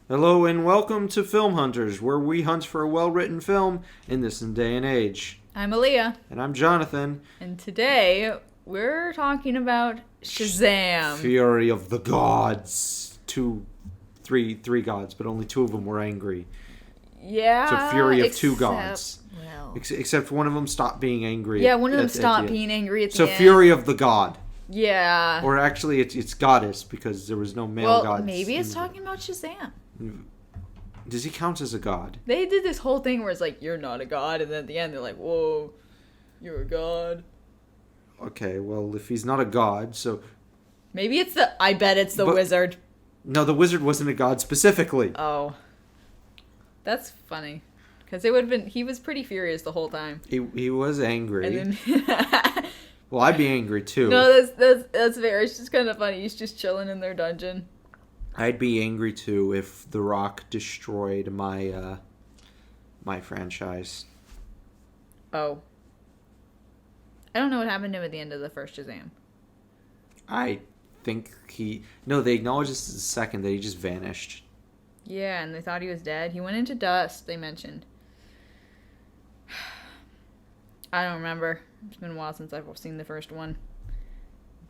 Hello and welcome to Film Hunters, where we hunt for a well-written film in this day and age. I'm Aaliyah. And I'm Jonathan. And today, we're talking about Shazam. Fury of the Gods. Three gods, but only two of them were angry. Yeah. It's a fury of two gods. Well. Except one of them stopped being angry. Yeah, one of them stopped being angry at the end. So Fury of the God. Yeah. Or actually, it's goddess, because there was no male gods. Well, maybe it's talking about Shazam. Does he count as a god? They did this whole thing where it's like, you're not a god, and then at the end they're like, whoa, you're a god. Okay, well, if he's not a god, so... Maybe I bet it's the wizard. No, the wizard wasn't a god specifically. Oh. That's funny. Because it would have been, he was pretty furious the whole time. He was angry. And then... Well, I'd be angry too. No, that's fair. It's just kind of funny. He's just chilling in their dungeon. I'd be angry too if The Rock destroyed my my franchise. Oh. I don't know what happened to him at the end of the first Shazam. I think they acknowledged this as the second, that he just vanished. Yeah, and they thought he was dead. He went into dust, they mentioned. I don't remember. It's been a while since I've seen the first one.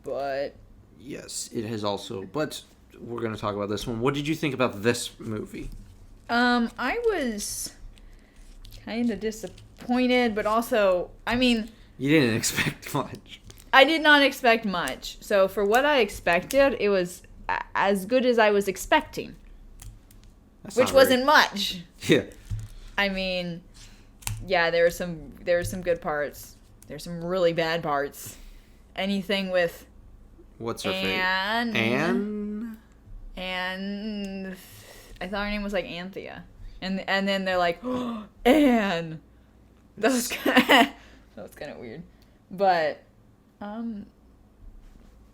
But... Yes, it has also... But we're going to talk about this one. What did you think about this movie? I was kind of disappointed, but also, I mean... You didn't expect much. I did not expect much. So for what I expected, it was as good as I was expecting. Which wasn't much. Yeah. I mean, yeah, there were some good parts. There's some really bad parts. Anything with What's her face? Anne? And I thought her name was like Anthea. And then they're like, oh, Anne. That was kind of weird. But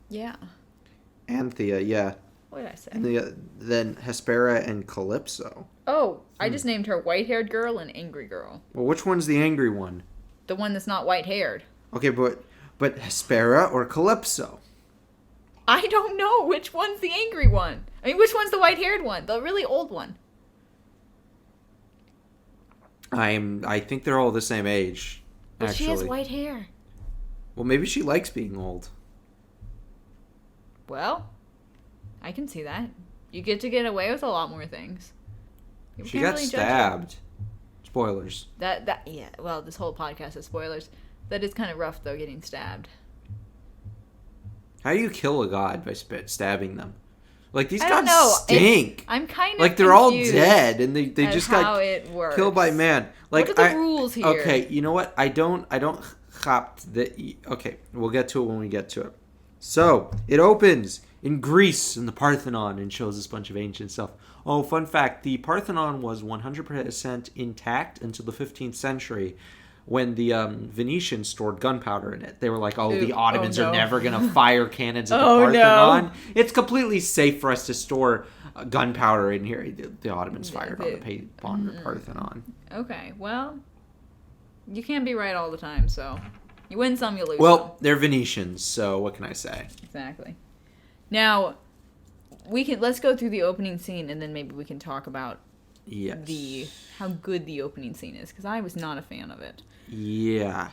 yeah. Anthea, yeah. What did I say? And then Hespera and Calypso. Oh, I just named her white-haired girl and angry girl. Well, which one's the angry one? The one that's not white-haired. Okay, but Hespera or Calypso? I don't know which one's the angry one. I mean, which one's the white-haired one? The really old one. I think they're all the same age. But actually. she has white hair. Well, maybe she likes being old. Well, I can see that. You get to get away with a lot more things. She got stabbed. Spoilers. Yeah. Well, this whole podcast is spoilers. That is kind of rough, though, getting stabbed. How do you kill a god by stabbing them? Like, these I don't gods know. stink. I'm kind of like they're all dead, and they just got killed by man. Like, what are the rules here? Okay, you know what? I don't hop the. Okay, we'll get to it when we get to it. So it opens in Greece in the Parthenon and shows us a bunch of ancient stuff. Oh, fun fact: the Parthenon was 100% intact until the 15th century, when the Venetians stored gunpowder in it. They were like, the Ottomans are never going to fire cannons at the Parthenon. No. It's completely safe for us to store gunpowder in here. The Ottomans fired on the Parthenon. Okay, well, you can't be right all the time, so you win some, you lose some. Well, they're Venetians, so what can I say? Exactly. Now, let's go through the opening scene, and then maybe we can talk about how good the opening scene is, because I was not a fan of it. Yeah.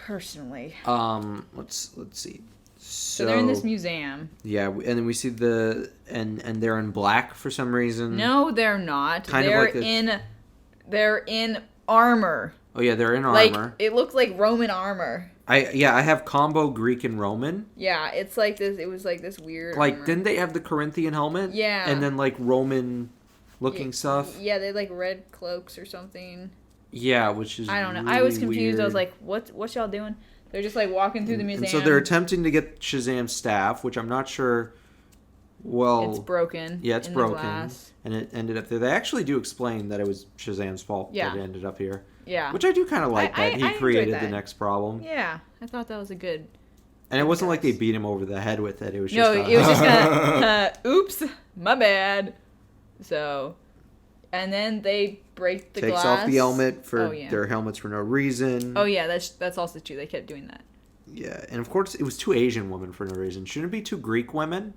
Personally. Let's see. So they're in this museum. Yeah, and then we see and they're in black for some reason. No, they're not. They're in armor. Oh yeah, they're in armor. It looks like Roman armor. I have combo Greek and Roman. Yeah, it's like this. It was like this weird. Like, armor. Didn't they have the Corinthian helmet? Yeah. And then like Roman looking stuff. Yeah, they had like red cloaks or something. Yeah, which is I don't know. Really I was confused. weird. I was like, what y'all doing? They're just like walking through the museum. And so they're attempting to get Shazam's staff, which I'm not sure. Well, it's broken. Yeah, it's in broken, the glass. and it ended up there. They actually do explain that it was Shazam's fault that it ended up here. Yeah, which I do kind of like that he created that. the next problem. Yeah, I thought that was a good. And it wasn't like they beat him over the head with it. It was just it was just kind of oops, my bad. So, and then they break the glass. Takes off the helmet for their helmets for no reason. Oh yeah, that's also true. They kept doing that. Yeah, and of course it was two Asian women for no reason. Shouldn't it be two Greek women?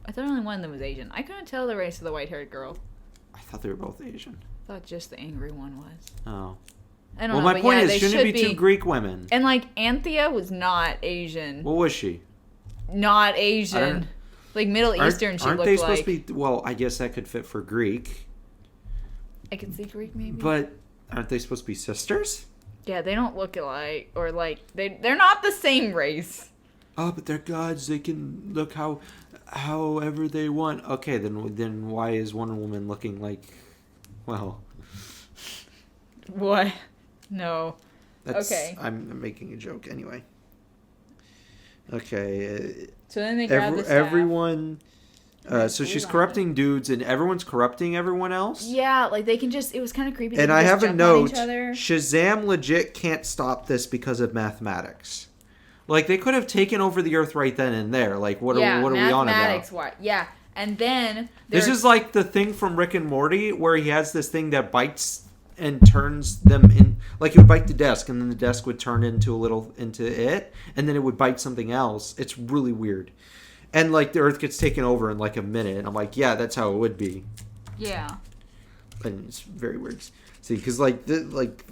I thought only one of them was Asian. I couldn't tell the race of the white-haired girl. I thought they were both Asian. I thought just the angry one was. Oh. I don't Well, know. my point is, shouldn't it should be two Greek women? And like Anthea was not Asian. What was she? Not Asian. Like Middle Eastern, she looked like. Aren't they supposed to be? Well, I guess that could fit for Greek. I could see Greek maybe. But aren't they supposed to be sisters? Yeah, they don't look alike, or like they're not the same race. Oh, but they're gods. They can look however they want. Okay, then why is Wonder Woman looking like? Well. What? No. Okay. I'm making a joke anyway. Okay. So then they grab the staff. Everyone. So she's corrupting dudes, and everyone's corrupting everyone else. Yeah, like they can just. It was kind of creepy. And I have a note. Shazam legit can't stop this because of mathematics. Like they could have taken over the Earth right then and there. Like what are we on about? Why? Yeah, and then this is like the thing from Rick and Morty where he has this thing that bites and turns them in. Like he would bite the desk, and then the desk would turn into it, and then it would bite something else. It's really weird. And, like, the Earth gets taken over in, like, a minute. And I'm like, yeah, that's how it would be. Yeah. And it's very weird. See, because, like,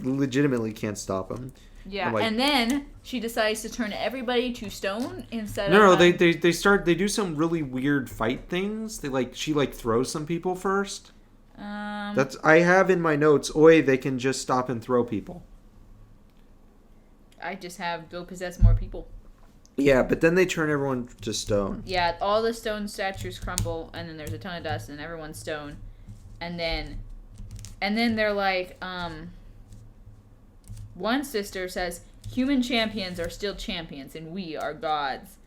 legitimately can't stop them. Yeah, like, and then she decides to turn everybody to stone instead of... No, they do some really weird fight things. She throws some people first. I have in my notes, they can just stop and throw people. I just have go possess more people. Yeah, but then they turn everyone to stone. Yeah, all the stone statues crumble, and then there's a ton of dust, and everyone's stone. And then they're like, one sister says, human champions are still champions, and we are gods.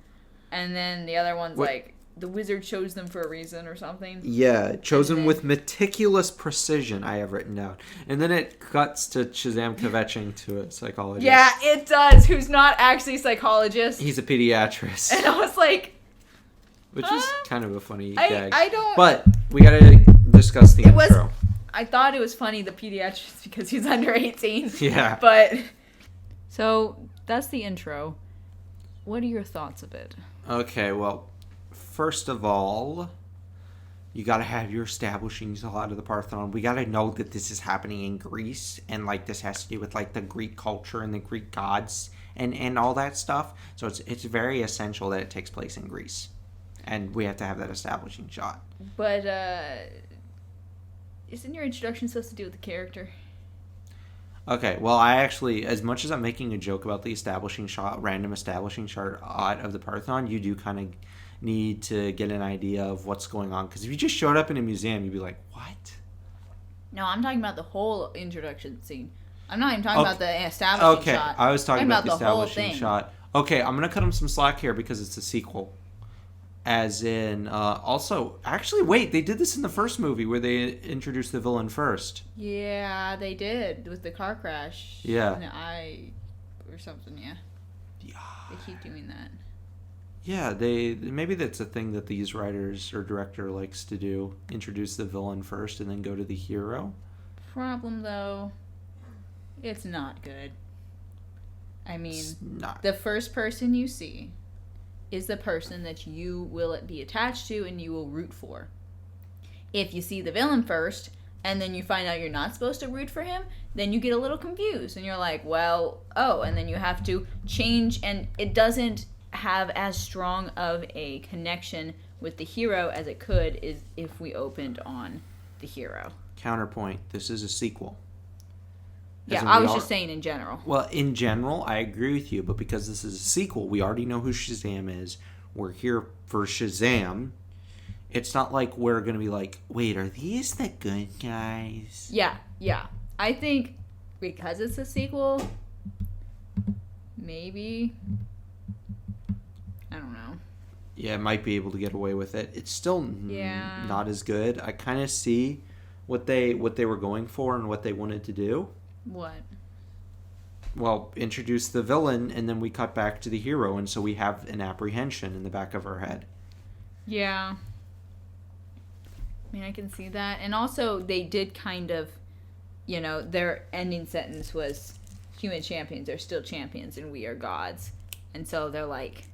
And then the other one's like, the wizard chose them for a reason or something. Yeah, chosen with meticulous precision, I have written down. And then it cuts to Shazam kvetching to a psychologist. Yeah, it does, who's not actually a psychologist. He's a pediatrist. And I was like... Which is kind of a funny gag. I don't... But we gotta discuss the intro. I thought it was funny, the pediatrist, because he's under 18. Yeah. But... So, that's the intro. What are your thoughts of it? Okay, well... First of all, you got to have your establishing shot of the Parthenon. We got to know that this is happening in Greece, and like this has to do with like the Greek culture and the Greek gods and all that stuff. So it's very essential that it takes place in Greece, and we have to have that establishing shot. But isn't your introduction supposed to do with the character? Okay, well, I actually, as much as I'm making a joke about the random establishing shot of the Parthenon, you do kind of need to get an idea of what's going on. Because if you just showed up in a museum, you'd be like, what? No, I'm talking about the whole introduction scene. I'm not even talking about the establishing shot. Okay, I was talking about the establishing shot. Okay, I'm going to cut him some slack here because it's a sequel. As in, also, actually, wait, they did this in the first movie where they introduced the villain first. Yeah, they did, with the car crash. Yeah. In the eye or something, yeah. They keep doing that. Yeah, maybe that's a thing that these writers or director likes to do. Introduce the villain first and then go to the hero. Problem, though, it's not good. I mean, the first person you see is the person that you will be attached to and you will root for. If you see the villain first and then you find out you're not supposed to root for him, then you get a little confused and you're like, and then you have to change, and it doesn't have as strong of a connection with the hero as it could is if we opened on the hero. Counterpoint, this is a sequel. Yeah, I was just saying in general. Well, in general, I agree with you, but because this is a sequel, we already know who Shazam is. We're here for Shazam. It's not like we're going to be like, wait, are these the good guys? Yeah. I think because it's a sequel, maybe... I don't know. Yeah, it might be able to get away with it. It's still not as good. I kind of see what they were going for and what they wanted to do. What? Well, introduce the villain, and then we cut back to the hero, and so we have an apprehension in the back of our head. Yeah. I mean, I can see that. And also, they did kind of, their ending sentence was, human champions are still champions, and we are gods. And so they're like...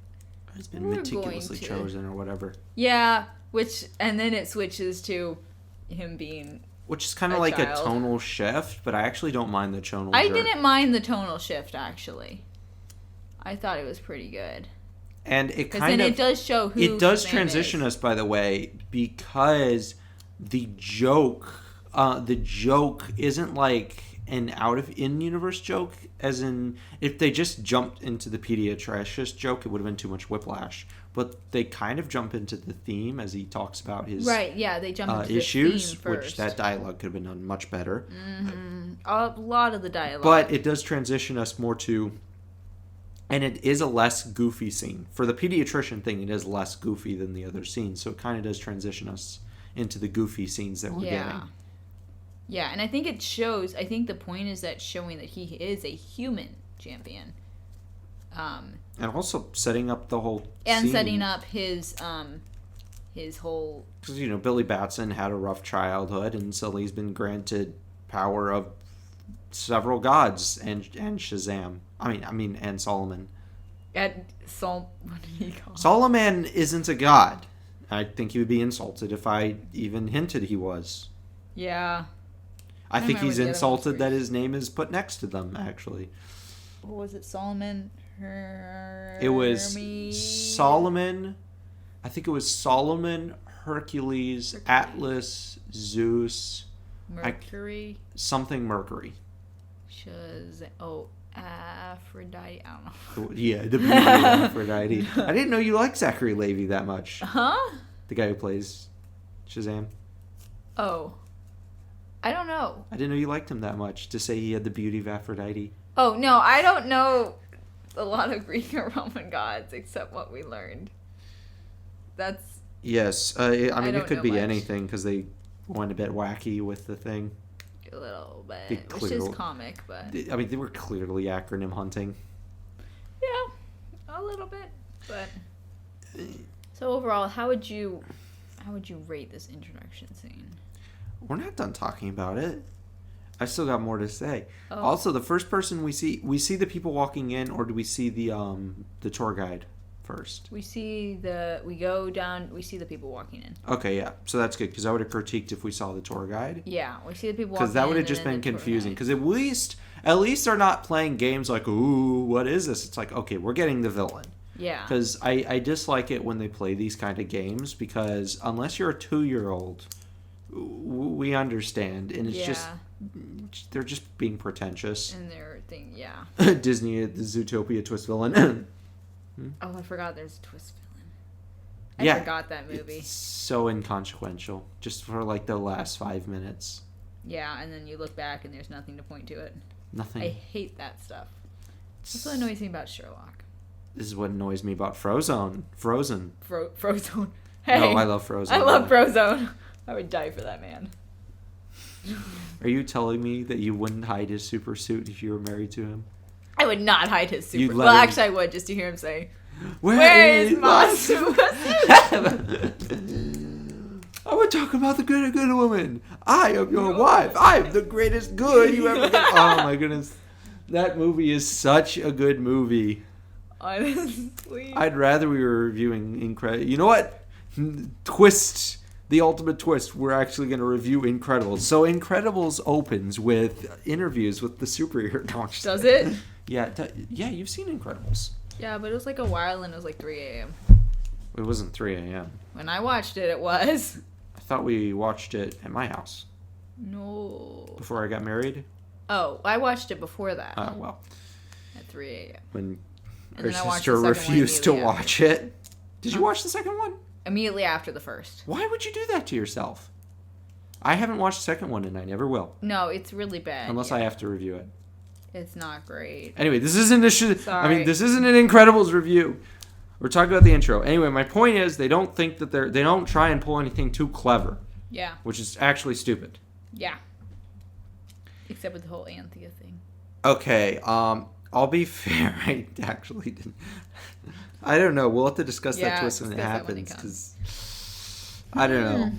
It's been meticulously chosen or whatever. Yeah, and then it switches to him being which is kind of a like child. a tonal shift, but I actually don't mind the tonal I jerk. didn't mind the tonal shift, actually. I thought it was pretty good. And it Because kind then of... it does show who It does Shazam transition is. us, by the way, because the joke isn't like an in-universe joke, as in, if they just jumped into the pediatrician joke, it would have been too much whiplash. But they kind of jump into the theme as he talks about his Right, yeah, they jump into issues, the theme first. which that dialogue could have been done much better. Mm-hmm. A lot of the dialogue. But it does transition us more to... And it is a less goofy scene. For the pediatrician thing, it is less goofy than the other scenes. So it kind of does transition us into the goofy scenes that we're getting. Yeah, and I think it shows... I think the point is that showing that he is a human champion. And also setting up the whole And scene. setting up his whole... Because, Billy Batson had a rough childhood, and so he's been granted power of several gods and Shazam. I mean, and Solomon. What did he call him? Solomon isn't a god. I think he would be insulted if I even hinted he was. Yeah. I think remember he's what the other insulted ones were. that his name is put next to them, actually. What was it? Solomon? It was Solomon. I think it was Solomon, Hercules, Atlas, Zeus, Mercury. something Mercury. Aphrodite. I don't know. Yeah, the beauty of Aphrodite. I didn't know you liked Zachary Levi that much. Huh? The guy who plays Shazam. Oh. I don't know. I didn't know you liked him that much to say he had the beauty of Aphrodite. Oh, no, I don't know a lot of Greek or Roman gods except what we learned. That's... Yes. I mean, don't it could know be much. anything because they went a bit wacky with the thing. A little They bit, which is comic, but... I mean, they were clearly acronym hunting. Yeah, a little bit, but... So overall, how would you rate this introduction scene? We're not done talking about it. I still got more to say. Oh. Also, the first person we see the people walking in, or do we see the tour guide first? We see the people walking in. Okay, yeah. So that's good, because I would have critiqued if we saw the tour guide. Yeah, we see the people walking in. Because that would have and just then been the tour confusing. guide. Because at least they're not playing games like, ooh, what is this? It's like, okay, we're getting the villain. Yeah. Because I dislike it when they play these kind of games, because unless you're a 2-year-old, we understand. And it's just, they're just being pretentious. And their thing, yeah. Disney, the Zootopia twist villain. Oh, I forgot there's a twist villain. I Yeah, forgot that movie. It's so inconsequential, just for like the last 5 minutes. Yeah, and then you look back and there's nothing to point to it. Nothing. I hate that stuff. That's what annoys me about Sherlock. This is what annoys me about Frozone. Frozen. Frozone. Hey, No, I love Frozen. I love Frozone. I would die for that man. Are you telling me that you wouldn't hide his super suit if you were married to him? I would not hide his super. You'd let Well, him- actually, I would just to hear him say, Where is my super I would talk about the good woman. I am your wife. I am the greatest good you ever get. Oh my goodness. That movie is such a good movie. Honestly. I'd rather we were reviewing Incredibles. You know what? Twist. The ultimate twist. We're actually going to review Incredibles. So Incredibles opens with interviews with the superhero. Does it? Yeah, you've seen Incredibles. Yeah, but it was like a while and it was like 3 a.m. It wasn't 3 a.m. When I watched it, it was. I thought we watched it at my house No. before I got married. Oh, I watched it before that. Oh, well. At 3 a.m. When And her then I watched sister the second one refused to immediately watch it. Did you watch the second one? Immediately after the first. Why would you do that to yourself? I haven't watched the second one and I never will. No, it's really bad. Unless I have to review it. It's not great. Anyway, this isn't Sorry. this isn't an Incredibles review. We're talking about the intro. Anyway, my point is they don't think that they don't try and pull anything too clever, Yeah. which is actually stupid. Yeah. Except with the whole Anthea thing. Okay, I'll be fair. I actually didn't. I don't know. We'll have to discuss that twist when it discuss that when it happens, because I don't know.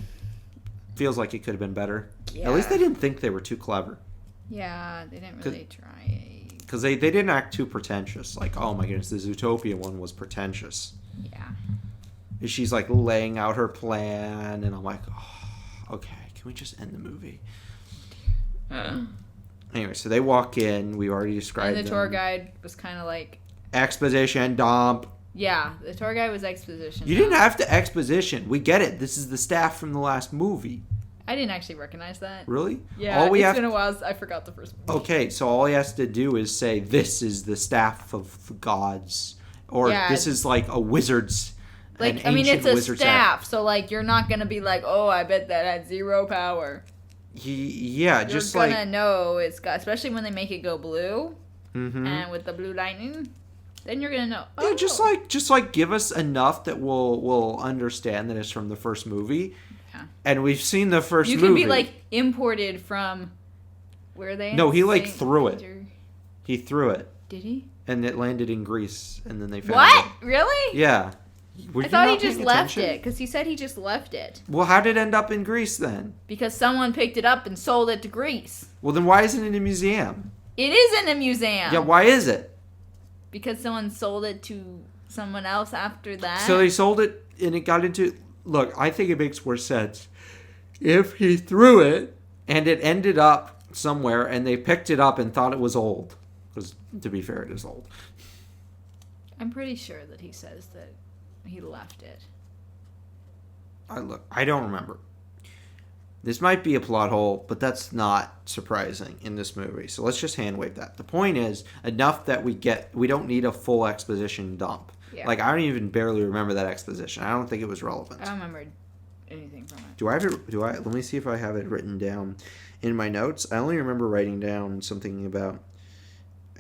Feels like it could have been better. Yeah. At least they didn't think they were too clever. Yeah, they didn't really try. Because they didn't act too pretentious. Like, oh my goodness, the Zootopia one was pretentious. Yeah. And she's like laying out her plan, and I'm like, oh, okay, Can we just end the movie? Anyway, so they walk in. We already described And the tour guide was kind of like... Exposition dump. Yeah, the tour guide was exposition. You didn't have to exposition. We get it. This is the staff from the last movie. I didn't actually recognize that. Really? Yeah, it's been a while. I forgot the first movie. Okay, so all he has to do is say, this is the staff of the gods. Or this is like a wizard's... Like, I mean, it's a staff, so, like, you're not going to be like, oh, I bet that had 0 power. Yeah, just like... You're going to know it's got... Especially when they make it go blue. Mm-hmm. And with the blue lightning, then you're going to know. Oh. Yeah, just like give us enough that we'll understand that it's from the first movie. Yeah. And we've seen the first movie. You could be, like, imported from... Where are they? No, he, like, threw it. He threw it. Did he? And it landed in Greece, and then they found What? it. Really? Yeah. I thought he just left it, because he said he just left it. Well, how did it end up in Greece then? Because someone picked it up and sold it to Greece. Well, then why isn't it in a museum? It is in a museum. Yeah, why is it? Because someone sold it to someone else after that. So they sold it, and it got into... Look, I think it makes more sense if he threw it, and it ended up somewhere, and they picked it up and thought it was old. Because, to be fair, it is old. I'm pretty sure that he says that he left it. I don't remember. This might be a plot hole, but that's not surprising in this movie. So let's just hand wave that. The point is, enough that we don't need a full exposition dump. Yeah. Like, I don't even barely remember that exposition. I don't think it was relevant. I don't remember anything from it. Do I have it? Let me see if I have it written down in my notes. I only remember writing down something about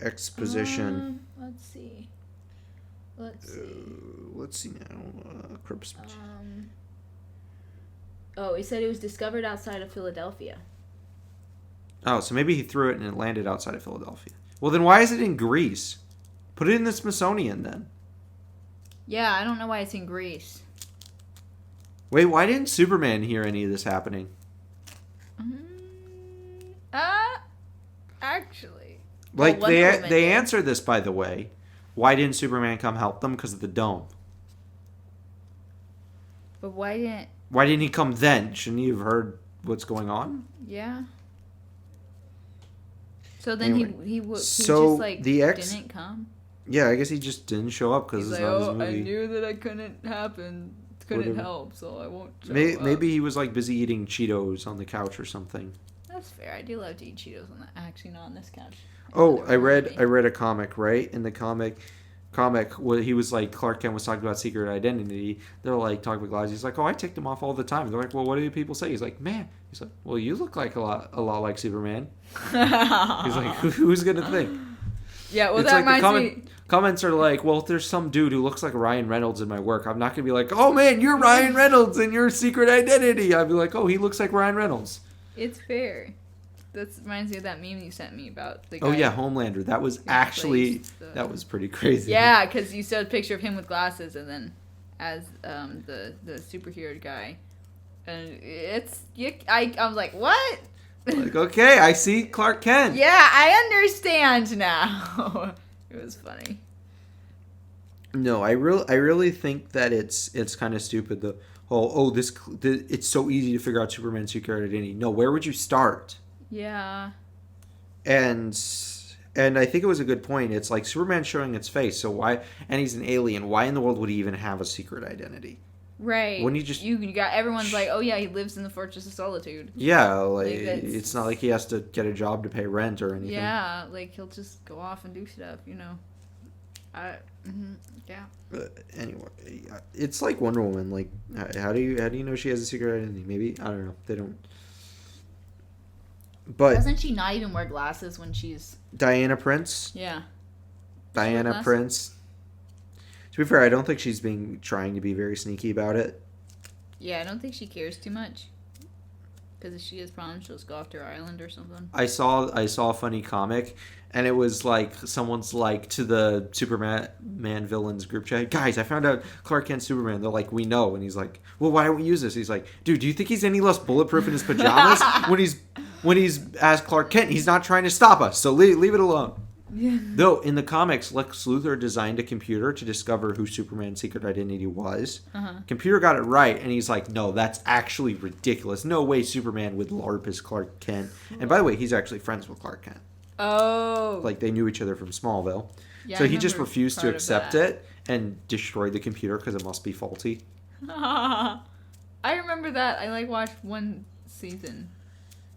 exposition. Let's see. Let's see now. Crips. He said it was discovered outside of Philadelphia. Oh, so maybe he threw it and it landed outside of Philadelphia. Well, then why is it in Greece? Put it in the Smithsonian then. Yeah, I don't know why it's in Greece. Wait, why didn't Superman hear any of this happening? Actually. Like, they answer this, by the way. Why didn't Superman come help them? Because of the dome. But why didn't he come then? Shouldn't he have heard what's going on? Yeah. So then anyway, he just like didn't come? Yeah, I guess he just didn't show up because it's not his movie. I knew that I couldn't help, so I won't show up. Maybe he was like busy eating Cheetos on the couch or something. That's fair. I do love to eat Cheetos on that. Actually, not on this couch. I read a comic, right? In the comic, he was like, Clark Kent was talking about secret identity. They're like talking about glasses. He's like, oh, I take them off all the time. They're like, well, what do people say? He's like, man. He's like, well, you look like a lot like Superman. He's like, who's gonna think? Yeah, well, it's that like reminds me. Comments are like, well, if there's some dude who looks like Ryan Reynolds in my work, I'm not gonna be like, oh man, you're Ryan Reynolds in your secret identity. I'd be like, oh, he looks like Ryan Reynolds. It's fair. That reminds me of that meme you sent me about the guy. Oh yeah, Homelander. That was actually that was pretty crazy. Yeah, because you showed a picture of him with glasses, and then as the superhero guy, and I was like, what? Like, okay, I see Clark Kent. Yeah, I understand now. It was funny. No, I really think that it's kind of stupid. The whole it's so easy to figure out Superman's secret identity. No, where would you start? Yeah. And I think it was a good point. It's like Superman's showing its face, so why? And he's an alien. Why in the world would he even have a secret identity? Right. Wouldn't you just? You got everyone's like, oh yeah, he lives in the Fortress of Solitude. Yeah, like it's not like he has to get a job to pay rent or anything. Yeah, like he'll just go off and do stuff, you know. Yeah. Anyway, it's like Wonder Woman. Like, how do you know she has a secret identity? Maybe I don't know. They don't. But doesn't she not even wear glasses when she's Diana Prince? Yeah. Diana Prince. To be fair, I don't think she's trying to be very sneaky about it. Yeah, I don't think she cares too much. Because if she has problems, she'll just go off to her island or something. I saw a funny comic, and it was like someone's like to the Superman villains group chat, guys, I found out Clark Kent's Superman. They're like, we know, and he's like, well, why don't we use this? He's like, dude, do you think he's any less bulletproof in his pajamas when he's as Clark Kent? He's not trying to stop us, so leave it alone. Yeah. Though, in the comics, Lex Luthor designed a computer to discover who Superman's secret identity was. Computer got it right, and he's like, no, that's actually ridiculous. No way Superman would LARP as Clark Kent. And by the way, he's actually friends with Clark Kent. Oh. Like, they knew each other from Smallville. Yeah, so I he just remember refused to part of accept that. it and destroyed the computer because it must be faulty. I remember that. I like watched one season.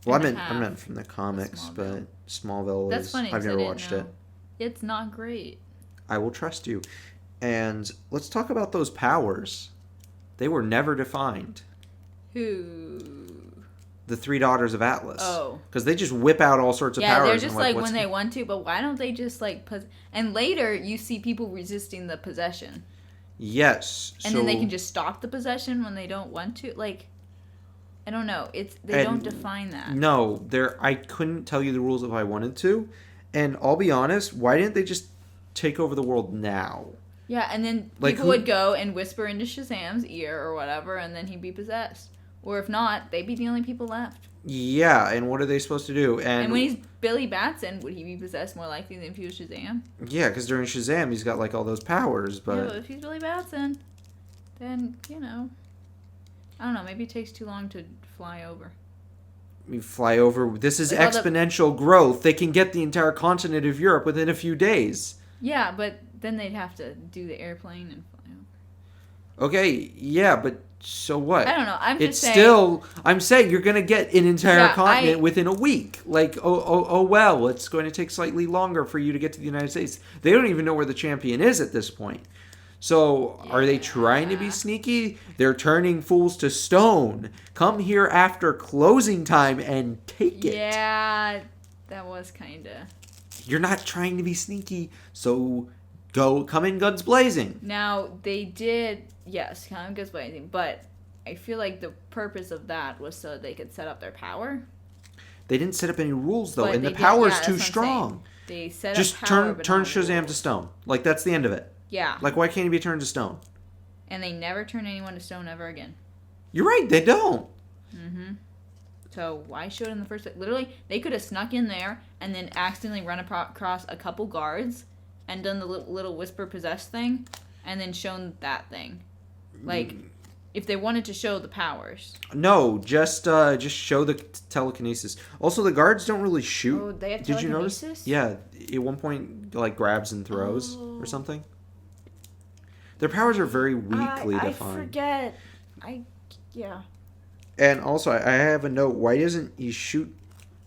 Well, and a I half meant from the comics, Smallville. but Smallville That's is... funny. 'cause I've I never didn't watched know. it. It's not great. I will trust you. And let's talk about those powers. They were never defined. Who? The three daughters of Atlas. Oh. Because they just whip out all sorts of Yeah, powers. they're just and like what's- when they want to, but why don't they just like... And later, you see people resisting the possession. Yes. And then they can just stop the possession when they don't want to. Like, I don't know. They don't define that. No, I couldn't tell you the rules if I wanted to. And I'll be honest, why didn't they just take over the world now? Yeah, and then Like, people would go and whisper into Shazam's ear or whatever, and then he'd be possessed. Or if not, they'd be the only people left. Yeah, and what are they supposed to do? And when he's Billy Batson, would he be possessed more likely than if he was Shazam? Yeah, because during Shazam, he's got like all those powers, but... Yeah, but if he's Billy Batson, then, I don't know, maybe it takes too long to fly over. We fly over... This is Like all the- exponential growth. They can get the entire continent of Europe within a few days. Yeah, but then they'd have to do the airplane and fly over. Okay, yeah, but so what? I don't know, I'm just saying... Still, I'm saying you're going to get an entire Yeah, continent within a week. Like, well, it's going to take slightly longer for you to get to the United States. They don't even know where the champion is at this point. So, are they trying to be sneaky? They're turning fools to stone. Come here after closing time and take it. Yeah, that was kind of... You're not trying to be sneaky, so come in guns blazing. Now, they did, yes, kind of goes blazing, but I feel like the purpose of that was so they could set up their power. They didn't set up any rules, though, But and the they did- power is yeah, too that's what I'm saying. strong. They set Just up power, turn but not Shazam to rules. stone. Like, that's the end of it. Yeah. Like, why can't he be turned to stone? And they never turn anyone to stone ever again. You're right, they don't. So why show it in the first place? Literally, they could have snuck in there and then accidentally run across a couple guards and done the little whisper possessed thing and then shown that thing. Like, if they wanted to show the powers. No, just show the telekinesis. Also, the guards don't really shoot. Oh, they have Did you notice? telekinesis? Yeah, at one point, like, grabs and throws or something. Their powers are very weakly I defined. forget. Yeah. And also, I have a note. Why doesn't he shoot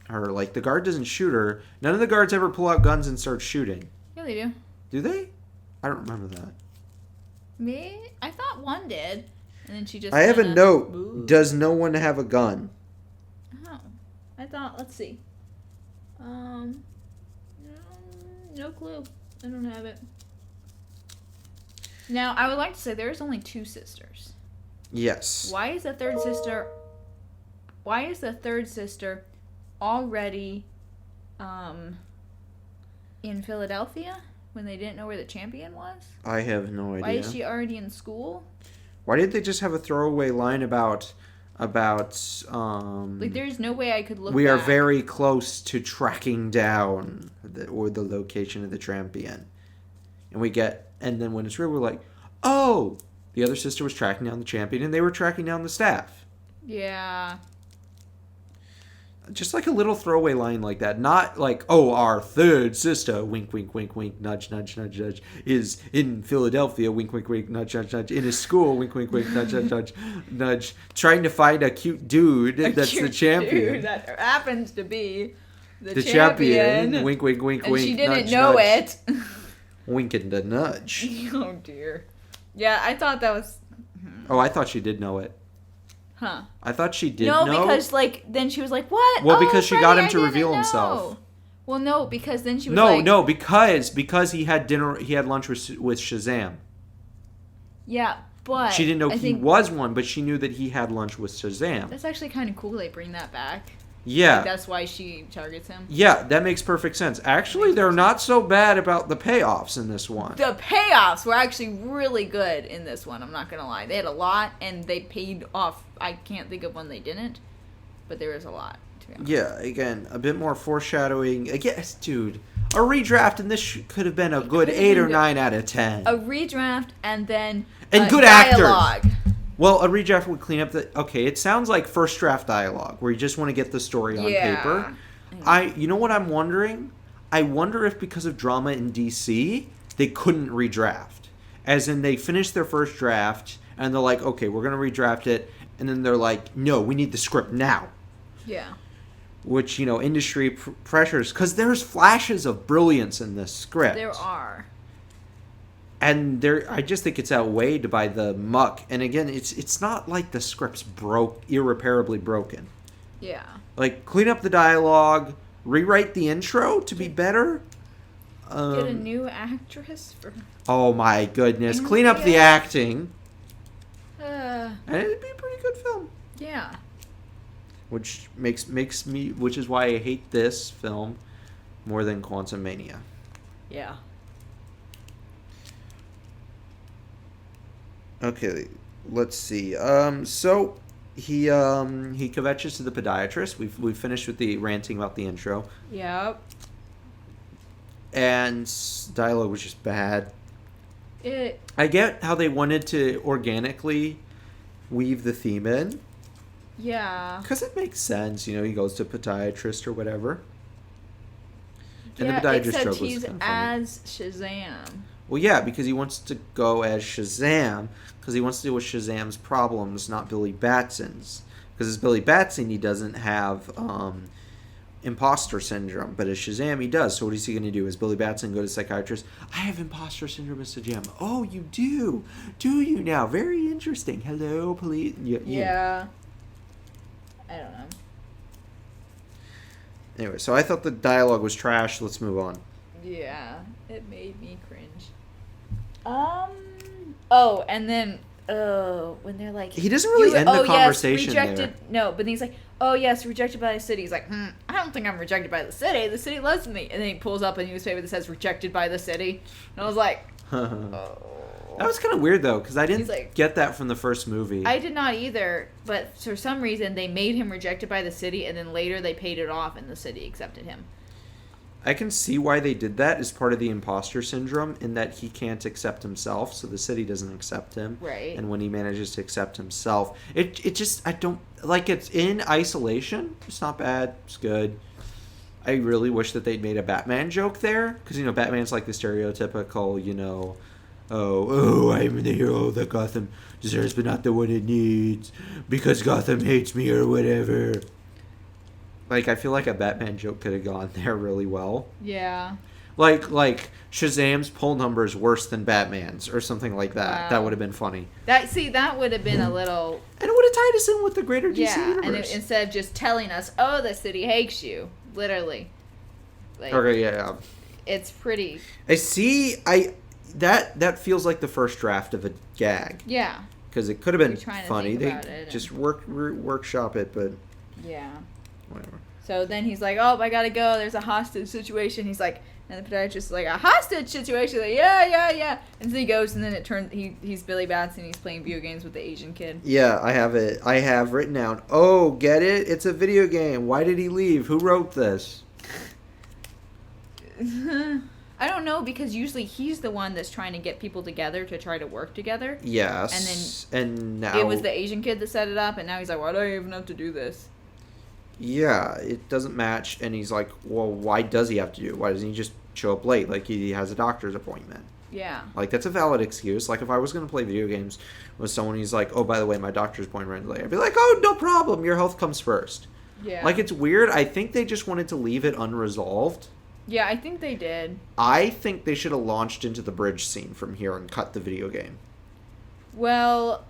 her? Like, the guard doesn't shoot her. None of the guards ever pull out guns and start shooting. Yeah, they do. Do they? I don't remember that. Me? I thought one did. And then she just I have a kinda note. moved. Does no one have a gun? Oh. I thought, let's see. No clue. I don't have it. Now, I would like to say there's only two sisters. Yes. Why is the third sister already in Philadelphia when they didn't know where the champion was? I have no idea. Why is she already in school? Why did they just have a throwaway line about Like, there's no way I could look we are back. very close to tracking down the location of the champion. And then when it's real, we're like, oh, the other sister was tracking down the champion and they were tracking down the staff. Yeah. Just like a little throwaway line like that. Not like, oh, our third sister, wink, wink, wink, wink, nudge, nudge, nudge, nudge, is in Philadelphia, wink, wink, wink, nudge, nudge, nudge, in a school, wink, wink, wink, nudge, nudge, nudge, nudge, trying to find a cute dude that's the champion. Dude that happens to be The champion, wink, wink, wink, and wink, she didn't nudge, know nudge. it. Winking the nudge. Oh, dear. Yeah, I thought that was... Oh, I thought she did know it. Huh. I thought she did know. No, because, like, then she was like, what? Well, Oh, because she Freddy, got him I to didn't reveal know. himself. Well, no, because then she was like... No, because he had lunch with Shazam. Yeah, but... She didn't know I he think was one, but she knew that he had lunch with Shazam. That's actually kind of cool they bring that back. Yeah. Like, that's why she targets him. Yeah, that makes perfect sense. Actually, they're not so bad about the payoffs in this one. The payoffs were actually really good in this one, I'm not going to lie. They had a lot, and they paid off. I can't think of one they didn't, but there was a lot, to be honest. Yeah, again, a bit more foreshadowing. I guess, dude, a redraft, and this could have been a good 8 or 9 out of 10. A redraft and then And good dialogue. actors. Well, a redraft would clean up the... Okay, it sounds like first draft dialogue, where you just want to get the story on paper. You know what I'm wondering? I wonder if because of drama in DC, they couldn't redraft. As in, they finished their first draft, and they're like, okay, we're going to redraft it. And then they're like, no, we need the script now. Yeah. Which, industry pressures. Because there's flashes of brilliance in this script. There are. And I just think it's outweighed by the muck. And again, it's not like the script's irreparably broken. Yeah. Like, clean up the dialogue, rewrite the intro to be better. Get a new actress for... Oh my goodness. Clean up the acting. And it'd be a pretty good film. Yeah. Which which is why I hate this film more than Quantumania. Yeah. Okay, let's see. So he kvetches to the podiatrist. We've finished with the ranting about the intro. Yep. And dialogue was just bad. I get how they wanted to organically weave the theme in. Yeah. Because it makes sense, he goes to podiatrist or whatever. And yeah, the podiatrist except joke was he's kind of funny. as Shazam. Well, yeah, because he wants to go as Shazam, because he wants to deal with Shazam's problems, not Billy Batson's. Because as Billy Batson, he doesn't have imposter syndrome, but as Shazam, he does. So what is he going to do? As Billy Batson go to psychiatrist? I have imposter syndrome as Shazam. Oh, you do? Do you now? Very interesting. Hello, police. Yeah. I don't know. Anyway, so I thought the dialogue was trash. Let's move on. Yeah, it made me cringe. Oh, and then when they're like, he doesn't really end the conversation yes, rejected. there. No, but then he's like, oh yes, rejected by the city. He's like, I don't think I'm rejected by the city. The city loves me. And then he pulls up a newspaper that says rejected by the city. And I was like, oh. That was kind of weird though, because I didn't like, get that from the first movie. I did not either, but for some reason they made him rejected by the city, and then later they paid it off, and the city accepted him. I can see why they did that as part of the imposter syndrome, in that he can't accept himself, so the city doesn't accept him. Right. And when he manages to accept himself, it just, I don't, like, it's in isolation. It's not bad. It's good. I really wish that they'd made a Batman joke there, because, Batman's like the stereotypical, oh, I'm the hero that Gotham deserves, but not the one it needs, because Gotham hates me or whatever. Like, I feel like a Batman joke could have gone there really well. Yeah. Like Shazam's poll number is worse than Batman's, or something like that. Wow. That would have been funny. That would have been a little... And it would have tied us in with the greater DC universe. And instead of just telling us, oh, the city hates you. Literally. Like, okay, yeah. It's pretty... I see, that feels like the first draft of a gag. Yeah. Because it could have been funny. They just workshop it, but... Yeah. Whatever. So then he's like, oh, I gotta go. There's a hostage situation. He's like, and the podiatrist is like, a hostage situation? Like, yeah. And so he goes, and then it turns, he's Billy Batson. He's playing video games with the Asian kid. Yeah, I have it. I have written down, oh, get it? It's a video game. Why did he leave? Who wrote this? I don't know, because usually he's the one that's trying to get people together to try to work together. Yes. And now... It was the Asian kid that set it up, and now he's like, why do I even have to do this? Yeah, it doesn't match, and he's like, well, why does he have to do it? Why doesn't he just show up late, like he has a doctor's appointment? Yeah. Like, that's a valid excuse. Like, if I was going to play video games with someone who's like, oh, by the way, my doctor's appointment runs late, I'd be like, oh, no problem, your health comes first. Yeah. Like, it's weird. I think they just wanted to leave it unresolved. Yeah, I think they did. I think they should have launched into the bridge scene from here and cut the video game. Well,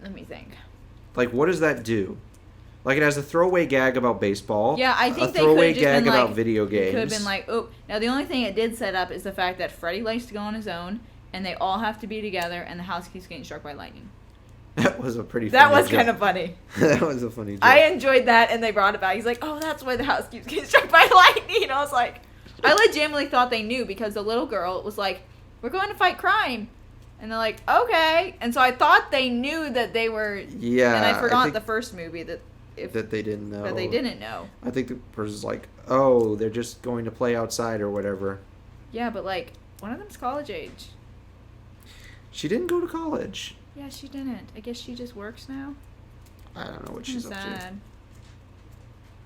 let me think. Like, what does that do? Like, it has a throwaway gag about baseball. Yeah, I think a they could throwaway have just gag been like, about video games. It could have been like, oh. Now, the only thing it did set up is the fact that Freddy likes to go on his own, and they all have to be together, and the house keeps getting struck by lightning. That was a pretty funny That was joke. kind of funny. That was a funny joke. I enjoyed that, and they brought it back. He's like, oh, that's why the house keeps getting struck by lightning. And I was like, I legitimately thought they knew, because the little girl was like, we're going to fight crime. And they're like, okay. And so I thought they knew that they were... Yeah. And I forgot the first movie that... that they didn't know. That they didn't know. I think the person's like, oh, they're just going to play outside or whatever. Yeah, but like one of them's college age. She didn't go to college. Yeah, she didn't. I guess she just works now. I don't know what she's up to.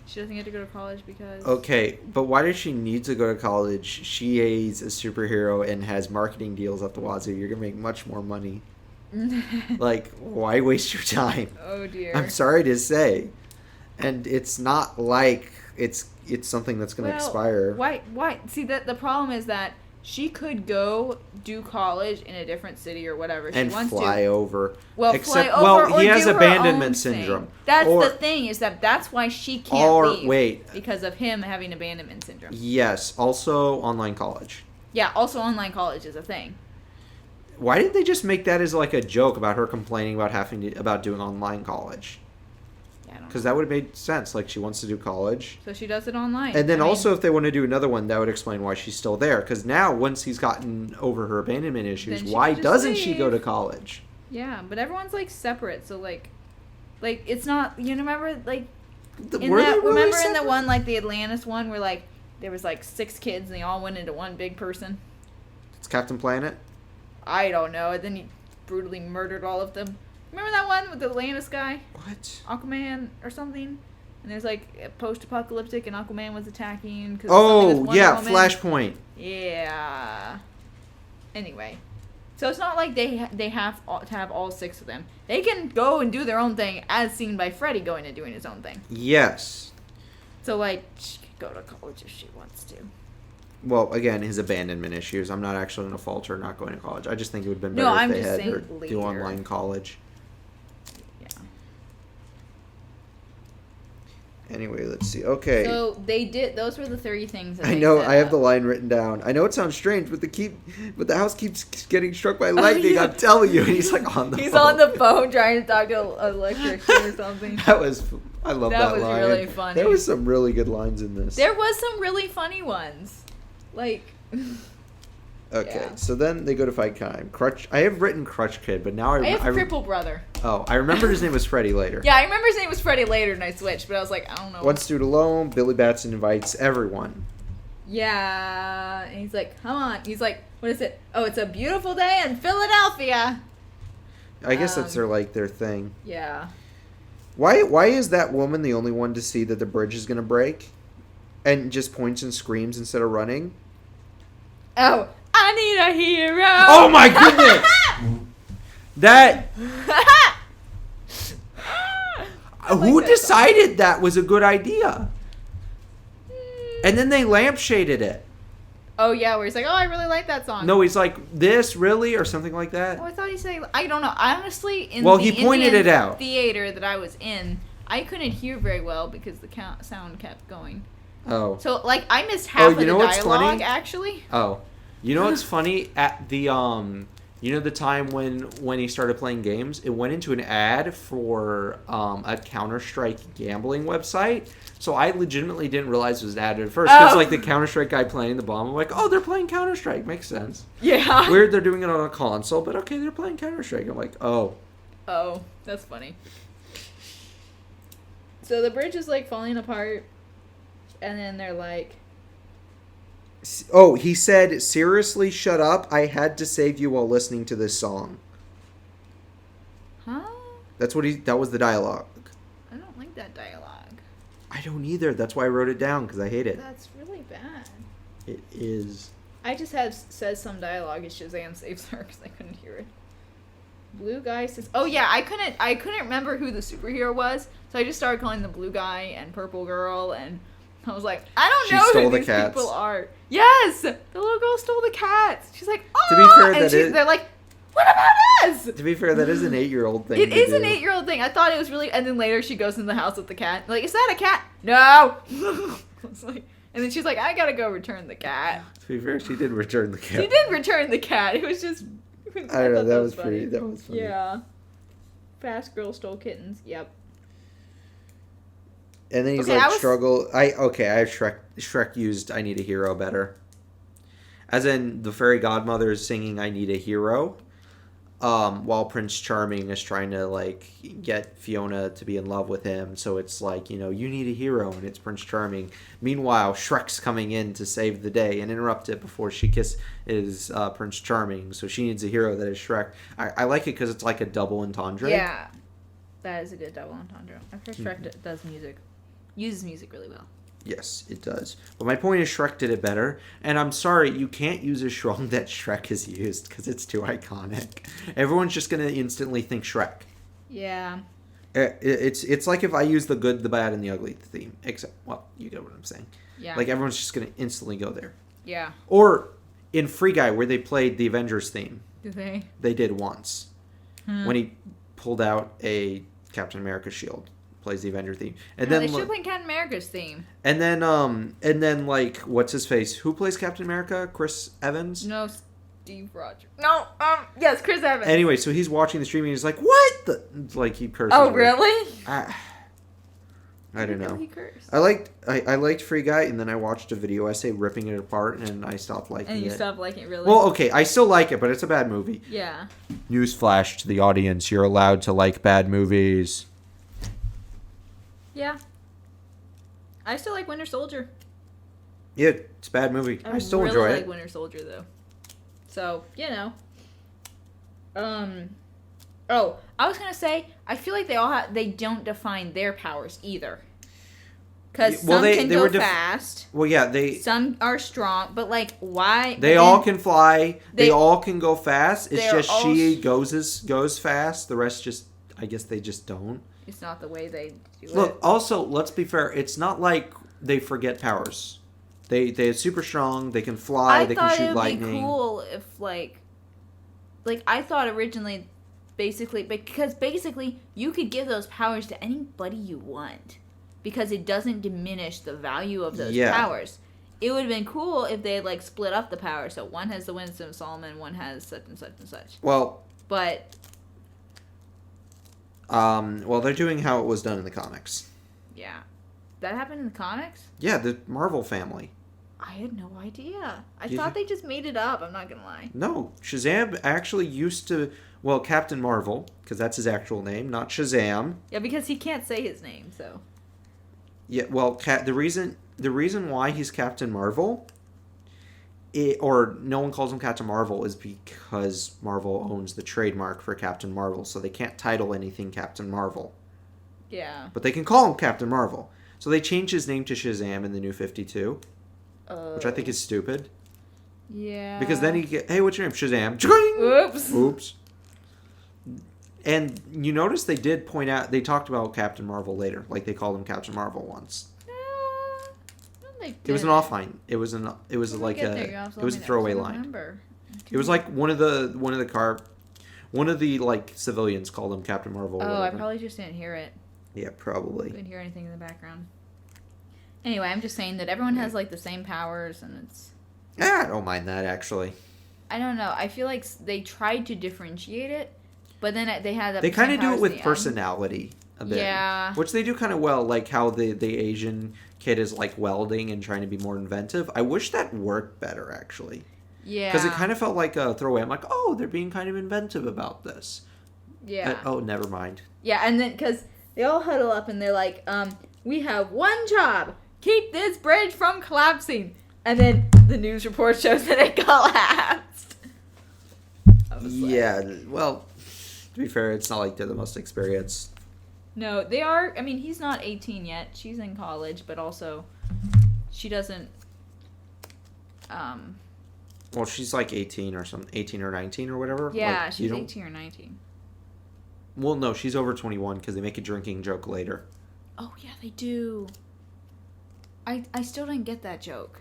She doesn't get to go to college because... Okay, but why does she need to go to college? She is a superhero and has marketing deals at the wazoo. You're going to make much more money. Like, why waste your time? Oh, dear. I'm sorry to say. And it's not like it's something that's going to expire. Why? See, the problem is that she could go do college in a different city or whatever she and wants fly to. over. Well, Except, fly over or he has do her abandonment own syndrome. Thing. That's the thing, is that's why she can't leave. Wait. Because of him having abandonment syndrome. Yes. Also, online college. Yeah, also online college is a thing. Why didn't they just make that as like a joke about her complaining about about doing online college? Because that would have made sense. Like, she wants to do college. So she does it online. And then also, if they want to do another one, that would explain why she's still there. Because now, once he's gotten over her abandonment issues, why doesn't she go to college? Yeah, but everyone's, like, separate. So, like it's not... You remember, like... Remember in the one, like, the Atlantis one, where, like, there was, like, 6 kids, and they all went into one big person? It's Captain Planet? I don't know. And then he brutally murdered all of them. Remember that one with the Atlantis guy? What? Aquaman or something? And there's like a post-apocalyptic and Aquaman was attacking. Oh, yeah, Flashpoint. Yeah. Anyway. So it's not like they have to have all 6 of them. They can go and do their own thing as seen by Freddy going and doing his own thing. Yes. So like, she could go to college if she wants to. Well, again, his abandonment issues. I'm not actually going to fault her not going to college. I just think it would have been better if they had her do online college. Anyway, let's see. Okay. So they did. Those were the 3 things. That I know. I have the line written down. I know it sounds strange, but the house keeps getting struck by lightning. Yeah. I'm telling you. And he's like on the phone. He's on the phone trying to talk to an electrician or something. I love that line. That was really funny. There was some really good lines in this. There was some really funny ones, like. Okay, yeah. So then they go to fight crime. I have written Crutch Kid, but now I have Cripple Brother. Oh, I remembered his name was Freddy later. Yeah, I remember his name was Freddy later, and I switched, but I was like, I don't know. One student alone, Billy Batson invites everyone. Yeah, and he's like, come on. He's like, what is it? Oh, it's a beautiful day in Philadelphia. I guess that's their thing. Yeah. Why is that woman the only one to see that the bridge is going to break? And just points and screams instead of running? Oh, I need a hero. Oh my goodness! That... Who decided that was a good idea? And then they lampshaded it. Oh, yeah, where he's like, oh, I really like that song. No, he's like, this, really? Or something like that? Oh, I thought he said, I don't know. Honestly, in he pointed it out. Theater that I was in, I couldn't hear very well because the sound kept going. Oh. So, like, I missed half of the dialogue, funny? actually. Oh. You know what's funny? At the, you know the time when he started playing games? It went into an ad for a Counter-Strike gambling website. So I legitimately didn't realize it was an ad at first. Because, like, the Counter-Strike guy playing the bomb, I'm like, oh, they're playing Counter-Strike. Makes sense. Yeah. Weird they're doing it on a console, but okay, they're playing Counter-Strike. I'm like, oh. Oh, that's funny. So the bridge is, like, falling apart. And then they're like... Oh, he said, seriously, shut up. I had to save you while listening to this song. Huh? That was the dialogue. I don't like that dialogue. I don't either. That's why I wrote it down, because I hate it. That's really bad. It is. I just says some dialogue as Shazam saves her because I couldn't hear it. Blue guy says, oh yeah, I couldn't remember who the superhero was, so I just started calling the blue guy and purple girl, and I was like, I don't know who these people are. Yes! The little girl stole the cats. She's like, oh! To be fair, they're like, what about us? To be fair, that is an 8-year-old thing. It is an 8-year-old thing. I thought it was really... And then later she goes in the house with the cat. Like, is that a cat? No! I was like... And then she's like, I gotta go return the cat. To be fair, she did return the cat. She did return the cat. It was just... I don't know. That was funny. That was funny. Yeah. Fast girl stole kittens. Yep. And then he's struggle. I have Shrek used I Need a Hero better. As in, the fairy godmother is singing I Need a Hero. while Prince Charming is trying to like get Fiona to be in love with him. So it's like, you need a hero, and it's Prince Charming. Meanwhile, Shrek's coming in to save the day and interrupt it before she kisses Prince Charming. So she needs a hero that is Shrek. I like it because it's like a double entendre. Yeah, that is a good double entendre. I'm sure Shrek does uses music really well. Yes, it does. But my point is Shrek did it better. And I'm sorry, you can't use a song that Shrek has used because it's too iconic. Everyone's just going to instantly think Shrek. Yeah. It's like if I use the good, the bad, and the ugly theme. Except, well, you get what I'm saying. Yeah. Like everyone's just going to instantly go there. Yeah. Or in Free Guy where they played the Avengers theme. Do they? They did once. When he pulled out a Captain America shield. Plays the Avenger theme, and then they should play Captain America's theme. And then like what's his face? Who plays Captain America? Chris Evans? No, Steve Rogers. No, yes, Chris Evans. Anyway, so he's watching the stream and he's like, "What?" Like he cursed. Oh, really? I don't know. He cursed. I liked Free Guy, and then I watched a video essay ripping it apart, and I stopped liking it. And you stopped liking it, really? Well, okay, I still like it, but it's a bad movie. Yeah. Newsflash to the audience: you're allowed to like bad movies. Yeah. I still like Winter Soldier. Yeah, it's a bad movie. I still really enjoy like it. Winter Soldier, though. So, Oh, I was gonna say, I feel like they don't define their powers either. Because some can go fast. Well, yeah, some are strong, but like, why? They all can fly. They all can go fast. It's just she goes fast. The rest just, I guess they just don't. It's not the way they do it. Look, also, let's be fair. It's not like they forget powers. They're super strong. They can fly. They can shoot lightning. I thought it would be cool if like I thought originally, because basically you could give those powers to anybody you want, because it doesn't diminish the value of those powers. It would have been cool if they had like split up the powers, so one has the wisdom of Solomon, one has such and such and such. Well, but. They're doing how it was done in the comics. Yeah. That happened in the comics? Yeah, the Marvel family. I had no idea. I thought they just made it up, I'm not gonna lie. No, Shazam actually used to... Well, Captain Marvel, because that's his actual name, not Shazam. Yeah, because he can't say his name, so... Yeah, well, the reason why he's Captain Marvel... or no one calls him Captain Marvel is because Marvel owns the trademark for Captain Marvel, so they can't title anything Captain Marvel. Yeah. But they can call him Captain Marvel. So they changed his name to Shazam in the New 52, which I think is stupid. Yeah. Because then hey, what's your name? Shazam. Oops. Oops. And you notice they did point out, they talked about Captain Marvel later, like they called him Captain Marvel once. It was an offline. It was a throwaway line. It was like one of the like civilians called him Captain Marvel. Oh, I probably just didn't hear it. Yeah, probably. Couldn't hear anything in the background. Anyway, I'm just saying that everyone has like the same powers, and it's. I don't mind that actually. I don't know. I feel like they tried to differentiate it, but then they had. They kind of do it with personality a bit. Yeah. Which they do kind of well, like how the Asian kid is like welding and trying to be more inventive. I wish that worked better actually. Yeah. Because it kind of felt like a throwaway. I'm like, oh, they're being kind of inventive about this. Yeah. Oh, never mind. Yeah, and then because they all huddle up and they're like, we have one job: keep this bridge from collapsing. And then the news report shows that it collapsed. Yeah. Well, to be fair, it's not like they're the most experienced. No, they are. I mean, he's not 18 yet. She's in college, but also she doesn't. Well, she's like 18 or something, 18 or 19 or whatever. Yeah, like, she's 18 or 19. Well, no, she's over 21 because they make a drinking joke later. Oh yeah, they do. I still didn't get that joke.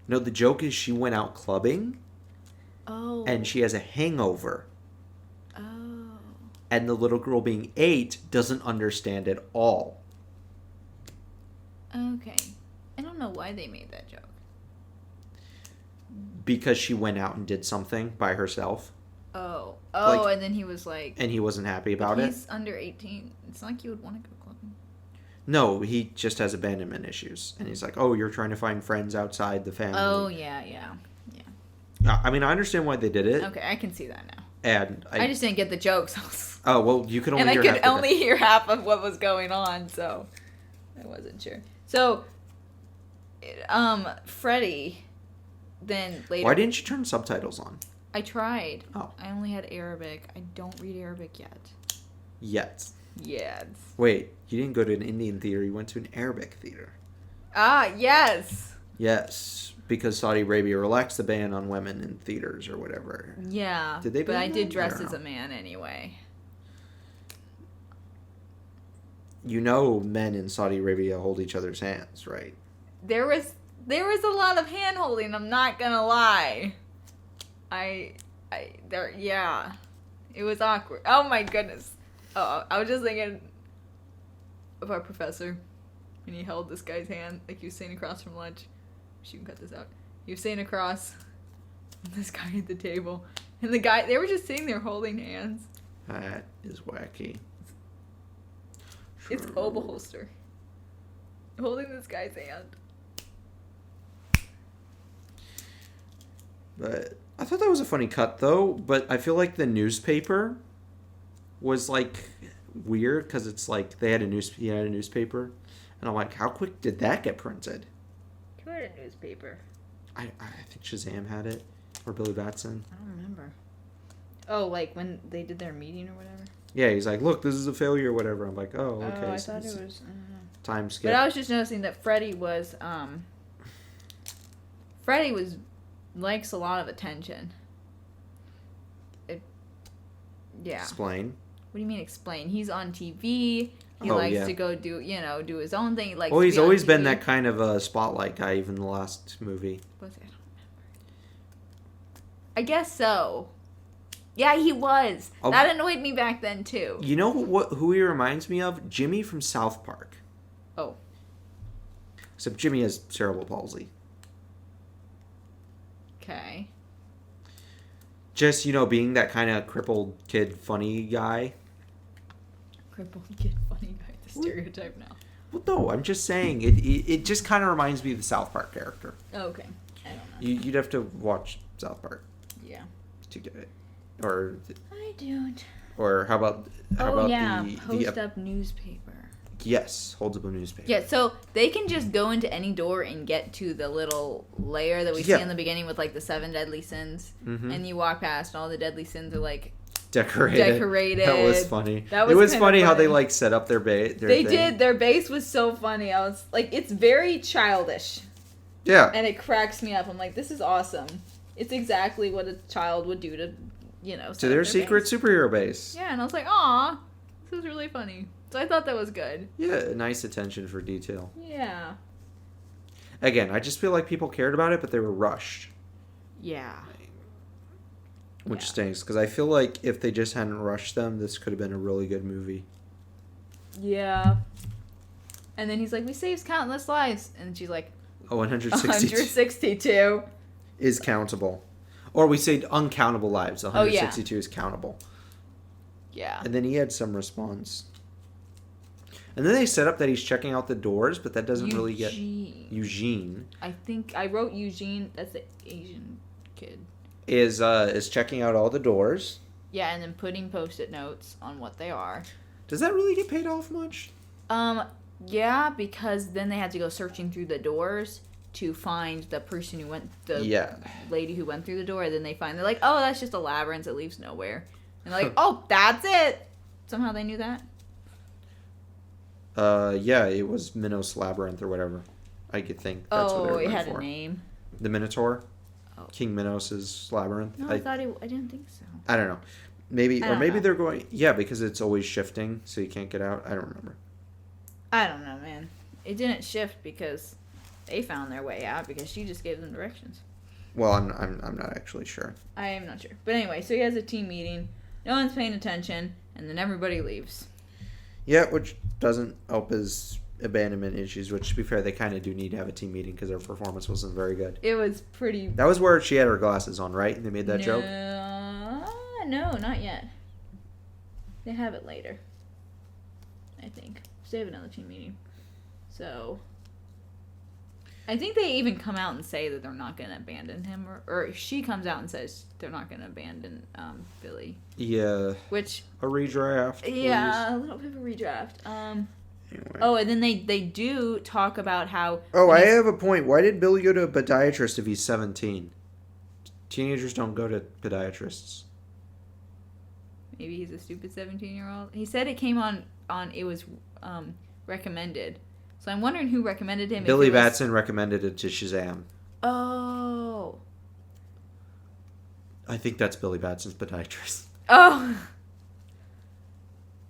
No, the joke is she went out clubbing. Oh. And she has a hangover. Oh. And the little girl being 8 doesn't understand at all. Okay. I don't know why they made that joke. Because she went out and did something by herself. Oh. Like, And then he was like... And he wasn't happy about it. He's under 18. It's not like you would want to go clubbing. No, he just has abandonment issues. And he's like, oh, you're trying to find friends outside the family. Oh, yeah. I mean, I understand why they did it. Okay, I can see that now. And I just didn't get the jokes. Oh, well, you could only and I hear could half the only hear half of what was going on, so I wasn't sure. So, Freddie, then later... Why didn't you turn subtitles on? I tried. Oh. I only had Arabic. I don't read Arabic yet. Yet. Yes. Wait, you didn't go to an Indian theater, you went to an Arabic theater. Ah, yes. Yes, because Saudi Arabia relaxed the ban on women in theaters or whatever. Yeah. Did they? But I did that? dress I as don't a know. man anyway. You know, men in Saudi Arabia hold each other's hands, right? There was a lot of hand holding, I'm not gonna lie. Yeah. It was awkward. Oh my goodness. Oh, I was just thinking of our professor. And he held this guy's hand, like he was sitting across from lunch. She can cut this out. He was sitting across from this guy at the table. And they were just sitting there holding hands. That is wacky. It's Oberholster. Holding this guy's hand. But I thought that was a funny cut, though. But I feel like the newspaper was, like, weird. Because it's like he had a newspaper. And I'm like, how quick did that get printed? Who had a newspaper? I think Shazam had it. Or Billy Batson. I don't remember. Oh, like when they did their meeting or whatever? Yeah, he's like, look, this is a failure or whatever. I'm like, oh, okay. Oh, I so thought it's it was... I don't know. time skip. But I was just noticing that Freddie was likes a lot of attention. Yeah. Explain. What do you mean explain? He's on TV. He Oh, likes yeah. to go do his own thing. He likes Well, to he's be on always been TV. that kind of a spotlight guy, even the last movie. Was it? I don't remember. I guess so. Yeah, he was. Oh. That annoyed me back then too. You know who he reminds me of? Jimmy from South Park. Oh. Except Jimmy has cerebral palsy. Okay. Just, being that kind of crippled kid funny guy. Crippled kid funny guy. The stereotype now. Well, no, I'm just saying. It just kind of reminds me of the South Park character. Oh, okay. I don't know. You'd have to watch South Park Yeah. to get it. Or I don't. how about Post up newspaper. Yes, holds up a newspaper. Yeah, so they can just go into any door and get to the little layer that we see in the beginning with like the 7 deadly sins, and you walk past, and all the deadly sins are like decorated. That was funny. That was it was kinda funny how they funny. like set up their base. They did. Their base was so funny. I was like, it's very childish, Yeah. and it cracks me up. I'm like, this is awesome. It's exactly what a child would do to, to set their up secret base. superhero base. Yeah, and I was like, aw, this is really funny. So I thought that was good. Yeah, nice attention for detail. Yeah. Again, I just feel like people cared about it, but they were rushed. Yeah. Which stinks, because I feel like if they just hadn't rushed them, this could have been a really good movie. Yeah. And then he's like, we saved countless lives. And she's like, Oh, 162 162. is countable. Or we say uncountable lives. 162 is countable. Yeah. And then he had some response. And then they set up that he's checking out the doors, but that doesn't really get... Eugene. I think I wrote Eugene. That's the Asian kid. Is checking out all the doors. Yeah, and then putting Post-it notes on what they are. Does that really get paid off much? Yeah, because then they had to go searching through the doors to find the person who went... The lady who went through the door. And then they're like, oh, that's just a labyrinth. It leads nowhere. And they're like, oh, that's it. Somehow they knew that. Yeah, it was Minos Labyrinth or whatever. I could think that's what they were it going had for. a name. The Minotaur? Oh. King Minos' Labyrinth? No, I didn't think so. I don't know. Maybe know. they're going... Yeah, because it's always shifting, so you can't get out. I don't remember. I don't know, man. It didn't shift because they found their way out because she just gave them directions. Well, I'm not actually sure. I am not sure. But anyway, so he has a team meeting. No one's paying attention, and then everybody leaves. Yeah, which doesn't help his abandonment issues, which, to be fair, they kind of do need to have a team meeting because their performance wasn't very good. It was pretty... That was where she had her glasses on, right? And they made that joke? No, not yet. They have it later. I think. So they have another team meeting. So... I think they even come out and say that they're not going to abandon him, or she comes out and says they're not going to abandon Billy. Yeah. Which a redraft. Please. Yeah, a little bit of a redraft. Anyway. Oh, and then they do talk about how. Oh, I have a point. Why did Billy go to a podiatrist if he's 17? Teenagers don't go to podiatrists. Maybe he's a stupid 17-year-old. He said it came on it was recommended. So I'm wondering who recommended him. Billy Batson recommended it to Shazam. Oh. I think that's Billy Batson's podiatrist. Oh.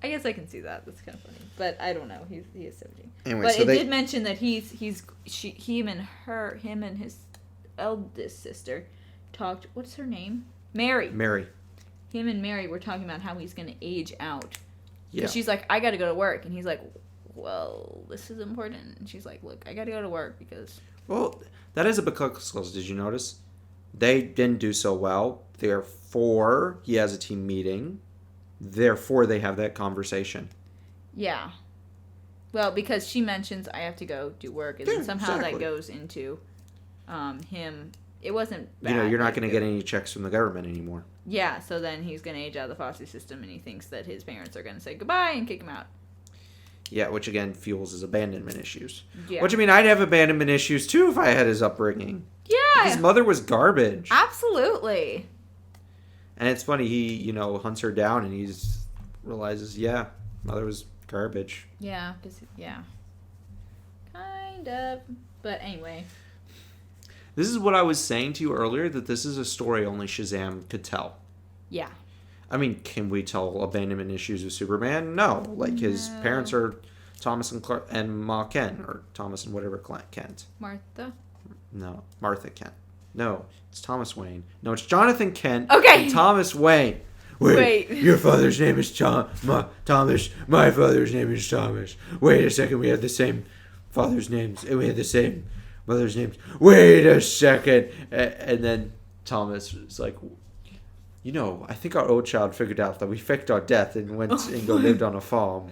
I guess I can see that. That's kind of funny. But I don't know. He is 17. Anyway, but so it did mention that him and his eldest sister talked. What's her name? Mary. Him and Mary were talking about how he's going to age out. Yeah. She's like, I got to go to work. And he's like, well, this is important. And she's like, look, I got to go to work because... Well, that is a because, did you notice? They didn't do so well. Therefore, he has a team meeting. Therefore, they have that conversation. Yeah. Well, because she mentions, I have to go do work. And then somehow that goes into him... It wasn't bad. You're not going to get any checks from the government anymore. Yeah, so then he's going to age out of the foster system, and he thinks that his parents are going to say goodbye and kick him out. Yeah, which again fuels his abandonment issues. Yeah. Which, I mean, I'd have abandonment issues too if I had his upbringing. Yeah. His mother was garbage. Absolutely. And it's funny, he, hunts her down and he realizes, yeah, mother was garbage. Yeah, kind of. But anyway. This is what I was saying to you earlier, that this is a story only Shazam could tell. Yeah. I mean, can we tell abandonment issues with Superman? No. Like, his parents are Thomas and Clark and Ma Kent, or Thomas and whatever Kent. Martha? No. Martha Kent. No. It's Thomas Wayne. No, it's Jonathan Kent and Thomas Wayne. Wait. Your father's name is Thomas. My father's name is Thomas. Wait a second. We have the same father's names. And we have the same mother's names. Wait a second. And then Thomas is like, I think our old child figured out that we faked our death and went and lived on a farm.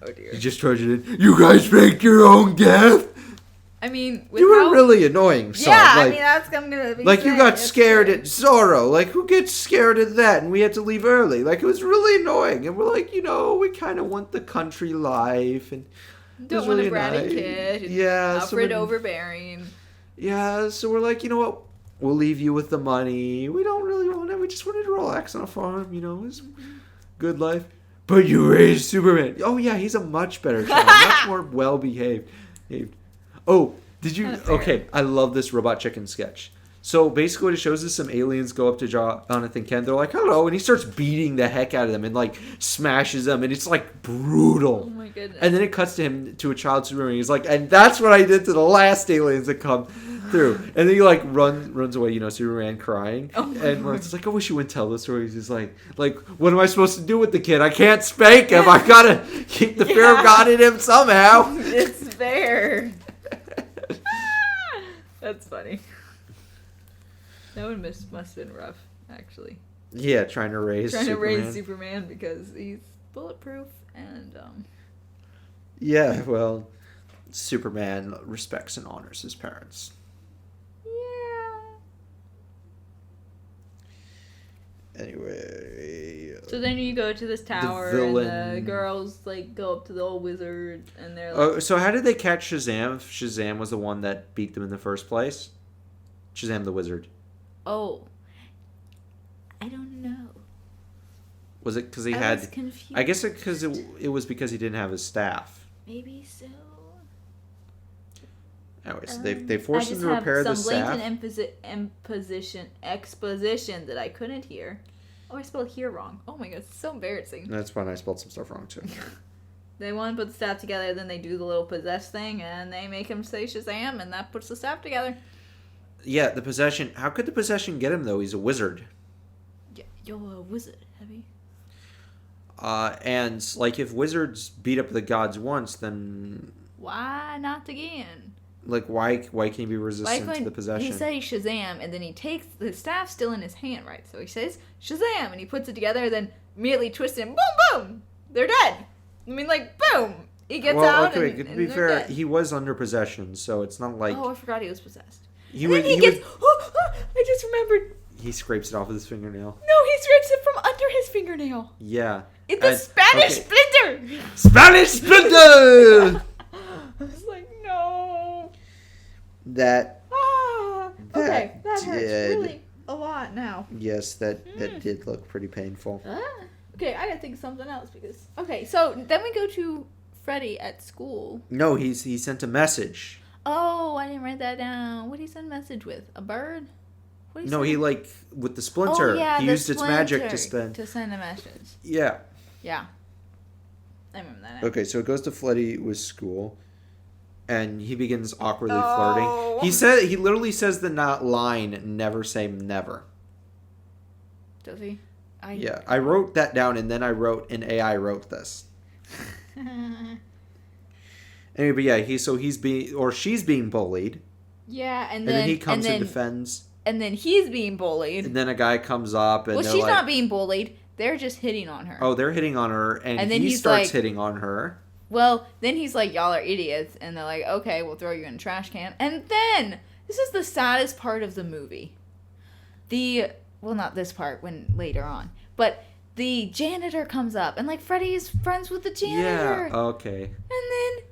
Oh dear. He just told you, you guys faked your own death? I mean, you were really annoying, son. Yeah, I mean, that's I'm gonna be like, you got scared at Zorro. Like, who gets scared at that? And we had to leave early. Like, it was really annoying. And we're like, we kind of want the country life. And don't want a bratty kid. Yeah. Alfred overbearing. Yeah, so we're like, you know what? We'll leave you with the money. We don't really want it. We just wanted to relax on a farm, It was good life. But you raised Superman. Oh, yeah, he's a much better child. Much more well-behaved. Oh, did you... Okay, I love this Robot Chicken sketch. So, basically what it shows is some aliens go up to Jonathan Kent. They're like, hello, and he starts beating the heck out of them and, smashes them. And it's, brutal. Oh, my goodness. And then it cuts to him, to a child Superman. He's like, and that's what I did to the last aliens that come through. And then he, runs away, Superman crying. Oh, and Martha's like, I wish you wouldn't tell the story. He's like, what am I supposed to do with the kid? I can't spank him. I gotta keep the fear of God in him somehow. It's fair. That's funny. That one must have been rough, actually. Yeah, trying to raise Superman because he's bulletproof and Yeah, well, Superman respects and honors his parents. Yeah. Anyway. So then you go to this tower and the girls go up to the old wizard and they're like... Oh, so how did they catch Shazam if Shazam was the one that beat them in the first place? Shazam the wizard. Oh. I don't know. Was it because he had... I was confused. I guess it was because he didn't have his staff. Maybe so. Anyways, they forced him to repair the staff. I just have some blatant exposition that I couldn't hear. Oh, I spelled here wrong. Oh my god, it's so embarrassing. That's fine. I spelled some stuff wrong too. They want to put the staff together, then they do the little possess thing, and they make him say Shazam, and that puts the staff together. Yeah, the possession. How could the possession get him though? He's a wizard. Yeah, you're a wizard, Heavy. And if wizards beat up the gods once, then why not again? Why can't he be resistant to the possession? He says Shazam, and then he takes the staff still in his hand, right? So he says Shazam, and he puts it together, then immediately twists it, and boom, boom, they're dead. I mean, boom. he gets well, out. okay, and to be they're fair, dead. he was under possession, so it's not like Oh, I forgot he was possessed. he And would. then he gets. I just remembered. He scrapes it off with his fingernail. No, he scrapes it from under his fingernail. Yeah. It's a Spanish splinter. Spanish splinter. I was like, no. That. Okay, that hurts did. really a lot now. Yes, that did look pretty painful. Okay, I gotta think of something else because. Okay, so then we go to Freddy at school. No, he sent a message. Oh, I didn't write that down. What did he send a message with? A bird? What did he No, send? he with the splinter. Oh, yeah, he the used its magic splinter to send a message. Yeah. Yeah. I remember that. Okay, so it goes to Freddy with school, and he begins awkwardly Oh. flirting. He literally says the line, "Never say never." Does he? Yeah, I wrote that down, and then I wrote an AI wrote this. Anyway, but yeah, she's being bullied, Yeah, and then he comes and defends. And then he's being bullied. And then a guy comes up, and well, they're she's like, not being bullied. They're just hitting on her. oh, they're hitting on her, and then he he's starts like- hitting on her. Well, then he's like, y'all are idiots. And they're like, okay, we'll throw you in a trash can. And then, this is the saddest part of the movie. Well, not this part, when later on. But the janitor comes up. And, like, Freddy is friends with the janitor. Yeah, okay. And then,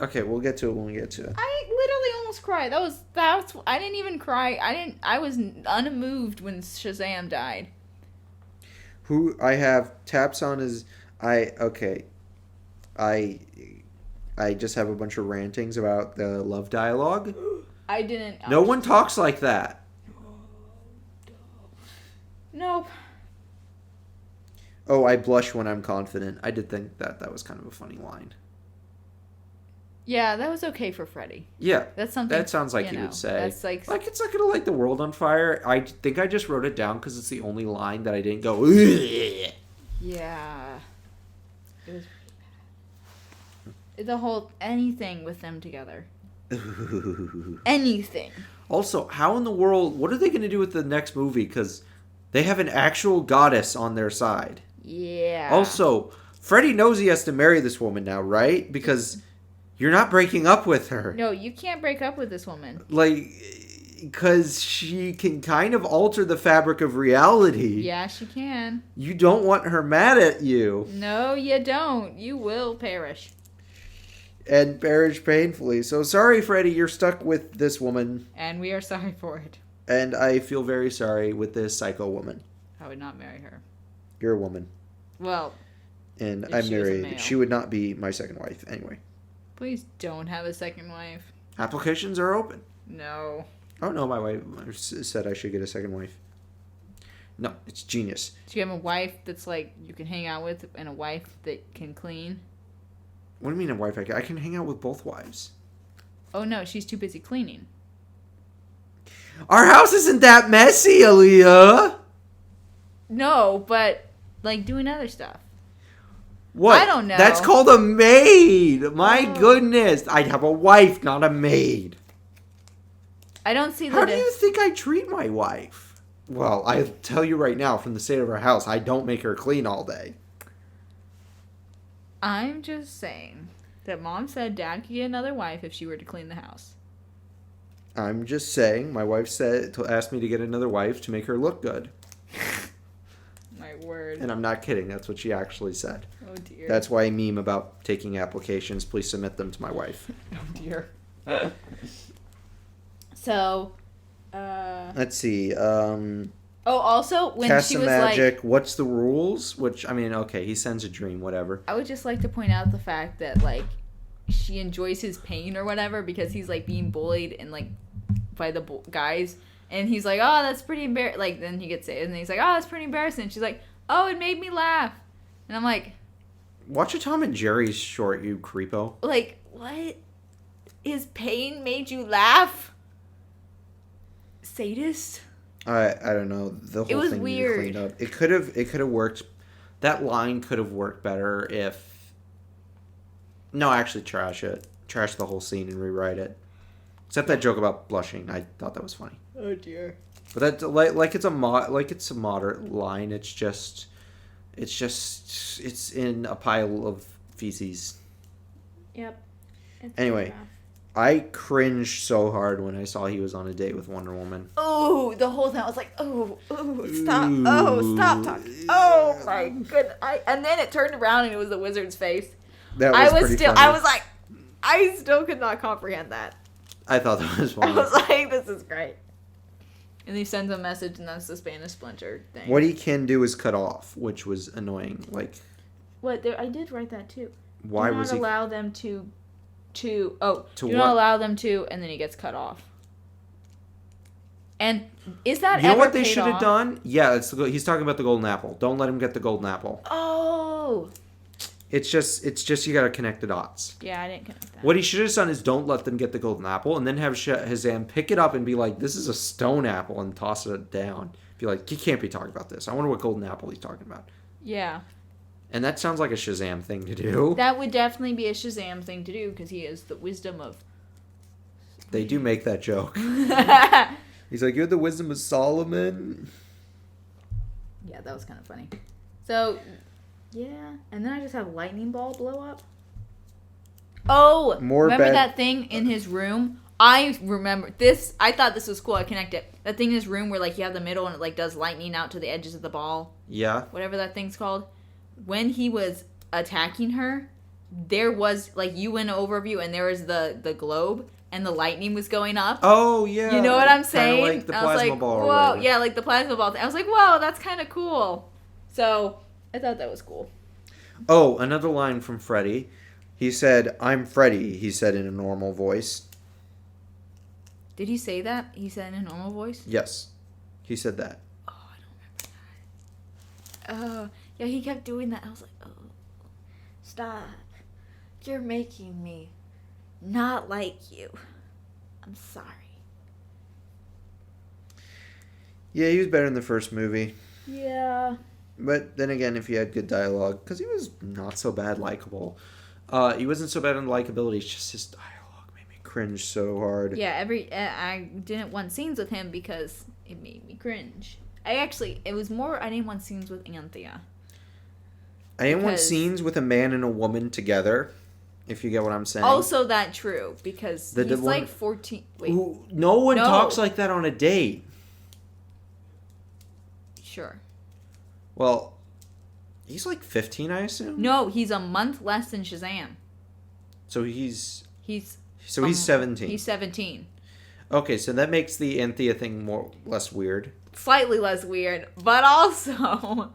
Okay, we'll get to it when we get to it. I literally almost cried. That's I didn't even cry. I was unmoved when Shazam died. Who I have taps on is I just have a bunch of rantings about the love dialogue. I didn't. No one talks like that. Nope. Oh, I blush when I'm confident. I did think that was kind of a funny line. Yeah, that was okay for Freddy. Yeah, That's something. that sounds like he would say. That's like it's not gonna light the world on fire. I think I just wrote it down because it's the only line that I didn't go. Ugh. yeah. It was pretty bad. The whole anything with them together. Anything. Also, how in the world? What are they gonna do with the next movie? Because they have an actual goddess on their side. Yeah. Also, Freddy knows he has to marry this woman now, right? Because you're not breaking up with her. No, you can't break up with this woman. Because she can kind of alter the fabric of reality. Yeah, she can. You don't want her mad at you. No, you don't. You will perish. And perish painfully. So sorry, Freddy, you're stuck with this woman. And we are sorry for it. And I feel very sorry with this psycho woman. I would not marry her. You're a woman. Well, And if I'm she was a married. male. She would not be my second wife. Anyway. please don't have a second wife. Applications are open. No. Oh, no, my wife said I should get a second wife. No, it's genius. Do you have a wife that's like you can hang out with and a wife that can clean? What do you mean a wife? I can hang out with both wives. Oh no, she's too busy cleaning. Our house isn't that messy, Aaliyah. No, but like doing other stuff. What? I don't know. That's called a maid. My Oh. goodness. I'd have a wife, not a maid. I don't see How the do you think I treat my wife? Well, I tell you right now, from the state of our house, I don't make her clean all day. I'm just saying that Mom said Dad could get another wife if she were to clean the house. I'm just saying, my wife asked me to get another wife to make her look good. My word. And I'm not kidding. That's what she actually said. Oh dear. That's why I meme about taking applications. Please submit them to my wife. Oh dear. So, Let's see. Oh, also when Cast she of was Magic. like, What's the rules? Which, I mean, okay, he sends a dream, whatever. I would just like to point out the fact that like she enjoys his pain or whatever because he's like being bullied and like by the guys, and he's like, oh, that's pretty embarrassing. Like then he gets it, and he's like, oh, that's pretty embarrassing. She's like, oh, it made me laugh, and I'm like, Watch a Tom and Jerry's short, you creepo. like what? His pain made you laugh? Sadist. I don't know. The whole was thing needed weird. cleaned up. It could have worked. That line could have worked better if. No, actually, trash it. Trash the whole scene and rewrite it. Except that joke about blushing. I thought that was funny. Oh dear. But that like it's a moderate line. It's just It's just, it's in a pile of feces. Yep. It's Anyway. rough. I cringed so hard when I saw he was on a date with Wonder Woman. Oh, the whole time I was like, oh, stop, stop talking. Oh my goodness. And then it turned around and it was the wizard's face. That was pretty funny. I was like, I still could not comprehend that. I thought that was funny. I was like, this is great. And he sends a message, and that's the Spanish splinter thing. What he can do is cut off, which was annoying. Like, what? I did write that too. why do not was he? allow them to do what? not allow them to, and then he gets cut off. And is that You know ever what they paid should have off? done? Yeah, he's talking about the golden apple. Don't let him get the golden apple. Oh. It's just you gotta connect the dots. Yeah, I didn't connect that. What he should have done is don't let them get the golden apple, and then have Shazam pick it up and be like, "This is a stone apple," and toss it down. Be like, "He can't be talking about this. I wonder what golden apple he's talking about." Yeah. And that sounds like a Shazam thing to do. That would definitely be a Shazam thing to do, because he has the wisdom of... They do make that joke. He's like, "You have the wisdom of Solomon." Yeah, that was kind of funny. So, yeah. And then I just have lightning ball blow up. Oh! Remember that thing in his room? I remember this. I thought this was cool. I connected that thing in his room where, like, you have the middle and it, like, does lightning out to the edges of the ball. Yeah. Whatever that thing's called. When he was attacking her, there was, like, you went overview and there was the globe and the lightning was going up. Oh, yeah. You know what I'm saying? Like the I was plasma like, ball. Or whoa, whatever. yeah, like the plasma ball. I was like, whoa, that's kind of cool. So I thought that was cool. Oh, another line from Freddy. He said, "I'm Freddy," he said in a normal voice. Did he say that? He said in a normal voice? Yes. He said that. Oh, I don't remember that. Yeah, he kept doing that. I was like, oh, stop. You're making me not like you. I'm sorry. Yeah, he was better in the first movie. Yeah. But then again, if he had good dialogue, because he was not so bad likable. He wasn't so bad in likability. It's just his dialogue made me cringe so hard. Yeah, I didn't want scenes with him because it made me cringe. It was more I didn't want scenes with Anthea. I didn't want scenes with a man and a woman together, if you get what I'm saying. Also that true, because he's like 14. Wait. No one talks like that on a date. Sure. Well, he's like 15, I assume? No, he's a month less than Shazam. So he's 17. He's 17. Okay, so that makes the Anthea thing less weird. Slightly less weird, but also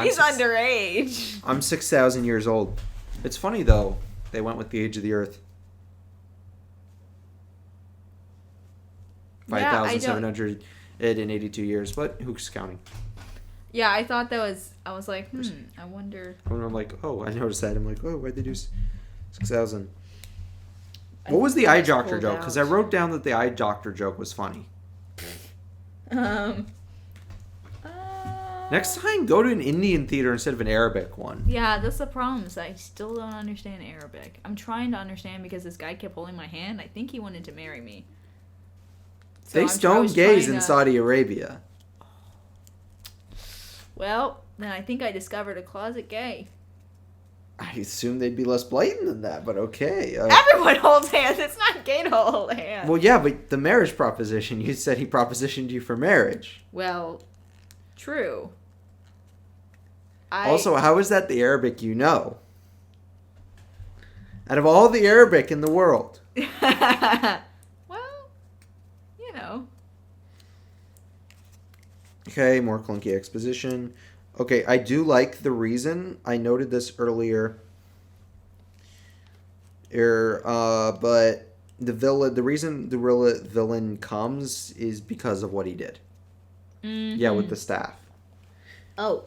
he's underage. I'm 6,000 years old. It's funny though. They went with the age of the Earth. 5,782 years, but who's counting? Yeah, I thought that was... I was like, I wonder... And I'm like, oh, I noticed that. I'm like, oh, why'd they do 6,000? What was the eye doctor joke? Because I wrote down that the eye doctor joke was funny. Next time, go to an Indian theater instead of an Arabic one. Yeah, that's the problem. Is I still don't understand Arabic. I'm trying to understand because this guy kept holding my hand. I think he wanted to marry me. So they stone gays in Saudi Arabia. Well, then I think I discovered a closet gay. I assume they'd be less blatant than that, but okay. Everyone holds hands. It's not gay to hold hands. Well, yeah, but the marriage proposition, you said he propositioned you for marriage. Well, true. Also, how is that the Arabic you know? Out of all the Arabic in the world. Well, you know. Okay, more clunky exposition. Okay, I do like the reason. I noted this earlier. But the reason the villain comes is because of what he did. Mm-hmm. Yeah, with the staff. Oh.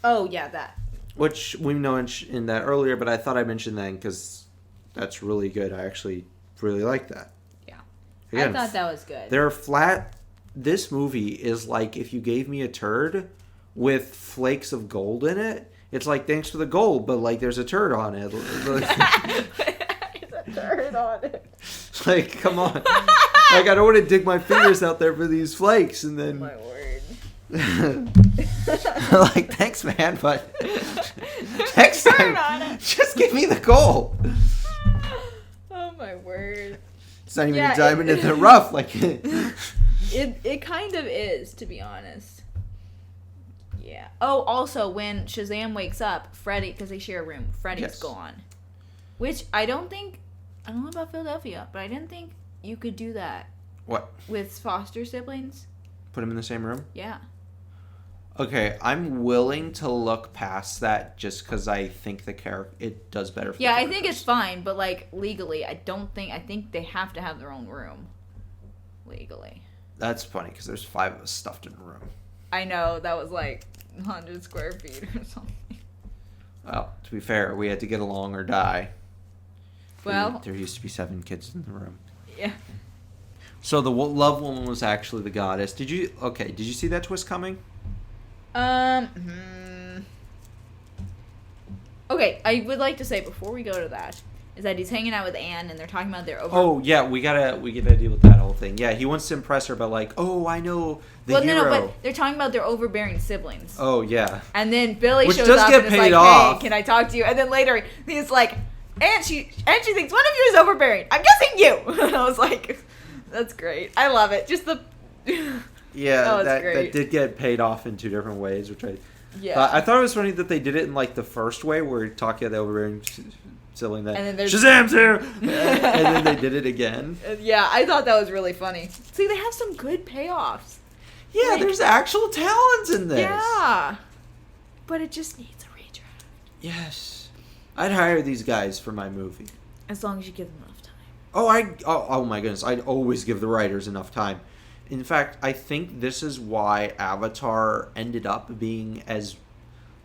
Oh, yeah, that. Which we know in that earlier, but I thought I mentioned that because that's really good. I actually really like that. Yeah. Again, I thought that was good. They're flat. This movie is like if you gave me a turd with flakes of gold in it. It's like, thanks for the gold, but like there's a turd on it. There's a turd on it. Like, come on. Like, I don't want to dig my fingers out there for these flakes and then... My word. Like, thanks, man, but next time, just give me the goal. Oh my word. It's not even a diamond in the rough. Like, it kind of is, to be honest. Yeah. Oh, also, when Shazam wakes up, Freddy, because they share a room, Freddy's gone. Which I don't know about Philadelphia, but I didn't think you could do that. What? With foster siblings. Put them in the same room? Yeah. Okay, I'm willing to look past that just because I think it does better for the I think it's fine, but like legally, I think they have to have their own room. Legally. That's funny because there's 5 of us stuffed in a room. I know, that was like 100 square feet or something. Well, to be fair, we had to get along or die. Well, there used to be 7 kids in the room. Yeah. So the love woman was actually the goddess. Did you see that twist coming? Okay, I would like to say before we go to that is that he's hanging out with Anne and they're talking about their Oh yeah, we gotta deal with that whole thing. Yeah, he wants to impress her, but like, oh, I know the hero. No, but they're talking about their overbearing siblings. Oh yeah. And then Billy shows does up get and is paid like, off. "Hey, can I talk to you?" And then later he's like, "And she thinks one of you is overbearing. I'm guessing you." And I was like, "That's great. I love it." Just the yeah, that did get paid off in 2 different ways, which yeah. I thought it was funny that they did it in like the first way where talking about the overbearing sibling that and then Shazam's here, and then they did it again. Yeah, I thought that was really funny. See, they have some good payoffs. Yeah, like, there's actual talents in this. Yeah, but it just needs a redraft. Yes, I'd hire these guys for my movie as long as you give them enough time. Oh my goodness, I'd always give the writers enough time. In fact, I think this is why Avatar ended up being as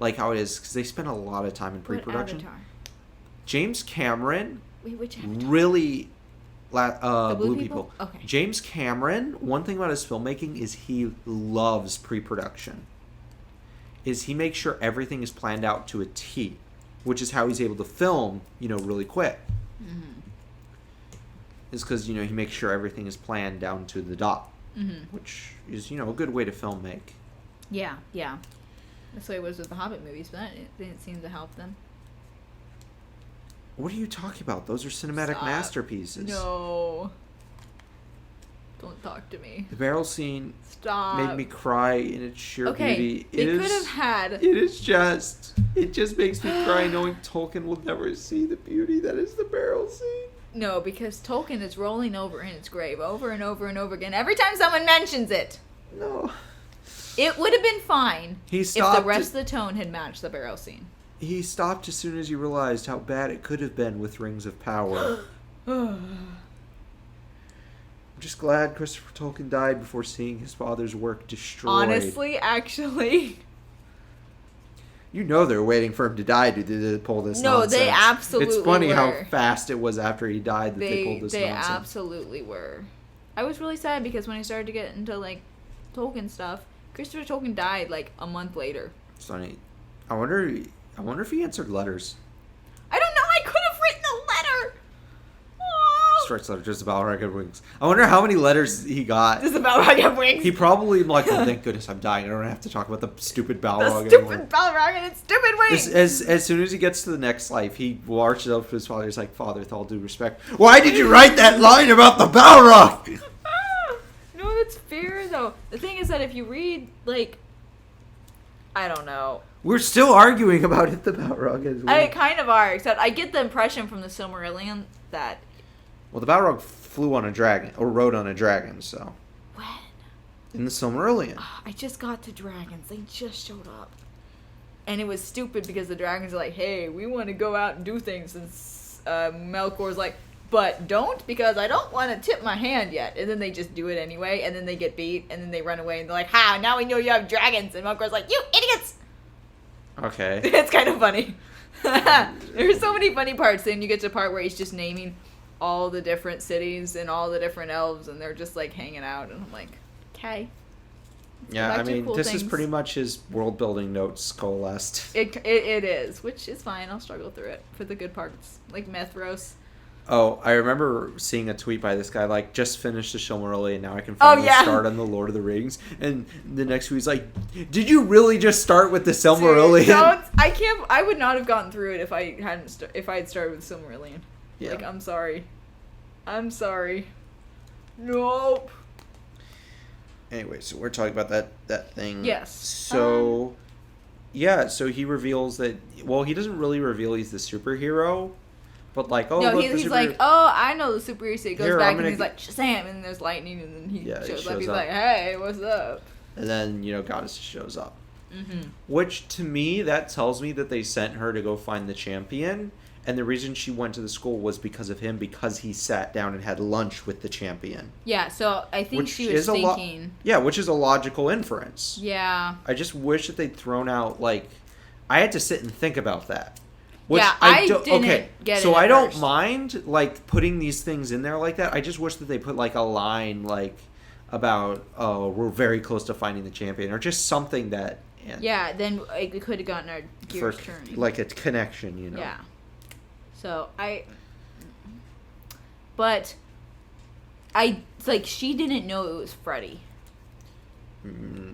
like how it is, because they spent a lot of time in pre-production. What Avatar? James Cameron. Wait, which Avatar? Really, the Blue People. Okay. James Cameron. One thing about his filmmaking is he loves pre-production. He makes sure everything is planned out to a T, which is how he's able to film, really quick. Mm-hmm. Is because he makes sure everything is planned down to the dot. Mm-hmm. Which is, a good way to film make. Yeah. That's the way it was with the Hobbit movies, but it didn't seem to help them. What are you talking about? Those are cinematic masterpieces. No. Don't talk to me. The barrel scene made me cry in its sheer beauty. They could have had... It just makes me cry knowing Tolkien will never see the beauty that is the barrel scene. No, because Tolkien is rolling over in his grave over and over and over again. Every time someone mentions it. No. It would have been fine if the rest of the tone had matched the barrel scene. He stopped as soon as he realized how bad it could have been with Rings of Power. I'm just glad Christopher Tolkien died before seeing his father's work destroyed. Honestly, actually... they're waiting for him to die to pull this nonsense. No, they absolutely It's funny were. how fast it was after he died that they pulled this nonsense. They absolutely were. I was really sad because when I started to get into, Tolkien stuff, Christopher Tolkien died, a month later. It's funny. I wonder if he answered letters. I don't know. I could have written a letter. Stretch letter, just about Balrog Wings. I wonder how many letters he got. Just about Balrog Wings. He probably oh, thank goodness I'm dying. I don't have to talk about the stupid Balrog. The stupid Balrog and its stupid wings. As soon as he gets to the next life, he marches up to his father. He's like, "Father, with all due respect, why did you write that line about the Balrog?" No, that's fair though. The thing is that if you read I don't know. We're still arguing about it. The Balrog is. I kind of are, except I get the impression from the Silmarillion that. Well, the Balrog flew on a dragon, or rode on a dragon, so. When? In the Silmarillion. I just got to dragons. They just showed up. And it was stupid because the dragons are like, hey, we want to go out and do things. And Melkor's like, but don't, because I don't want to tip my hand yet. And then they just do it anyway, and then they get beat, and then they run away, and they're like, ha, now we know you have dragons. And Melkor's like, you idiots! Okay. It's kind of funny. There's so many funny parts. Then you get to the part where he's just naming all the different cities and all the different elves, and they're just hanging out, and I'm like, okay. Yeah, I mean, cool this things. is pretty much his world building notes coalesced. It is, which is fine. I'll struggle through it for the good parts, like Methros. Oh, I remember seeing a tweet by this guy, like, just finished the Silmarillion, and now I can finally yeah. start on the Lord of the Rings. And the next tweet's like, did you really just start with the Silmarillion? I can't. I would not have gotten through it if I hadn't. If I had started with Silmarillion. Yeah. Like, I'm sorry. Nope. Anyway, so we're talking about that thing. Yes. So, yeah, so he reveals that, well, he doesn't really reveal he's the superhero, but like, oh, No, look, he's like, oh, I know the superhero. So he goes back and he's like, Shazam, and there's lightning, and then he shows up. He's like, hey, what's up? And then, Goddess shows up. Mm-hmm. Which, to me, that tells me that they sent her to go find the champion. And the reason she went to the school was because of him, because he sat down and had lunch with the champion. Yeah, so I think she was thinking... which is a logical inference. Yeah. I just wish that they'd thrown out, like... I had to sit and think about that. Which yeah, I didn't get it. So I don't first. mind, like, putting these things in there like that. I just wish that they put, like, a line, like, about, oh, we're very close to finding the champion. Or just something that... Yeah, then we could have gotten our gears turning. Like a connection, Yeah. So, But, she didn't know it was Freddy.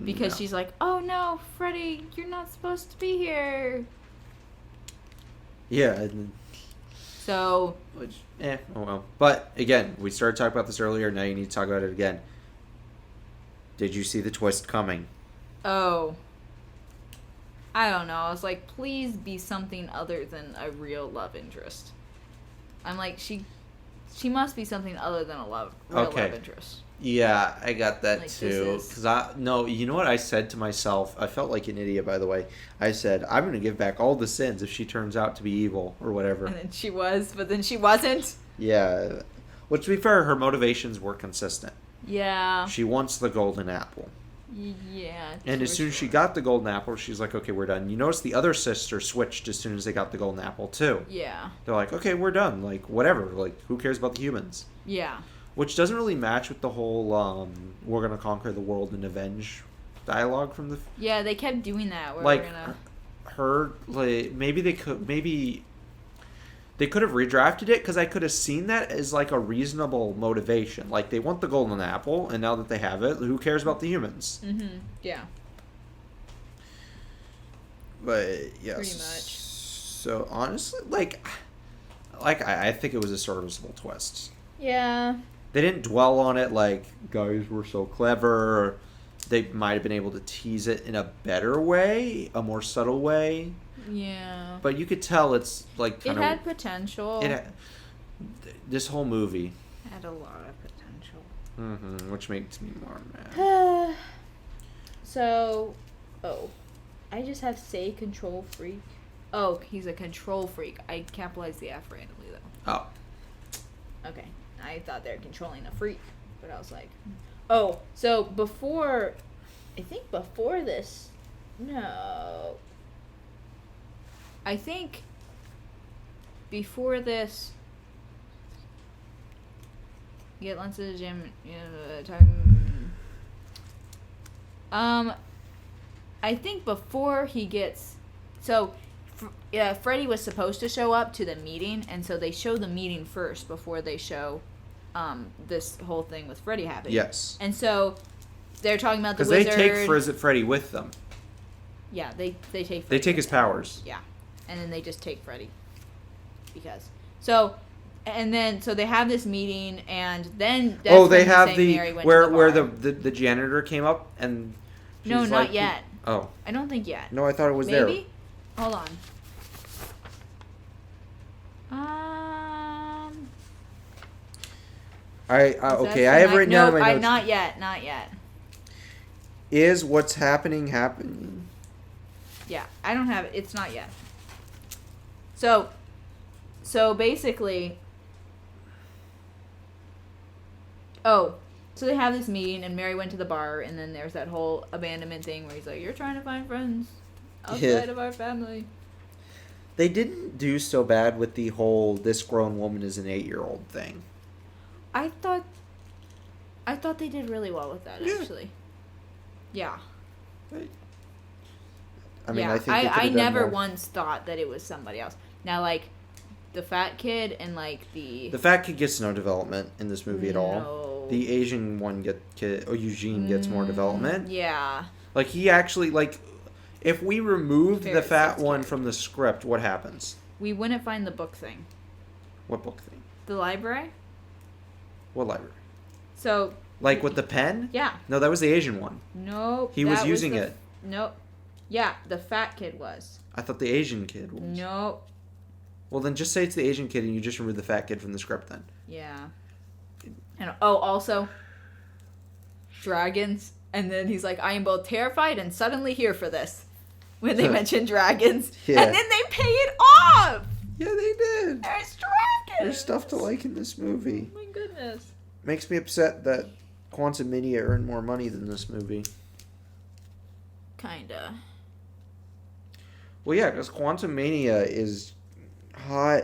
Because she's like, oh no, Freddy, you're not supposed to be here. Yeah. So. Which, oh well. But, again, we started talking about this earlier, now you need to talk about it again. Did you see the twist coming? Oh. I don't know. I was like, please be something other than a real love interest. I'm like, she must be something other than a real love interest. Yeah, I got that like, too. You know what I said to myself? I felt like an idiot, by the way. I said, I'm going to give back all the sins if she turns out to be evil or whatever. And then she was, but then she wasn't. Yeah. Which, to be fair, her motivations were consistent. Yeah. She wants the golden apple. Yeah. And as soon as she got the golden apple, she's like, okay, we're done. You notice the other sister switched as soon as they got the golden apple, too. Yeah. They're like, okay, we're done. Like, whatever. Like, who cares about the humans? Yeah. Which doesn't really match with the whole, we're going to conquer the world and avenge dialogue from the... Yeah, they kept doing that. Where like, we're gonna... her, like, maybe they could have redrafted it, because I could have seen that as, like, a reasonable motivation. Like, they want the golden apple, and now that they have it, who cares about the humans? Mm-hmm. Yeah. But, yes. Pretty much. So, honestly, I think it was a serviceable twist. Yeah. They didn't dwell on it like, guys were so clever, or they might have been able to tease it in a better way, a more subtle way. Yeah. But you could tell it's like kind of... It had potential. This whole movie had a lot of potential. Mm-hmm, which makes me more mad. I just have say control freak. Oh, he's a control freak. I capitalized the F randomly, though. Oh. Okay. I thought they were controlling a freak. But I was like... Oh, so before... I think before this... No... I think before this, get lunch to the gym. I think before he gets, Freddy was supposed to show up to the meeting, and so they show the meeting first before they show, this whole thing with Freddy happening. Yes. And so they're talking about the wizard. Because they take Freddy with them. Yeah, they take. Freddy they take his powers. Yeah. And then they just take Freddy. So they have this meeting, and then that's they when have Mary went where to the janitor came up and no, not yet. Oh, I don't think yet. No, I thought it was there. Maybe. Hold on. Okay. I have written down in my notes. Not yet. Is what's happening? Yeah, I don't have it. It's not yet. So basically, so they have this meeting, and Mary went to the bar, and then there's that whole abandonment thing where he's like, "You're trying to find friends outside of our family." They didn't do so bad with the whole "this grown woman is an 8-year-old" thing. I thought they did really well with that, actually. Yeah. I mean, I think I never more. once thought that it was somebody else. Now, like, the fat kid and like the fat kid gets no development in this movie at all. No. The Asian one Eugene gets more development. Yeah. Like he actually if we remove Fair the fat sense one character. from the script, what happens? We wouldn't find the book thing. What book thing? The library. What library? So. Like with the pen? Yeah. No, that was the Asian one. Nope. He was using it. Nope. Yeah, the fat kid was. I thought the Asian kid was. Nope. Well, then just say it's the Asian kid and you just remove the fat kid from the script then. Yeah. And also, dragons. And then he's like, I am both terrified and suddenly here for this. When they mention dragons. Yeah. And then they pay it off. Yeah, they did. There's dragons. There's stuff to like in this movie. Oh my goodness. Makes me upset that Quantumania earned more money than this movie. Kinda. Well, yeah, because Quantumania is hot,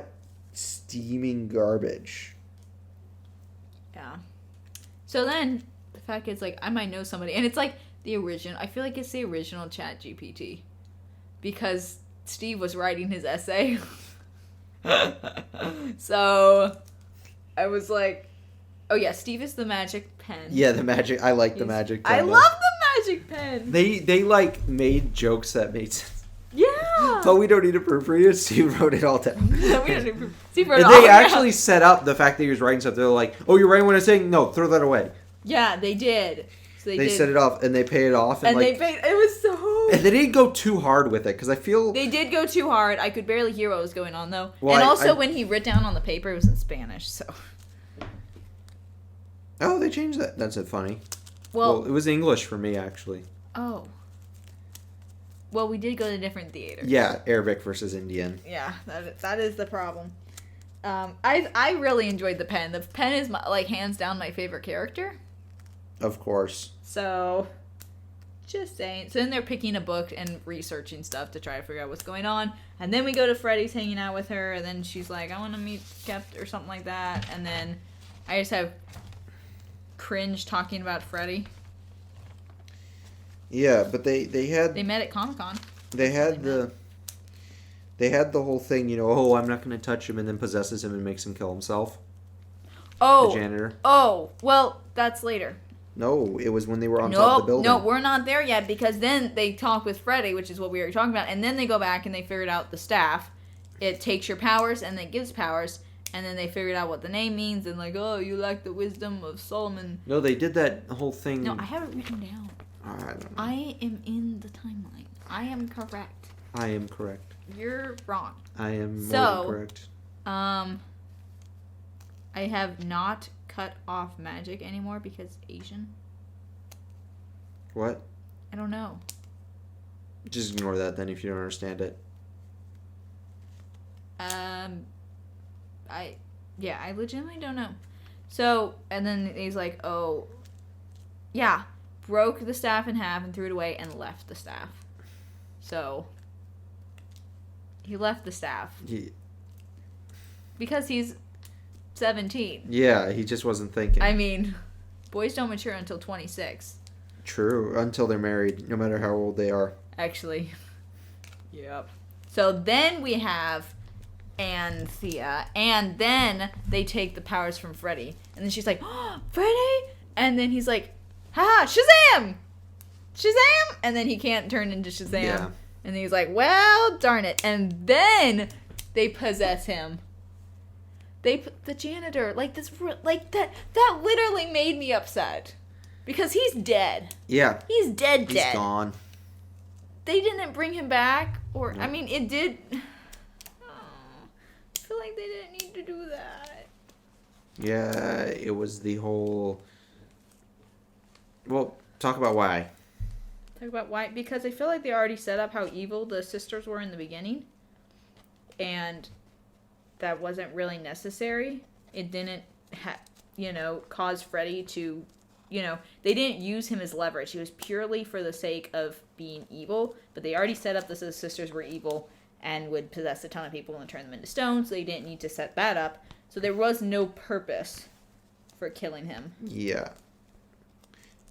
steaming garbage. Yeah. So then the fat kid's like, I might know somebody. And it's like the original. I feel like it's the original Chat GPT. Because Steve was writing his essay. So I was like, oh yeah, Steve is the magic pen. Yeah, the magic. I like the magic pen. I love the magic pen. They like made jokes that made sense. Yeah. But we don't need to proofread it. Steve wrote it all down. We don't need to- Steve wrote And it all they down. actually set up the fact that he was writing stuff. They're like, "Oh, you're writing what I'm saying? No, throw that away." Yeah, they did. So They did. set it off and they pay it off. And And like, they paid. It was so. and they didn't go too hard with it because I feel. They did go too hard. I could barely hear what was going on though. Well, and I- also I- when he wrote down on the paper, it was in Spanish. So. Oh, they changed that. That's it. Funny. Well. Well, it was English for me actually. Oh. Well, we did go to different theaters. Yeah, Arabic versus Indian. Yeah, that is the problem. I really enjoyed the pen. The pen is hands down my favorite character. Of course. So, just saying. So then they're picking a book and researching stuff to try to figure out what's going on. And then we go to Freddy's hanging out with her. And then she's like, I want to meet Kept or something like that. And then I just have cringe talking about Freddy. Yeah, but they had They met at Comic-Con. they had the whole thing, you know, oh, I'm not going to touch him, and then possesses him and makes him kill himself. Oh. The janitor. Oh. Well, that's later. No, it was when they were on top of the building. No, we're not there yet because then they talk with Freddy, which is what we were talking about, and then they go back and they figured out the staff. It takes your powers and it gives powers, and then they figured out what the name means and like, oh, you lack the wisdom of Solomon. No, they did that whole thing. No, I have it written down. I don't know. I am in the timeline. I am correct. I am correct. You're wrong. I am more So- than correct. I have not cut off magic anymore because Asian. What? I don't know. Just ignore that then if you don't understand it. I legitimately don't know. So, and then he's like, oh, yeah, broke the staff in half and threw it away and left the staff. So, he left the staff because he's 17. Yeah, he just wasn't thinking. I mean, boys don't mature until 26. True, until they're married, no matter how old they are. Actually. Yep. So then we have Anthea, and then they take the powers from Freddy. And then she's like, oh, Freddy? And then he's like, ha, Shazam! Shazam! And then he can't turn into Shazam. Yeah. And then he's like, well, darn it. And then they possess him. The janitor, that literally made me upset. Because he's dead. Yeah. He's dead. He's gone. They didn't bring him back, or No. I mean, it did. I feel like they didn't need to do that. Yeah, it was the whole... Well, talk about why. Talk about why? Because I feel like they already set up how evil the sisters were in the beginning, and that wasn't really necessary. It didn't, cause Freddy to, they didn't use him as leverage. He was purely for the sake of being evil, but they already set up that the sisters were evil and would possess a ton of people and turn them into stones, so they didn't need to set that up. So there was no purpose for killing him. Yeah.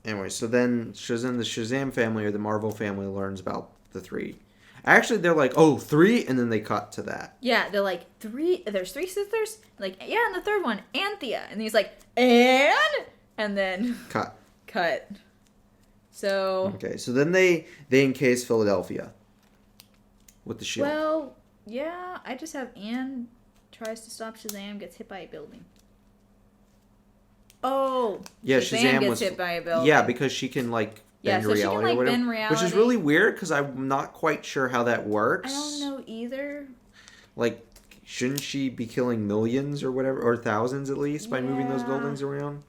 Anyway, so then the Shazam family or the Marvel family learns about the three. Actually, they're like, oh, 3, and then they cut to that. Yeah, they're like, 3, there's 3 sisters? Like, yeah, and the third one, Anthea. And he's like, and then... Cut. So... Okay, so then they encase Philadelphia with the shield. Well, yeah, I just have Anne tries to stop Shazam, gets hit by a building. Oh, yeah, Shazam gets was hit by a building. Yeah, because she can like bend reality, she can, like, or whatever, bend reality. which is really weird because I'm not quite sure how that works. I don't know either. Like, shouldn't she be killing millions or whatever, or thousands at least, by moving those buildings around?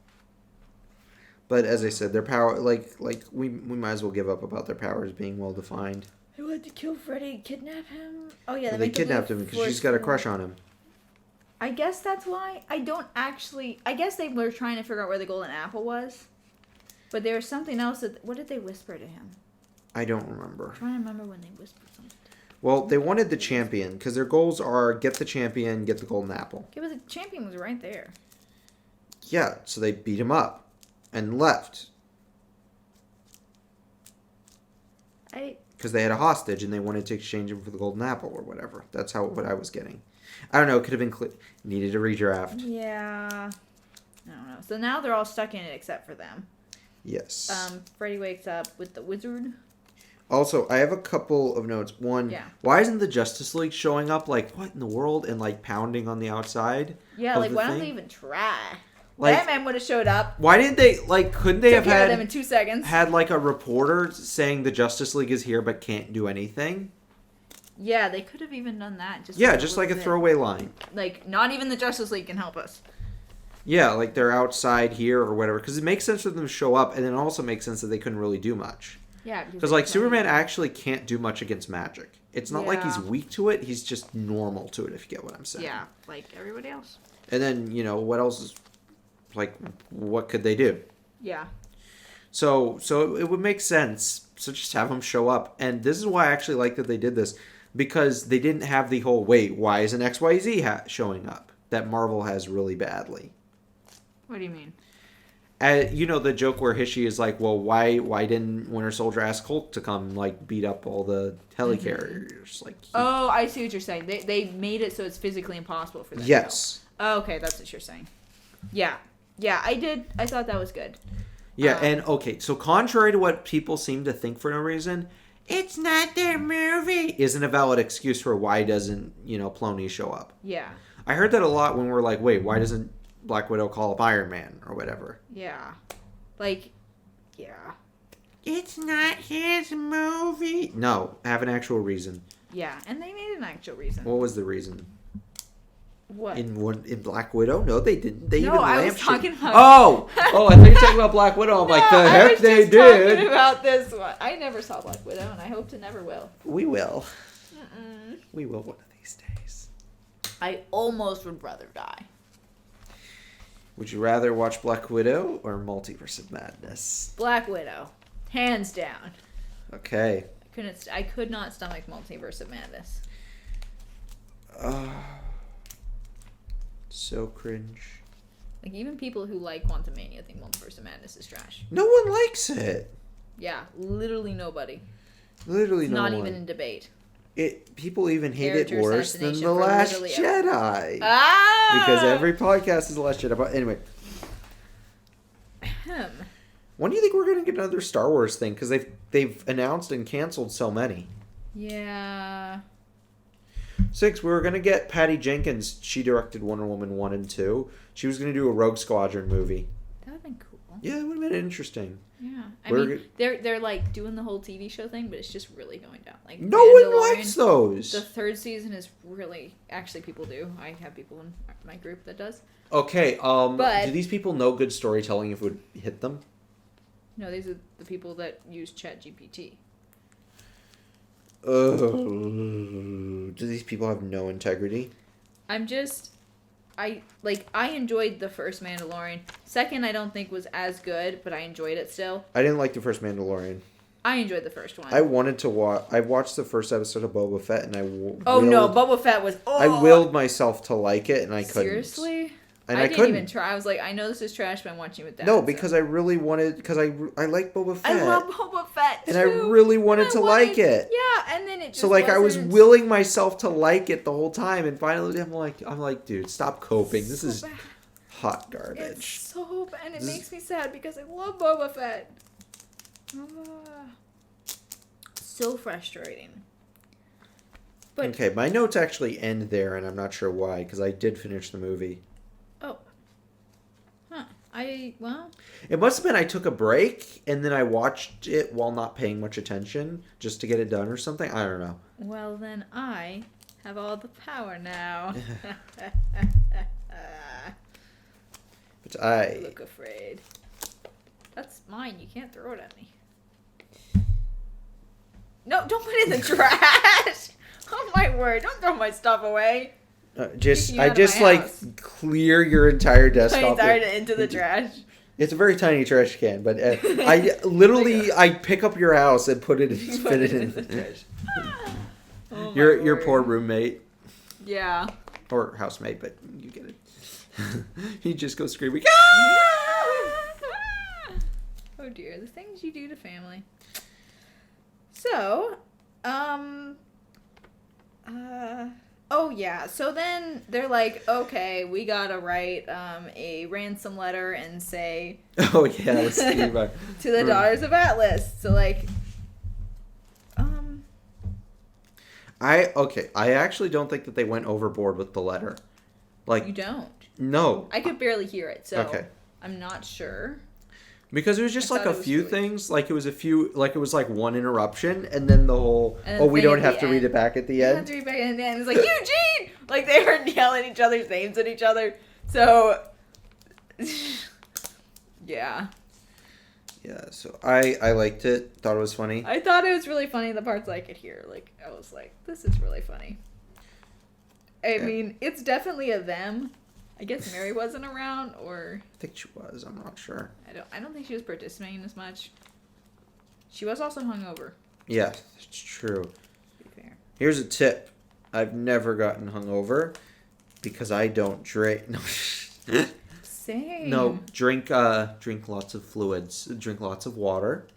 But as I said, their power, like we might as well give up about their powers being well defined. They wanted to kill Freddy, kidnap him. Oh yeah, they kidnapped him because she's got a crush on him. I guess that's why. I guess they were trying to figure out where the golden apple was. But there was something else what did they whisper to him? I don't remember. I'm trying to remember when they whispered something. Well, they wanted the champion because their goals are get the champion, get the golden apple. Yeah, but the champion was right there. Yeah, so they beat him up and left. Because they had a hostage and they wanted to exchange him for the golden apple or whatever. That's what I was getting. I don't know. It could have been needed a redraft. Yeah. I don't know. So now they're all stuck in it except for them. Yes. Freddy wakes up with the wizard. Also, I have a couple of notes. One, why isn't the Justice League showing up? Like, what in the world? And, like, pounding on the outside? Yeah, like, why don't they even try? Like, Batman would have showed up. Why didn't they, like, couldn't they have had... them in 2 seconds. Had, like, a reporter saying the Justice League is here but can't do anything? Yeah, they could have even done that. Just like a throwaway line. Like, not even the Justice League can help us. Yeah, like they're outside here or whatever. Because it makes sense for them to show up, and it also makes sense that they couldn't really do much. Yeah. Because, like, Superman actually can't do much against magic. It's not like he's weak to it. He's just normal to it, if you get what I'm saying. Yeah, like everybody else. And then, what else is... Like, what could they do? Yeah. So it would make sense. So just have them show up. And this is why I actually like that they did this. Because they didn't have the whole, wait, why isn't XYZ showing up? That Marvel has really badly. What do you mean? The joke where Hishi is like, well, why didn't Winter Soldier ask Hulk to come, like, beat up all the helicarriers? Like, oh, I see what you're saying. They made it so it's physically impossible for them Yes. to help. Oh, okay, that's what you're saying. Yeah. Yeah, I did. I thought that was good. Yeah, and, okay, so contrary to what people seem to think for no reason, it's not their movie isn't a valid excuse for why doesn't, Ploney show up. Yeah. I heard that a lot when we're like, wait, why doesn't Black Widow call up Iron Man or whatever? Yeah. Like, yeah. It's not his movie. No, have an actual reason. Yeah, and they made an actual reason. What was the reason? What? In Black Widow? No, they didn't. They even I was talking about... Oh, I thought you were talking about Black Widow. I'm like, the heck they did. I was talking about this one. I never saw Black Widow, and I hope to never will. We will. We will one of these days. I almost would rather die. Would you rather watch Black Widow or Multiverse of Madness? Black Widow. Hands down. Okay. I could not stomach Multiverse of Madness. So cringe. Like, even people who like Quantumania think Multiverse of Madness is trash. No one likes it. Yeah, literally nobody. Literally no one. Not even in debate. People even hate Character it worse than The Last Jedi. Ah! Because every podcast is The Last Jedi. But anyway. When do you think we're going to get another Star Wars thing? Because they've announced and canceled so many. Yeah. 6, we were going to get Patty Jenkins. She directed Wonder Woman 1 and 2. She was going to do a Rogue Squadron movie. That would have been cool. Yeah, it would have been interesting. Yeah. I mean, they're like doing the whole TV show thing, but it's just really going down. Like, no one likes those. The 3rd season is really... Actually, people do. I have people in my group that does. Okay, do these people know good storytelling if it would hit them? No, these are the people that use ChatGPT. Do these people have no integrity? I enjoyed the first Mandalorian. Second, I don't think was as good, but I enjoyed it still. I didn't like the first Mandalorian. I enjoyed the first one. I wanted to watch... I watched the first episode of Boba Fett and I no, Boba Fett was... Oh! I willed myself to like it and I couldn't. Seriously? And I I didn't couldn't. even try. I was like, I know this is trash, but I'm watching it with Dad. No, because I really wanted, because I like Boba Fett. I love Boba Fett too. And I really wanted to like it. Yeah, and then it just So like I was wasn't willing myself to like it the whole time, and finally I'm like, dude, stop coping. This so is bad. hot It's garbage. so bad, and it This makes me sad because I love Boba Fett. So frustrating. But Okay, my notes actually end there, and I'm not sure why, because I did finish the movie. oh, huh? Well, It must have been I took a break, and then I watched it while not paying much attention, just to get it done or something. I don't know. well then I have all the power now. But I... Look afraid. That's mine. You can't throw it at me. No, don't put it in the trash. Oh my word! Don't throw my stuff away. I Kicking you out of just my like house. clear your entire desk I off. tired it into the trash. It's a very tiny trash can, but I literally I pick up your house and put it in, fit it in the trash. Oh my Your word. poor roommate Yeah. or housemate, but you get it. He just goes screaming. Oh dear, the things you do to family. So, oh yeah. So then they're like, okay, we gotta write a ransom letter and say Oh yeah, let's see about to the daughters of Atlas. So like, I actually don't think that they went overboard with the letter. Like you don't. no, I could barely hear it, so Okay. I'm not sure. because it was just I like thought a it was few really- things. Like it was like one interruption, and then the whole And oh the we thing don't at have the to read end. it back at the You have end. to read back and then it's like Eugene, like they were yelling each other's names at each other. So, yeah, Yeah, so I liked it. Thought it was funny. I thought it was really funny. The parts I could hear, like I was like, this is really funny. I Yeah. mean, it's definitely a them. I guess Mary wasn't around, or I think she was. I'm not sure. I don't think she was participating as much. She was also hungover. Yeah, it's true. To be fair. Here's a tip. I've never gotten hungover because I don't drink. No, Same. no, drink lots of fluids. Drink lots of water,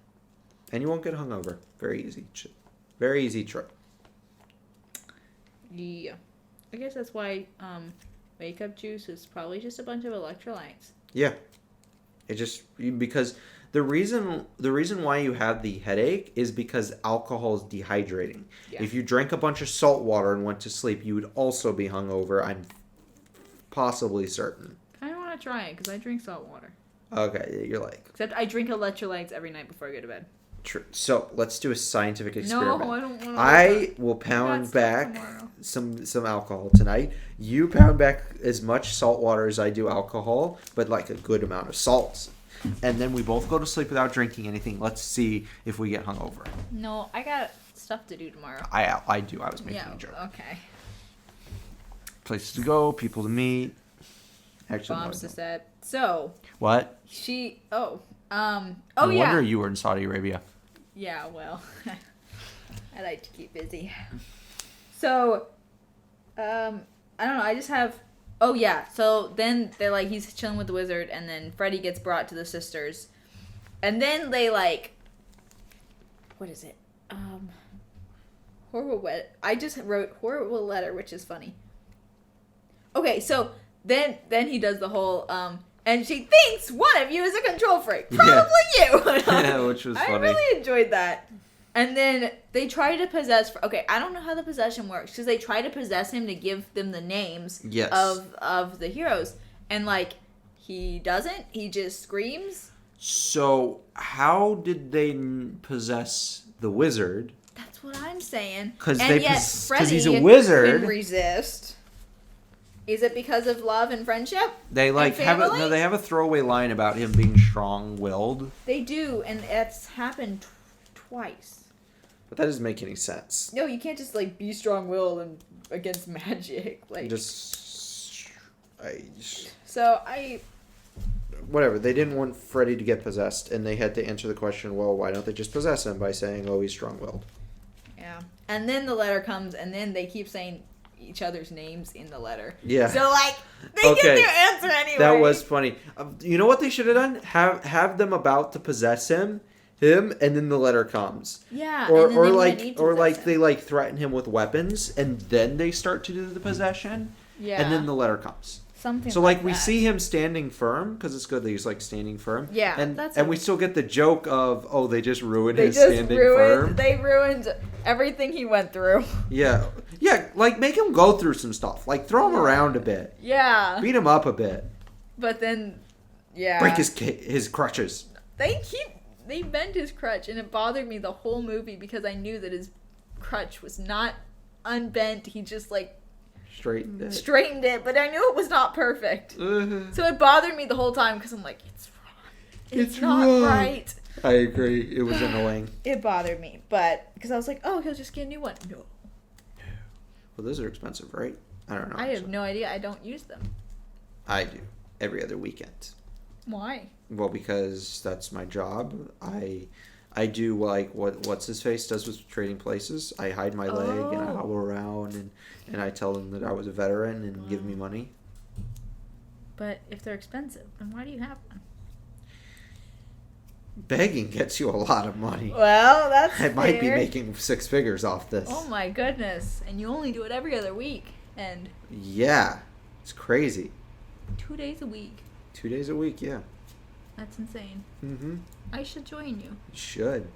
and you won't get hungover. Very easy. Very easy trick. Yeah. I guess that's why wake up juice is probably just a bunch of electrolytes. Yeah, it just because the reason why you have the headache is because alcohol is dehydrating. Yeah. If you drank a bunch of salt water and went to sleep, you would also be hungover. I'm possibly certain. I don't want to try it because I drink salt water. Okay, you're like Except I drink electrolytes every night before I go to bed. true. So let's do a scientific experiment. No, I don't want to. I will pound back some alcohol tonight. You pound back as much salt water as I do alcohol, but like a good amount of salt. And then we both go to sleep without drinking anything. Let's see if we get hungover. No, I got stuff to do tomorrow. I do. I was making Yeah. a joke. Okay. Places to go, people to meet. Actually, Bombs no, to set. So what? she. Oh. No yeah. wonder you were in Saudi Arabia. Yeah. Well, I like to keep busy. So, I don't know. I just have. Oh yeah. So then they're like he's chilling with the wizard, and then Freddy gets brought to the sisters, and then they like. What is it? Horrible wet. I just wrote horrible letter, which is funny. Okay, so then he does the whole and she thinks one of you is a control freak. Probably you. Yeah, which was I funny. really enjoyed that. And then they try to possess. Okay, I don't know how the possession works because they try to possess him to give them the names Yes. of the heroes, and like he doesn't. He just screams. So how did they possess the wizard? That's what I'm saying. 'Cause and they yet pos- 'cause Freddy he's a wizard. couldn't resist. Is it because of love and friendship? They like And have a, family? no. They have a throwaway line about him being strong-willed, They do, and it's happened twice. but that doesn't make any sense. No, you can't just like be strong-willed and against magic. Like so, whatever. They didn't want Freddy to get possessed, and they had to answer the question. Well, why don't they just possess him by saying, "Oh, he's strong-willed"? yeah. And then the letter comes, and then they keep saying each other's names in the letter. Yeah. So like they get their answer anyway. That was funny. You know what they should have done? Have them about to possess him, and then the letter comes. Yeah. Or like they like threaten him with weapons, and then they start to do the possession. Yeah. And then the letter comes. Something. So like we that. see him standing firm because it's good that he's like standing firm. Yeah. And we still get the joke of they just ruined his standing firm. They ruined everything he went through. Yeah. Yeah. Like make him go through some stuff. Like throw him around a bit. Yeah. Beat him up a bit. But then, yeah. Break his crutches. They bent his crutch, and it bothered me the whole movie because I knew that his crutch was not unbent. He just like straightened it, but I knew it was not perfect. So it bothered me the whole time because I'm like, it's wrong. It's not wrong. right. I agree. It was annoying. It bothered me, but because I was like, oh, he'll just get a new one. No. Well, those are expensive, right? I don't know. I have no idea. I don't use them. I do every other weekend. Why? Well, because that's my job. I do like what's his face does with Trading Places. I hide my leg and I hobble around and I tell them that I was a veteran and give me money. But if they're expensive, then why do you have one? Begging gets you a lot of money. Well, that's I might be fair. making 6 figures off this. Oh my goodness. And you only do it every other week. And Yeah. It's crazy. 2 days a week. 2 days a week, yeah. That's insane. Mm-hmm. I should join you. You should.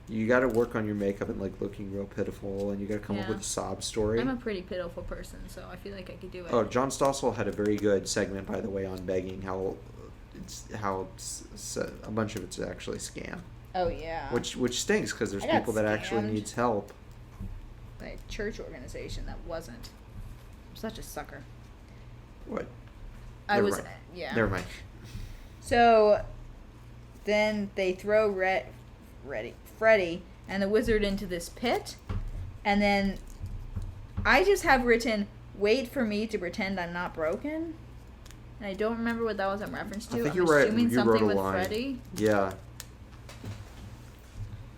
You got to work on your makeup and like looking real pitiful, and you got to come up Yeah. with a sob story. I'm a pretty pitiful person, so I feel like I could do it. Oh, John Stossel had a very good segment, by the way, on begging. How a bunch of it's actually scam. Oh yeah. Which stinks because there's I got people that actually scammed. needs help. Like church organization that wasn't. I'm such a sucker. What? I Never was. mind. Yeah. Never mind. So then they throw Freddy and the wizard into this pit, and then I just have written, "Wait for me to pretend I'm not broken." And I don't remember what that was in reference to. I think I'm you're right. assuming You wrote something a with line. Freddy. Yeah.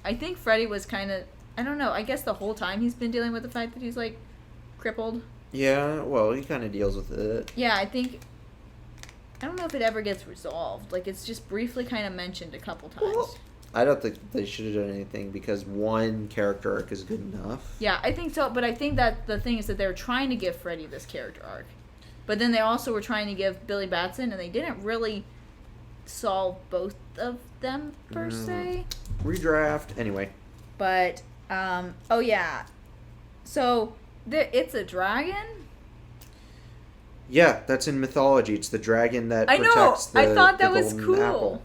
I think Freddy was kind of, I don't know, I guess the whole time he's been dealing with the fact that he's like crippled. Yeah. Well, he kind of deals with it. Yeah, I don't know if it ever gets resolved. Like, it's just briefly kind of mentioned a couple times. Well, I don't think they should have done anything because one character arc is good enough. Yeah, I think so, but I think that the thing is that they were trying to give Freddy this character arc. But then they also were trying to give Billy Batson, and they didn't really solve both of them, per se. Redraft. Anyway. But, oh yeah. So, it's a dragon? Yeah, that's in mythology. It's the dragon that I know! protects the I thought that the was golden cool. apple.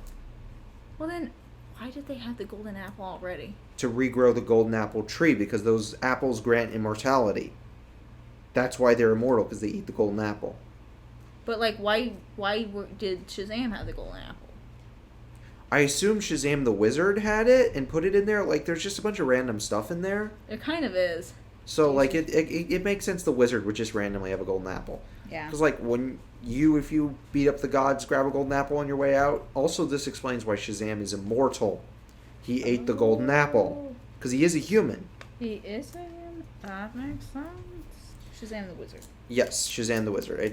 Well then, why did they have the golden apple already? To regrow the golden apple tree because those apples grant immortality. That's why they're immortal, because they eat the golden apple. But, like, did Shazam have the golden apple? I assume Shazam the Wizard had it and put it in there. Like, there's just a bunch of random stuff in there. It kind of is. So, like, it makes sense the Wizard would just randomly have a golden apple. Yeah. Because, like, if you beat up the gods, grab a golden apple on your way out. Also, this explains why Shazam is immortal. He ate the golden apple. Because he is a human. He is a human? That makes sense. Shazam the Wizard. Yes, Shazam the Wizard. I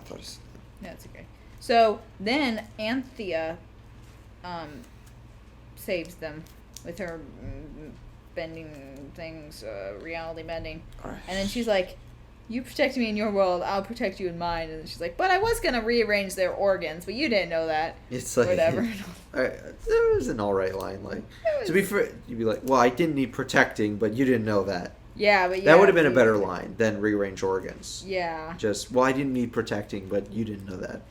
thought it. That's okay. So, then Anthea saves them with her bending things, reality bending. And then she's like, you protect me in your world, I'll protect you in mine. And then she's like, but I was going to rearrange their organs, but you didn't know that. It's like... Whatever. It was an alright line. Like, to be fair, you'd be like, well, I didn't need protecting, but you didn't know that. Yeah, but yeah. That would have been a better line than rearrange organs. Yeah. Just, well, I didn't need protecting, but you didn't know that.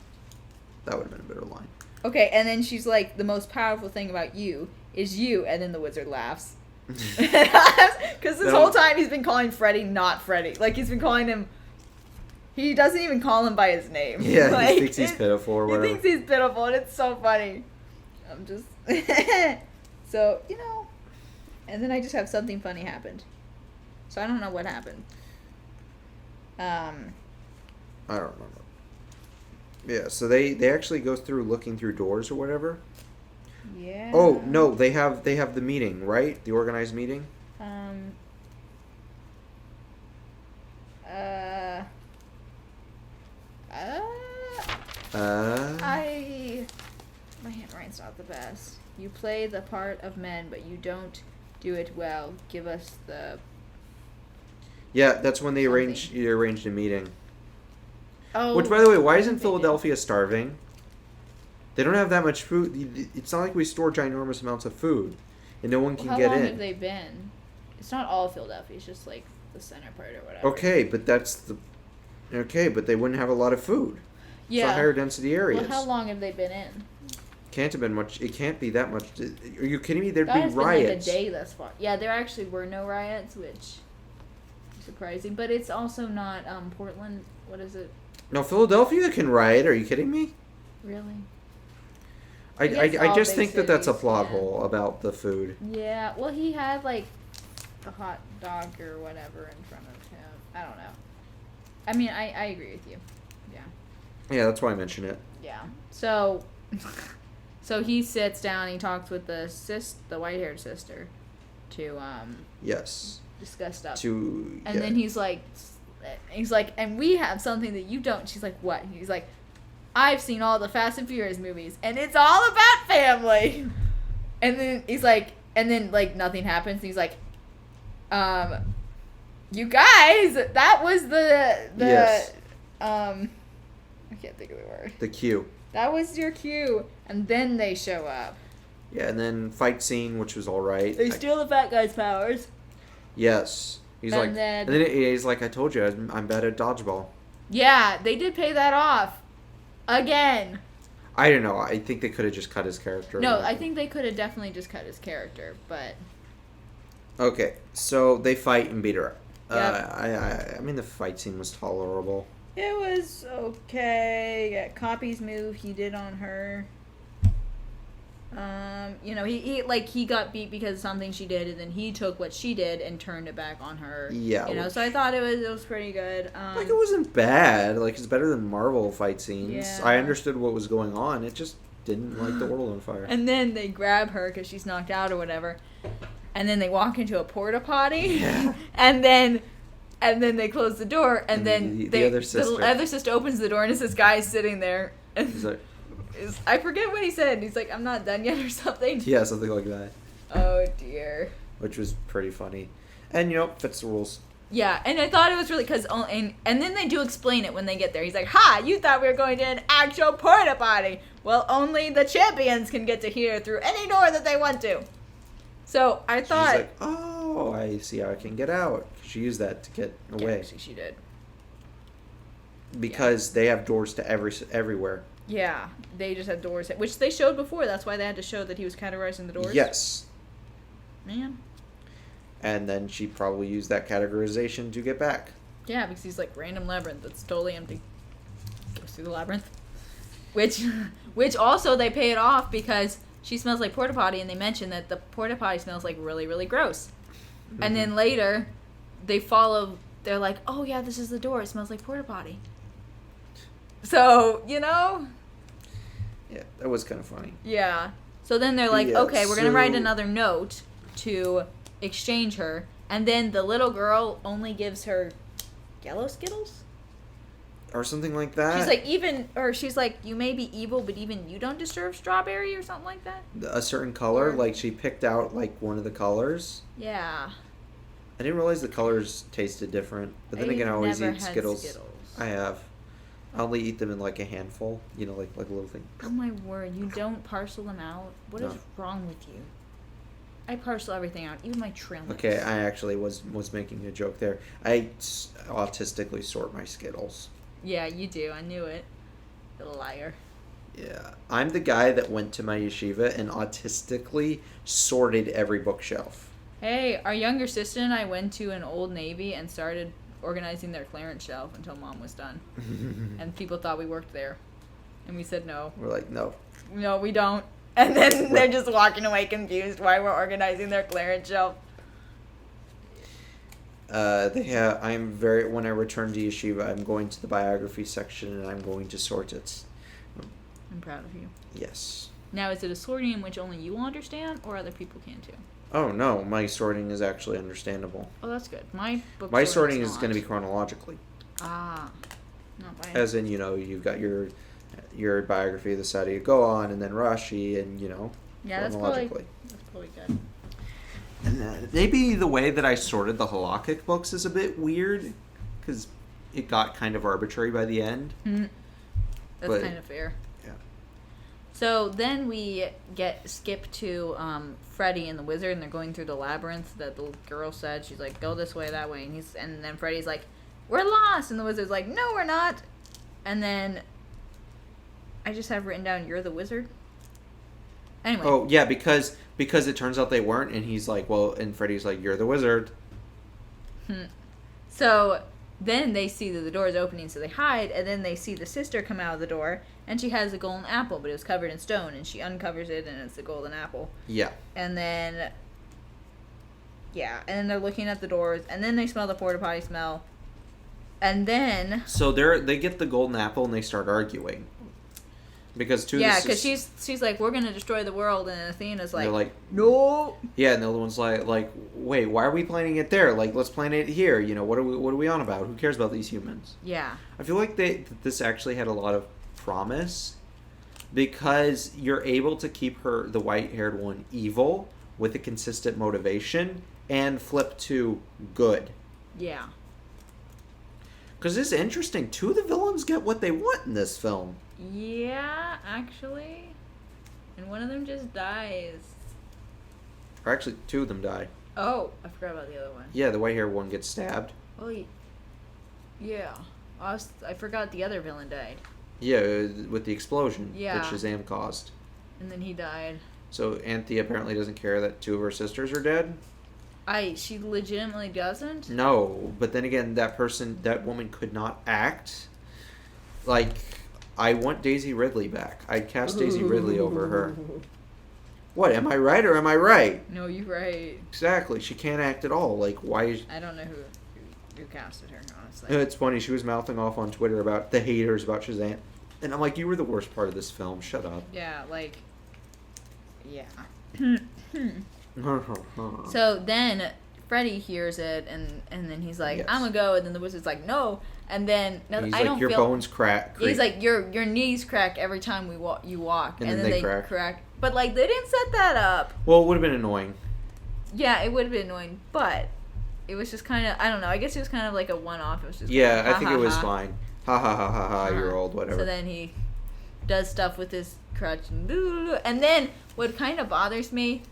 That would have been a better line. Okay, and then she's like, the most powerful thing about you is you, and then the wizard laughs. Because this whole time he's been calling Freddy not Freddy. Like, he's been calling him... He doesn't even call him by his name. Yeah, like, he thinks he's pitiful or whatever. He thinks he's pitiful, and it's so funny. I'm just... So, you know... And then I just have something funny happened. So I don't know what happened. I don't remember. Yeah, so they actually go through looking through doors or whatever. Yeah. Oh no, they have the meeting, right? The organized meeting. My handwriting's not the best. You play the part of men, but you don't do it well. Give us the... Yeah, that's when they Something. arranged a meeting. Oh. Which, by the way, why I isn't think they did. Philadelphia starving? They don't have that much food. It's not like we store ginormous amounts of food, and no one can How get long in. have they been? It's not all Philadelphia. It's just like the center part or whatever. Okay, but that's the... Okay, but they wouldn't have a lot of food. It's Yeah. not higher density areas. Well, how long have they been in? Can't have been much. It can't be that much. Are you kidding me? There'd That be has riots. been like a day thus far. Yeah, there actually were no riots, which is surprising. But it's also not Portland. What is it? No, Philadelphia can riot. Are you kidding me? Really? I guess I all just big think that that's a cities, plot yeah. hole about the food. Yeah. Well, he had like a hot dog or whatever in front of him. I don't know. I mean, I agree with you. Yeah. Yeah, that's why I mention it. Yeah. So, so he sits down. He talks with the white-haired sister, to Yes. discuss stuff. And then he's like, and we have something that you don't. She's like, what? He's like, I've seen all the Fast and Furious movies, and it's all about family. And then he's like, nothing happens. And he's like, you guys, that was the Yes. I can't think of the word. the cue. That was your cue, and then they show up. Yeah, and then fight scene, which was all right. They steal the fat guy's powers. Yes. He's And like, then- and then he's like, I told you, I'm bad at dodgeball. Yeah, they did pay that off. Again. I don't know. I think they could have just cut his character. No, I think they could have definitely just cut his character, but... Okay, so they fight and beat her up. Yep. I mean, the fight scene was tolerable. It was okay. Yeah, Copy's move he did on her. He got beat because of something she did, and then he took what she did and turned it back on her. Yeah. So I thought it was pretty good. Like, it wasn't bad. Like, it's better than Marvel fight scenes. Yeah. I understood what was going on. It just didn't light the world on fire. And then they grab her because she's knocked out or whatever, and then they walk into a porta potty, Yeah. and then they close the door, and then the other sister. the other sister opens the door, and it's this guy sitting there. And He's like, I forget what he said. He's like, "I'm not done yet" or something. yeah, something like that. Oh dear. Which was pretty funny. And, fits the rules. Yeah, and I thought it was really because and then they do explain it when they get there. He's like, "Ha! You thought we were going to an actual porta potty? Well, only the champions can get to here through any door that they want to." So I thought, She's like, oh, I see how I can get out. She used that to get away. actually, she did. Because they have doors to everywhere. Yeah, they just had doors, which they showed before. That's why they had to show that he was categorizing the doors. Yes. Man. And then she probably used that categorization to get back. Yeah, because he's like random labyrinth that's totally empty. Goes through the labyrinth. Which also they pay it off because she smells like porta potty, and they mention that the porta potty smells like really, really gross. Mm-hmm. And then later, they're like, oh yeah, this is the door. It smells like porta potty. So, Yeah, that was kind of funny. Yeah. So then they're like, Yeah, okay, we're going to write so- another note to exchange her. And then the little girl only gives her yellow Skittles? Or something like that. She's like, you may be evil, but even you don't deserve strawberry or something like that? A certain color. Or- Like, she picked out, like, one of the colors. Yeah. I didn't realize the colors tasted different. But then again, I always never eat had Skittles. I have. I only eat them in, like, a handful. Like a little thing. Oh my word, you don't parcel them out? What is No. wrong with you? I parcel everything out, even my trailers. Okay, I actually was making a joke there. I autistically sort my Skittles. Yeah, you do. I knew it. You liar. Yeah. I'm the guy that went to my yeshiva and autistically sorted every bookshelf. Hey, our younger sister and I went to an Old Navy and started organizing their clearance shelf until Mom was done. And people thought we worked there. And we said no. We're like, no. No, we don't. And then they're just walking away confused why we're organizing their clearance shelf. When I return to yeshiva, I'm going to the biography section and I'm going to sort it. I'm proud of you. Yes. Now, is it a sorting in which only you understand or other people can too? Oh, no. My sorting is actually understandable. Oh, that's good. My book My sorting is not. going to be chronologically. Ah. Not by... As in, you've got your your biography of the Saudi go on, and then Rashi, and Yeah, that's chronologically. probably good. And maybe the way that I sorted the Halakhic books is a bit weird, because it got kind of arbitrary by the end. Mm-hmm. That's But- kind of fair. Yeah. So then we skip to Freddy and the wizard, and they're going through the labyrinth that the girl said. She's like, go this way, that way, and then Freddy's like, we're lost, and the wizard's like, no, we're not. And then I just have written down, you're the wizard. Anyway. Oh yeah, because it turns out they weren't, and he's like, well, and Freddy's like, you're the wizard. So then they see that the door is opening, so they hide, and then they see the sister come out of the door, and she has a golden apple, but it was covered in stone, and she uncovers it, and it's a golden apple. Yeah. And then, and then they're looking at the doors, and then they smell the porta potty smell, and then So they get the golden apple, and they start arguing. Because because she's like, we're gonna destroy the world, and Athena's like, they're like, no. yeah, and the other one's like, wait, why are we planting it there? Like, let's plant it here. What are we on about? Who cares about these humans? Yeah. I feel like this actually had a lot of promise, because you're able to keep the white-haired one evil with a consistent motivation and flip to good. Yeah. Because it's interesting. 2 of the villains get what they want in this film. Yeah, actually. And one of them just dies. Or actually, 2 of them die. Oh, I forgot about the other one. Yeah, the white-haired one gets stabbed. Oh, yeah. I forgot the other villain died. Yeah, with the explosion Yeah. that Shazam caused. And then he died. So Anthea apparently doesn't care that 2 of her sisters are dead? She legitimately doesn't? No, but then again, that woman could not act. Like, I want Daisy Ridley back. I'd cast Daisy Ridley over her. What, am I right or am I right? No, you're right. Exactly, she can't act at all. Like, why is... I don't know who casted her, honestly. It's funny, she was mouthing off on Twitter about the haters about Shazam. And I'm like, you were the worst part of this film, shut up. Yeah, like... Yeah. So then Freddy hears it, and then he's like, Yes. I'm gonna go, and then the wizard's like, no. And then And he's I like, don't your feel... bones crack. He's like, your knees crack every time you walk. And then they crack. But, like, they didn't set that up. Well, it would have been annoying. Yeah, it would have been annoying, but it was just kind of, I don't know, I guess it was kind of like a one-off. It was just Yeah, kind of, I think it was fine. Ha ha ha ha ha, you're old, whatever. So then he does stuff with his crutch, and then what kind of bothers me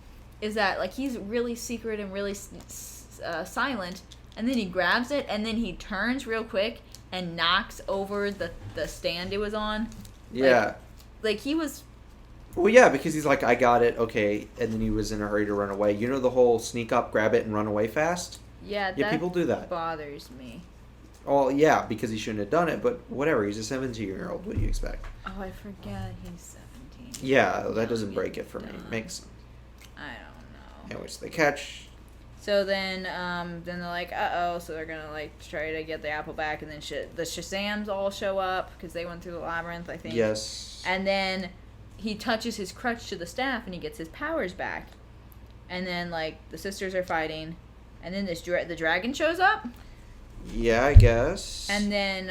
is that, like, he's really secret and really silent, and then he grabs it, and then he turns real quick and knocks over the stand it was on. Yeah. Like he was... Well, yeah, because he's like, I got it, okay, and then he was in a hurry to run away. You know the whole sneak up, grab it, and run away fast? Yeah, Yeah, people do that. bothers me. Oh, yeah, because he shouldn't have done it, but whatever, he's a 17-year-old, what do you expect? Oh, I forget he's 17. Yeah, that doesn't break it for me. Dumb. Makes sense. I don't know. Anyways, they catch... So then they're like, uh-oh, so they're gonna, like, try to get the apple back, and then the Shazams all show up, because they went through the labyrinth, I think. Yes. And then he touches his crutch to the staff, and he gets his powers back. And then, like, the sisters are fighting, and then the dragon shows up. Yeah, I guess. And then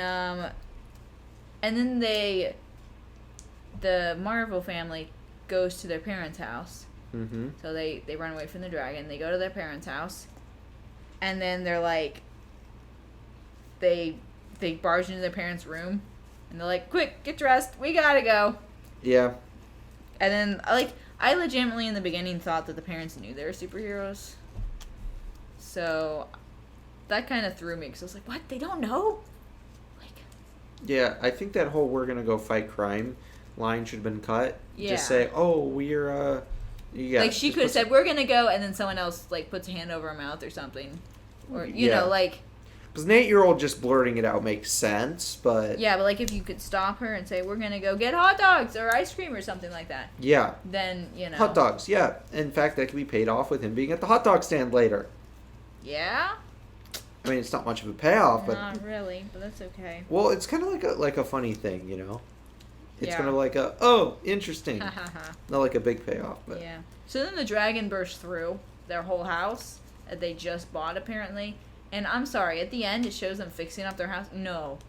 the Marvel family goes to their parents' house. Mm-hmm. So they run away from the dragon. They go to their parents' house. And then they're like, they barge into their parents' room. And they're like, quick, get dressed. We gotta go. Yeah. And then, like, I legitimately in the beginning thought that the parents knew they were superheroes. So that kind of threw me, because I was like, what? They don't know? Like, Yeah, I think that whole we're gonna go fight crime line should have been cut. Yeah. Just say, oh, we're, yeah. like, she just could have put said, we're gonna go, and then someone else, like, puts a hand over her mouth or something. Or, you Yeah. know, like... Because an 8-year-old just blurting it out makes sense, but... Yeah, but, like, if you could stop her and say, we're gonna go get hot dogs or ice cream or something like that, Yeah. then, you know... Hot dogs, yeah. In fact, that could be paid off with him being at the hot dog stand later. Yeah? I mean, it's not much of a payoff, but... Not really, but that's okay. Well, it's kind of like a funny thing, you know? It's Yeah. kind of like a, oh, interesting. Ha ha ha. Not like a big payoff, but... Yeah. So then the dragon bursts through their whole house that they just bought, apparently. And I'm sorry, at the end, it shows them fixing up their house. No.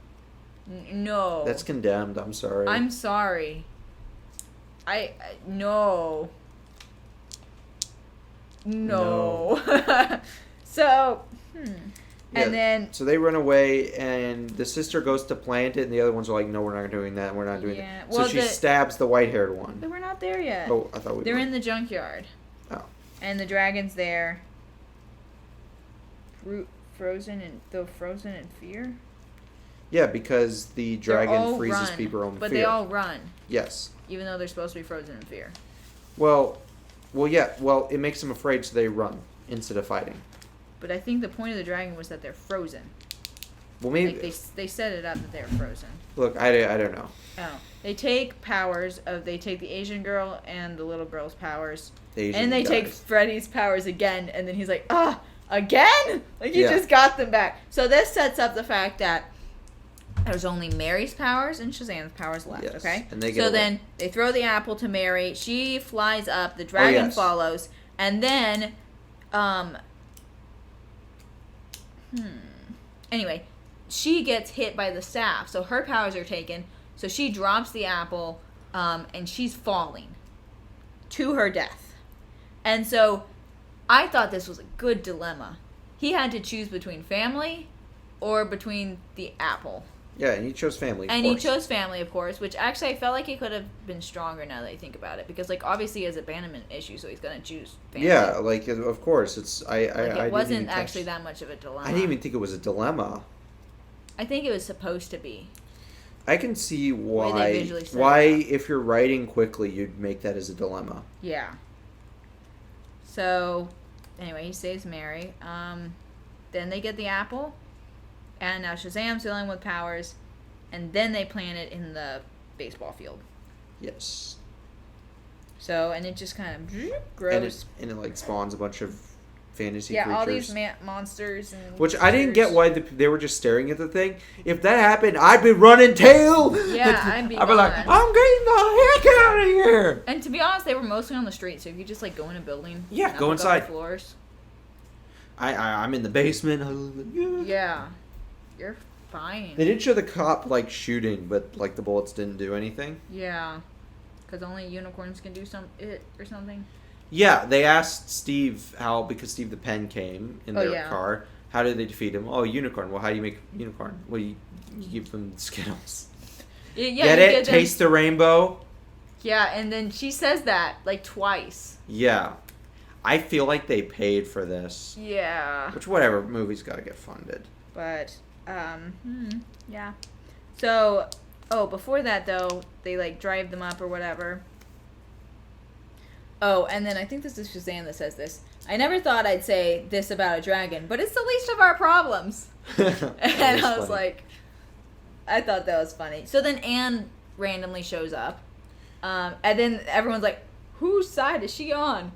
No. That's Condemned. I'm sorry. I'm sorry. No. No. So, Yeah, and then so they run away, and the sister goes to plant it, and the other ones are like, "No, we're not doing that. We're not doing Yeah, that." well, So she stabs the white-haired one. but we're not there yet. Oh, I thought we They're were. in the junkyard. Oh. And the dragon's there. Frozen in fear. Yeah, because the dragon freezes run, people in but fear. they all run, Yes. even though they're supposed to be frozen in fear. Well, yeah. Well, it makes them afraid, so they run instead of fighting. But I think the point of the dragon was that they're frozen. Well, maybe. Like they set it up that they're frozen. Look, I don't know. Oh, they take they take the Asian girl and the little girl's powers, The Asian and they take guys. Freddy's powers again, and then he's like, again? Like he Yeah. just got them back. So this sets up the fact that there's only Mary's powers and Shazam's powers left. Yes, Okay, and they get so away. then they throw the apple to Mary. She flies up. The dragon yes. follows, and then, Anyway, she gets hit by the staff, so her powers are taken. So she drops the apple, and she's falling to her death. And so I thought this was a good dilemma. He had to choose between family or between the apple. Yeah, and he chose family. And he chose family, of course, which actually I felt like he could have been stronger now that I think about it. Because, like, obviously he has abandonment issues, so he's going to choose family. Yeah, like, of course. It's it wasn't actually that much of a dilemma. I didn't even think it was a dilemma. I think it was supposed to be. I can see Way they visually set why it up. if you're writing quickly, you'd make that as a dilemma. Yeah. So, anyway, he saves Mary. Then they get the apple. And now Shazam's dealing with powers. And then they plant it in the baseball field. Yes. So, and it just kind of grows. And it like spawns a bunch of fantasy Yeah, creatures. all these monsters and Which I didn't get creatures. why they were just staring at the thing. If that happened, I'd be running tail. Yeah, I'd be like, gone. I'm getting the heck out of here. And to be honest, they were mostly on the street, so if you just like go in a building, Yeah, not go look inside. up the floors. I'm in the basement. Yeah, you're fine. They did show the cop like shooting, but like the bullets didn't do anything. Yeah, because only unicorns can do or something. Yeah, they asked Steve how, because Steve the Pen came in their yeah. car. How did they defeat him? Oh, unicorn. Well, how do you make unicorn? Well, you give them Skittles. Yeah, Get you it? get them- Taste the rainbow? Yeah, and then she says that like twice. Yeah. I feel like they paid for this. Yeah. Which, whatever, movie's got to get funded. But, yeah. So, before that, though, they, like, drive them up or whatever. Oh, and then I think this is Shazam that says this. I never thought I'd say this about a dragon, but it's the least of our problems. And I was like, I thought that was funny. So then Anne randomly shows up. And then everyone's like, whose side is she on?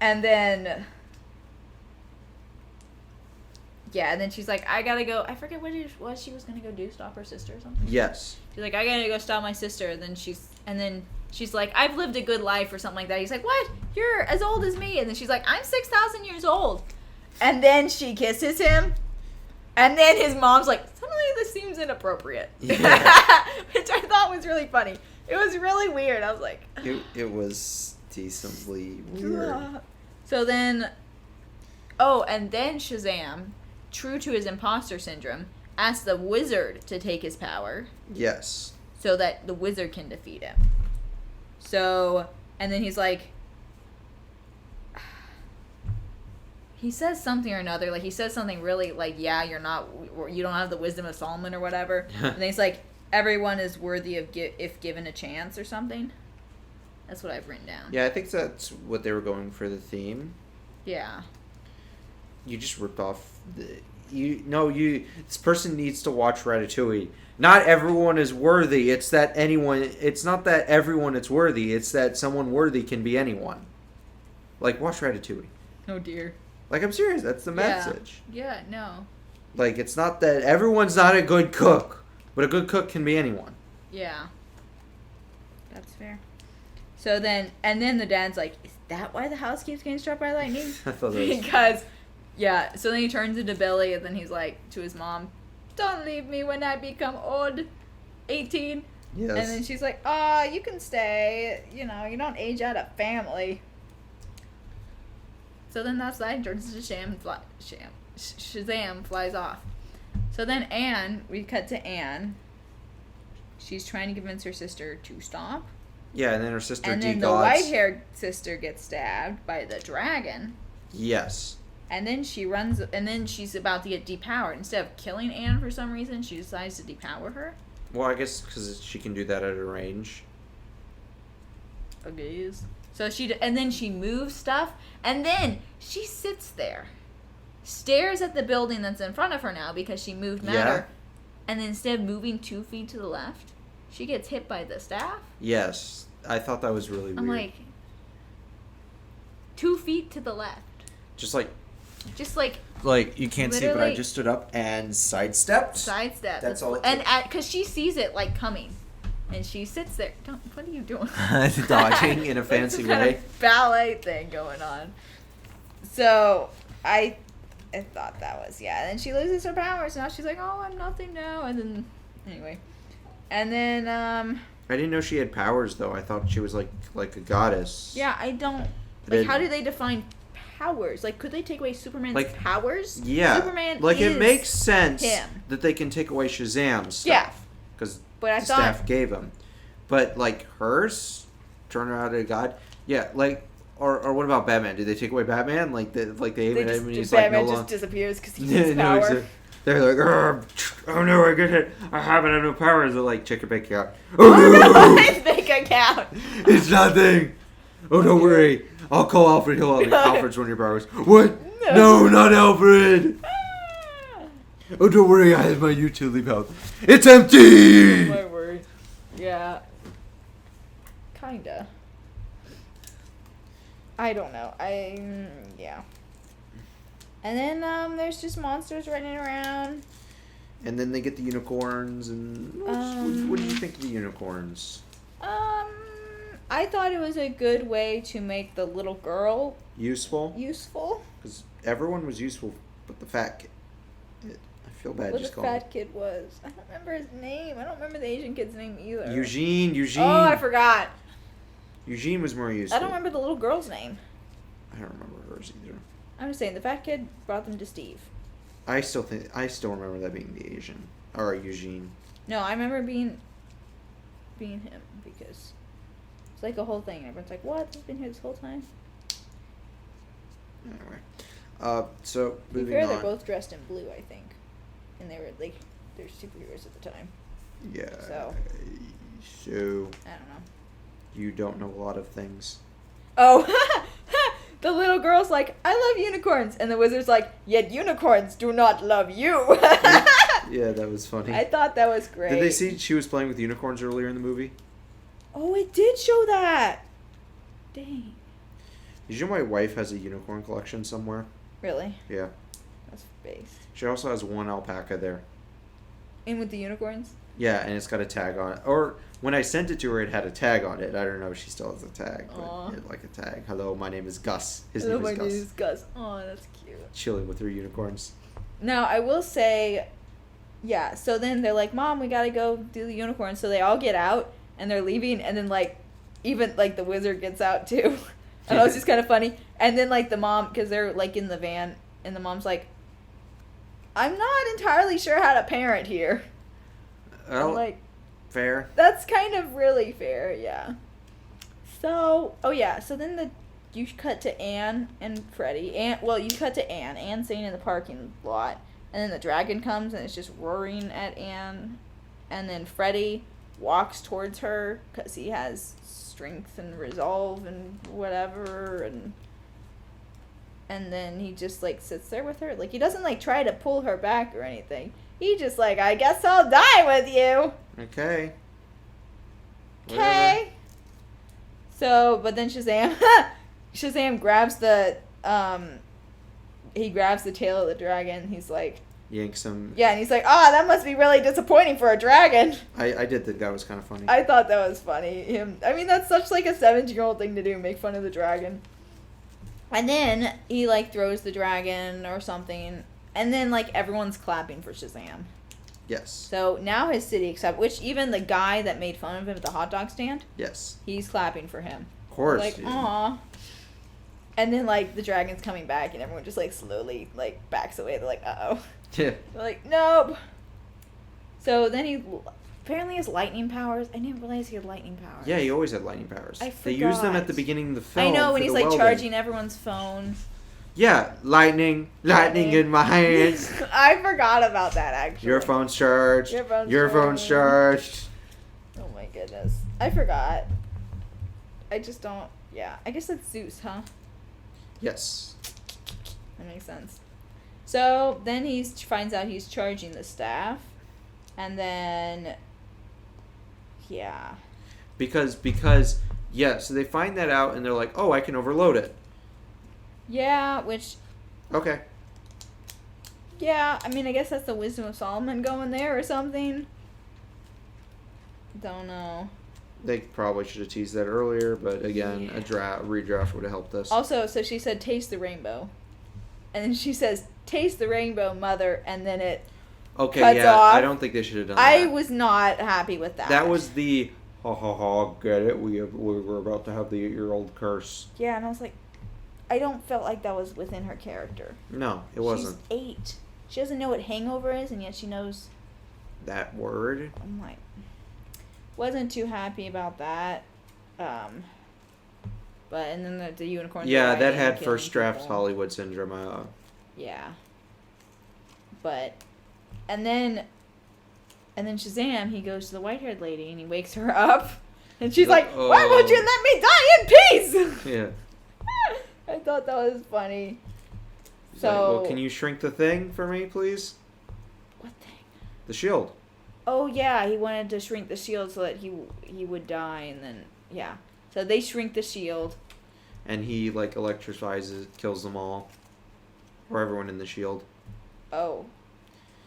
And then... Yeah, and then she's like, I gotta go. I forget what she was gonna go do, stop her sister or something. Yes. She's like, I gotta go stop my sister. And then she's like, I've lived a good life or something like that. He's like, what? You're as old as me. And then she's like, I'm 6,000 years old. And then she kisses him. And then his mom's like, suddenly this seems inappropriate. Yeah. Which I thought was really funny. It was really weird. I was like, It was decently weird. So then, and then Shazam, true to his imposter syndrome, asks the wizard to take his power Yes. so that the wizard can defeat him. So, and then he's like, he says something or another, like he says something really like, yeah, you don't have the wisdom of Solomon or whatever. And then he's like, everyone is worthy of if given a chance or something. That's what I've written down. Yeah, I think that's what they were going for the theme. Yeah. You just ripped off this person needs to watch Ratatouille. Not everyone is worthy. It's not that everyone is worthy. It's that someone worthy can be anyone. Like, watch Ratatouille. Oh dear. Like, I'm serious. That's the message. Yeah, no. Like, it's not that everyone's not a good cook, but a good cook can be anyone. Yeah. That's fair. So then the dad's like, is that why the house keeps getting struck by lightning? I thought that was... Because, yeah, so then he turns into Billy, and then he's like, to his mom, don't leave me when I become old, 18. Yes. And then she's like, you can stay. You know, you don't age out of family. So then that's that. Shazam flies off. So then Anne, we cut to Anne. She's trying to convince her sister to stop. Yeah, and then her sister And then the white-haired sister gets stabbed by the dragon. Yes. And then she runs, and then she's about to get depowered. Instead of killing Anne for some reason, she decides to depower her. Well, I guess because she can do that at a range. Okay. So and then she moves stuff, and then she sits there, stares at the building that's in front of her now because she moved matter, and then instead of moving 2 feet to the left, she gets hit by the staff. Yes, I thought that was really weird. I'm like, 2 feet to the left. Just like you can't see, but I just stood up and sidestepped. That's all. And because she sees it like coming. And she sits there. What are you doing? Dodging in a fancy way. Kind of ballet thing going on. So I thought that was And then she loses her powers. Now she's like, oh, I'm nothing now. And then anyway, and then I didn't know she had powers though. I thought she was like a goddess. Yeah, I don't how do they define powers? Like, could they take away Superman's powers? Yeah, Superman it makes sense that they can take away Shazam's stuff. Yeah, because but I the thought staff gave him. But like hers, turn her out a god. Yeah, like or what about Batman? Did they take away Batman? Like they aim at him and he's Batman like no just disappears because he gets power. Exactly. They're like, oh no, I get it. I haven't had no powers. They're like, check your bank account. Oh no, his bank account. It's nothing. Oh, don't worry. I'll call Alfred. He'll help me. Alfred's one of your powers. What? No, not Alfred. Oh, don't worry. I have my utility belt. It's empty. Oh my word. Yeah. Kinda. I don't know. Yeah. And then there's just monsters running around. And then they get the unicorns. And what do you think of the unicorns? I thought it was a good way to make the little girl useful. Because everyone was useful, but the fat kid. I feel bad just calling. What the fat kid was? I don't remember his name. I don't remember the Asian kid's name either. Eugene. Oh, I forgot. Eugene was more useful. I don't remember the little girl's name. I don't remember hers either. I'm just saying, the fat kid brought them to Steve. I still remember that being the Asian or Eugene. No, I remember being him because it's like a whole thing. Everyone's like, "What? He's been here this whole time." Anyway, so moving on. They're both dressed in blue, I think, and they're superheroes at the time. Yeah. So I don't know. You don't know a lot of things. Oh, the little girl's like, I love unicorns. And the wizard's like, yet unicorns do not love you. Yeah, that was funny. I thought that was great. Did they see she was playing with unicorns earlier in the movie? Oh, it did show that. Dang. Did you know my wife has a unicorn collection somewhere? Really? Yeah. That's based. She also has one alpaca there. In with the unicorns? Yeah, and it's got a tag on it. Or when I sent it to her, it had a tag on it. I don't know if she still has a tag, but it had like a tag. Hello, my name is Gus. His name is Gus. Oh, that's cute. Chilling with her unicorns. Now, I will say, yeah, so then they're like, Mom, we gotta go do the unicorns. So they all get out, and they're leaving, and then, like, even, like, the wizard gets out, too. And it was just kind of funny. And then, like, the mom, because they're, like, in the van, and the mom's like, I'm not entirely sure how to parent here. Well, I'm like, fair. That's kind of really fair, yeah. So, so then you cut to Anne and Freddie. You cut to Anne. Anne's sitting in the parking lot. And then the dragon comes and it's just roaring at Anne. And then Freddie walks towards her because he has strength and resolve and whatever. And then he just, like, sits there with her. Like, he doesn't, like, try to pull her back or anything. He just, like, I guess I'll die with you. Okay. Okay. So, but then Shazam grabs he grabs the tail of the dragon. He's like, yanks him. Yeah, and he's like, that must be really disappointing for a dragon. I did think that was kind of funny. I thought that was funny. That's such, like, a 17-year-old thing to do, make fun of the dragon. And then he, like, throws the dragon or something. And then, like, everyone's clapping for Shazam. Yes. So now his city accepts, which even the guy that made fun of him at the hot dog stand, Yes. he's clapping for him. Of course. Like, aw. And then, like, the dragon's coming back, and everyone just, like, slowly, like, backs away. They're like, uh-oh. Yeah. They're like, nope. So then he apparently has lightning powers. I didn't realize he had lightning powers. Yeah, he always had lightning powers. I They used them forgot. at the beginning of the film. I know, when for he's, the like, welding. charging everyone's phone. Yeah, lightning in my hands. I forgot about that, actually. Your phone's charged. Your phone's charged. Oh, my goodness. I forgot. I just don't... Yeah, I guess that's Zeus, huh? Yes. That makes sense. So then he finds out he's charging the staff, and then, yeah. Because yeah, so they find that out and they're like, oh, I can overload it. Yeah, which, Okay. yeah, I mean, I guess that's the wisdom of Solomon going there or something. Don't know. They probably should have teased that earlier, but again, a redraft would have helped us. Also, so she said, taste the rainbow. And then she says, taste the rainbow, mother, and then it Okay, cuts yeah, off. I don't think they should have done I that. was not happy with that. That was the, ha ha ha, get it? We were about to have the 8-year-old curse. Yeah, and I was like, I don't feel like that was within her character. No, it wasn't. She's 8. She doesn't know what hangover is, and yet she knows. That word. I'm like, wasn't too happy about that. But and then the unicorn. Yeah, that riding had and first killing draft people. Hollywood syndrome. Yeah. But, and then Shazam, he goes to the white-haired lady and he wakes her up, and she's like, "Why won't you let me die in peace?" Yeah. I thought that was funny. He's So, like, well, can you shrink the thing for me, please? what thing? The shield. Oh yeah, he wanted to shrink the shield so that he would die, and then yeah. So they shrink the shield. And he, like, electrifies it, kills them all. Or everyone in the shield. Oh.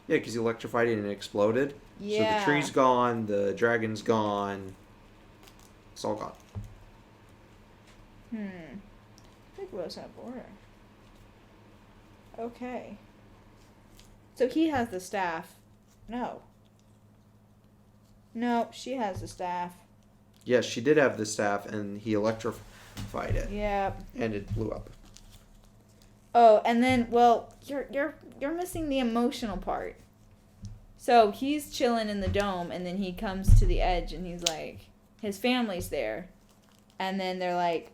Yeah, because he electrified it and it exploded. Yeah. So the tree's gone, the dragon's gone. It's all gone. I think it was out of order. Okay. So he has the staff. No. No, she has the staff. Yes, she did have the staff, and he electrified it. Yeah. And it blew up. Oh, and then well, you're missing the emotional part. So he's chilling in the dome, and then he comes to the edge, and he's like, his family's there, and then they're like,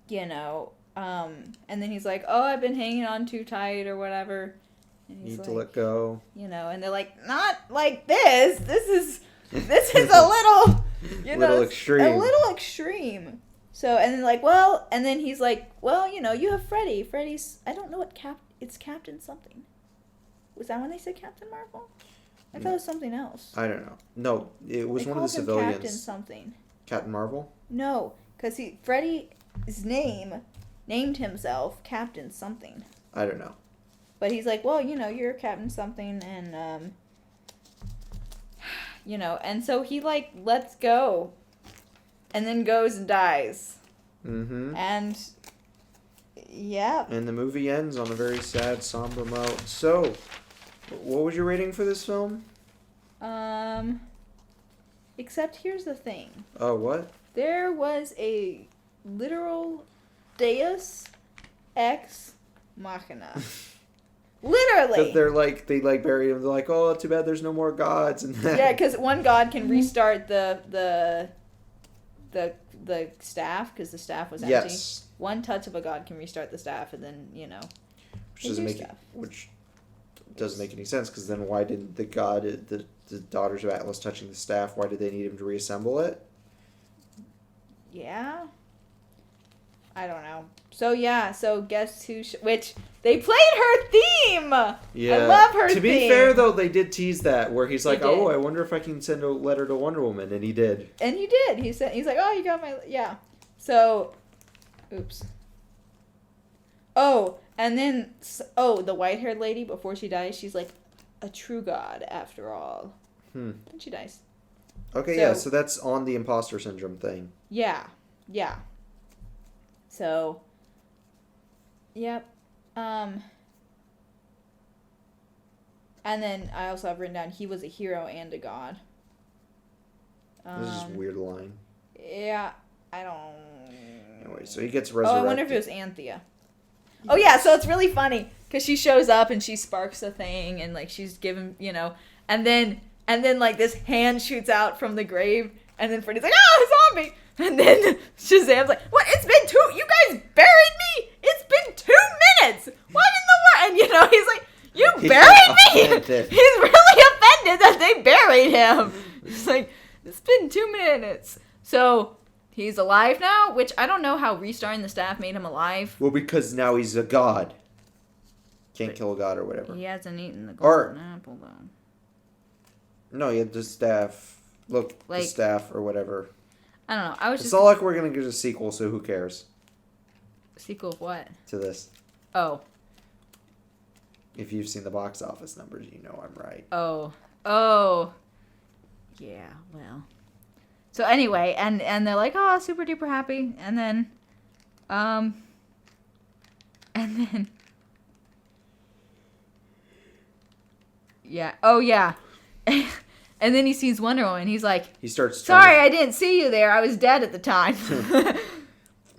you know, and then he's like, oh, I've been hanging on too tight or whatever. And he's Need like, to let go. you know, and they're like, not like this. This is a little, you know, Little it's extreme. a little extreme. So, and then like, well, and then he's like, well, you know, you have Freddy. Freddy's, I don't know what it's Captain something. Was that when they said Captain Marvel? I thought it was something else. I don't know. No, it was They one of the called him civilians. Captain something. Captain Marvel? No, because Freddy's named himself Captain something. I don't know. But he's like, well, you know, you're Captain something, and, you know, and so he, like, lets go, and then goes and dies. Mm-hmm. And, yeah. And the movie ends on a very sad, somber note. So, what was your rating for this film? Except here's the thing. Oh, what? There was a literal Deus Ex Machina. Literally. Because they bury him. They're like, oh, too bad there's no more gods. And then... Yeah, because one god can restart the staff, because the staff was empty. Yes. One touch of a god can restart the staff, and then, you know. Which doesn't make any sense, because then why didn't the daughters of Atlas touching the staff, why did they need him to reassemble it? Yeah. I don't know. So, yeah, guess who... which, they played her theme! Yeah. I love her theme! To be fair, though, they did tease that, where he's like, did. oh, I wonder if I can send a letter to Wonder Woman, and he did. And he did. He's like, oh, you got my... Yeah. So, oops. Oh, and then... the white-haired lady, before she dies, she's like, a true god, after all. And she dies. Okay, so that's on the imposter syndrome thing. Yeah. So, yep. And then I also have written down he was a hero and a god. This is a weird line. Yeah, I don't... Anyway, so he gets resurrected. Oh, I wonder if it was Anthea. Oh, yeah, so it's really funny, because she shows up and she sparks the thing, and, like, she's given, you know, and then, like, this hand shoots out from the grave, and then Freddy's like, oh, a zombie! And then Shazam's like, what? It's been you guys buried me? It's been 2 minutes! What in the world? And, you know, he's like, you buried me? Offended. He's really offended that they buried him. He's like, it's been 2 minutes. So, he's alive now, which I don't know how restarting the staff made him alive. Well, because now he's a god. Can't kill a god or whatever. He hasn't eaten the Or- golden apple, though. No, he had the staff. Look, the Like- staff or whatever. I don't know. I was It's just... not like we're going to get a sequel, so who cares Sequel of what? to this? Oh. If you've seen the box office numbers, you know I'm right. Oh. Yeah, well. So anyway, and they're like, oh, super duper happy. And then, yeah. Oh, yeah. And then he sees Wonder Woman. He's like, He starts sorry, I didn't see you there. I was dead at the time.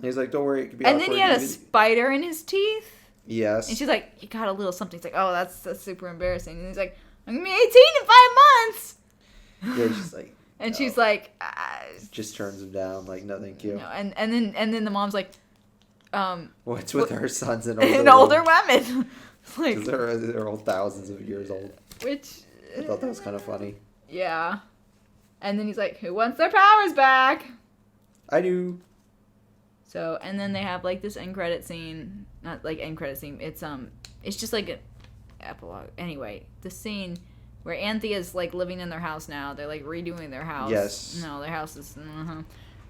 He's like, don't worry, it could be And then he had a awkward. spider in his teeth. Yes. And she's like, you got a little something. He's like, oh, that's super embarrassing. And he's like, I'm going to be 18 in 5 months. Yeah, she's like... And no. she's like, Just turns him down, like, no, thank you. no. And then the mom's like, What's with our sons and an older women. Like, 'Cause they're all thousands of years old. which, I thought that was kind of funny. yeah. And then he's like, who wants their powers back? I do. So, and then they have like this end credit scene, not like end credit scene. It's just like an epilogue. Anyway, the scene where Anthea's like living in their house now. They're like redoing their house. Yes. No, their house is.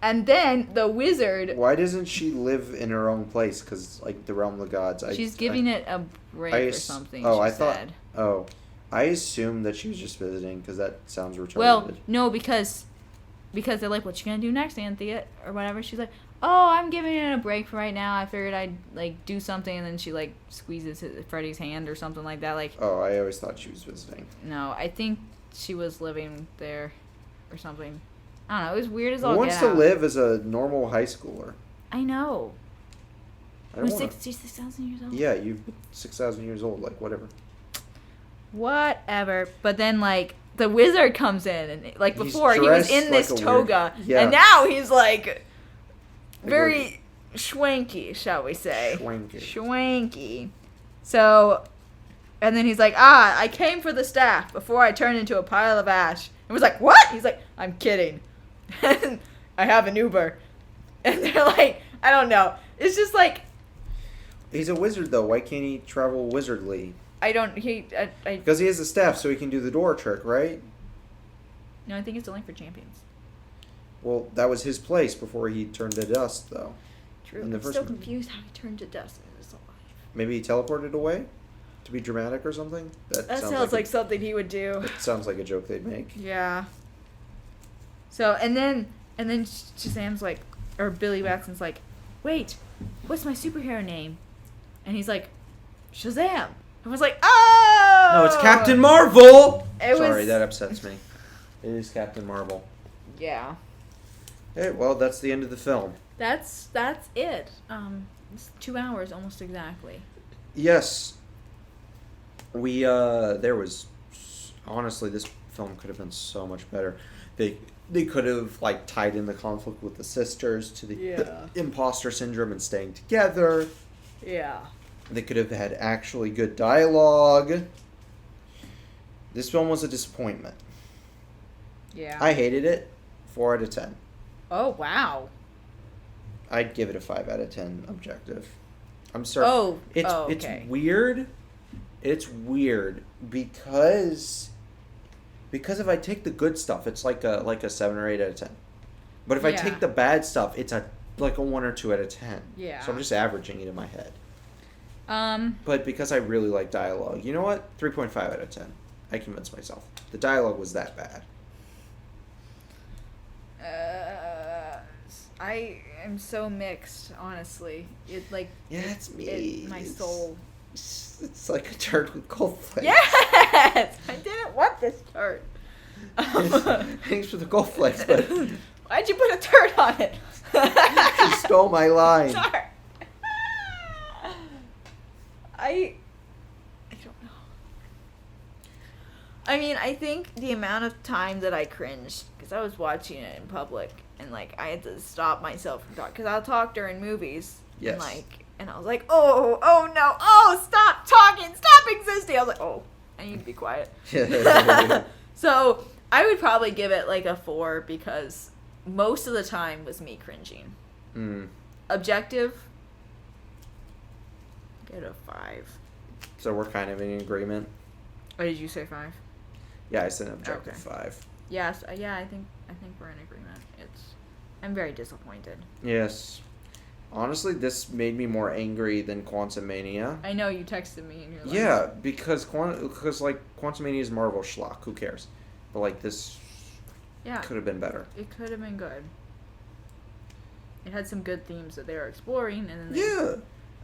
And then the wizard. Why doesn't she live in her own place? Because, like, the realm of the gods. She's giving it a break or something. Oh, she I thought. said. Oh, I assumed that she was just visiting because that sounds retarded. Well, no, because they're like, what you gonna do next, Anthea, or whatever. She's like, oh, I'm giving it a break for right now. I figured I'd like do something, and then she like squeezes Freddy's hand or something like that. Like, Oh, I always thought she was visiting. no, I think she was living there or something. I don't know. It was weird as Who all wants get to out. live as a normal high schooler? I know. I don't Who's want 6,000 years old? Yeah, you're 6,000 years old. Like, whatever. Whatever. But then like the wizard comes in, and like He's before he was dressed in this like a toga, weird- yeah. and now he's like Like very schwanky, shall we say? Schwanky. Schwanky. So, and then he's like, I came for the staff before I turned into a pile of ash. And was like, what? He's like, I'm kidding. And I have an Uber. And they're like, I don't know. It's just like, He's a wizard, though. Why can't he travel wizardly? I Because he has the staff, so he can do the door trick, right? no, I think it's only for champions. Well, that was his place before he turned to dust, though. True. In the I'm first so one. confused how he turned to dust in his life. Maybe he teleported away to be dramatic or something. That sounds like something he would do. It sounds like a joke they'd make. Yeah. So and then Shazam's like, or Billy Batson's like, wait, what's my superhero name? And he's like, Shazam. I was like, oh. No, it's Captain Marvel. It Sorry, was- that upsets me. It is Captain Marvel. Yeah. Hey, well, that's the end of the film. That's it. It's 2 hours almost exactly. Yes. We there was honestly, this film could have been so much better. They could have like tied in the conflict with the sisters to the imposter syndrome and staying together. Yeah. They could have had actually good dialogue. This film was a disappointment. Yeah. I hated it. 4 out of 10. Oh wow. I'd give it a 5 out of 10 objective. I'm sorry. Oh. It's okay. it's weird. It's weird because if I take the good stuff, it's like a 7 or 8 out of 10. But if I Yeah. take the bad stuff, it's like a 1 or 2 out of 10. Yeah. So I'm just averaging it in my head. Um. But because I really like dialogue, you know what? 3.5 out of 10. I convinced myself. The dialogue was that bad. I am so mixed, honestly. It like Yeah, it's me. my soul. It's like a turd with cold flakes. Yeah. Yes! I didn't want this turd. Thanks for the gold flex, but Why'd you put a turd on it? you stole my line. Sorry. I don't know. I mean, I think the amount of time that I cringed, because I was watching it in public, and, like, I had to stop myself from talking, because I'll talk during movies. Yes. And, like, and I was like, oh no, oh, stop talking, stop existing. I was like, oh, I need to be quiet. So, I would probably give it, like, a 4, because most of the time was me cringing. Objective, get a 5. So we're kind of in agreement. Or did you say 5? Yeah, I said objective Okay. 5. Yes, yeah, I think we're in agreement. I'm very disappointed. Yes. Honestly, this made me more angry than Quantumania. I know you texted me and you're like, Yeah, because like Quantumania is Marvel schlock. Who cares? But like this, yeah, could have been better. it could have been good. It had some good themes that they were exploring, and then Yeah.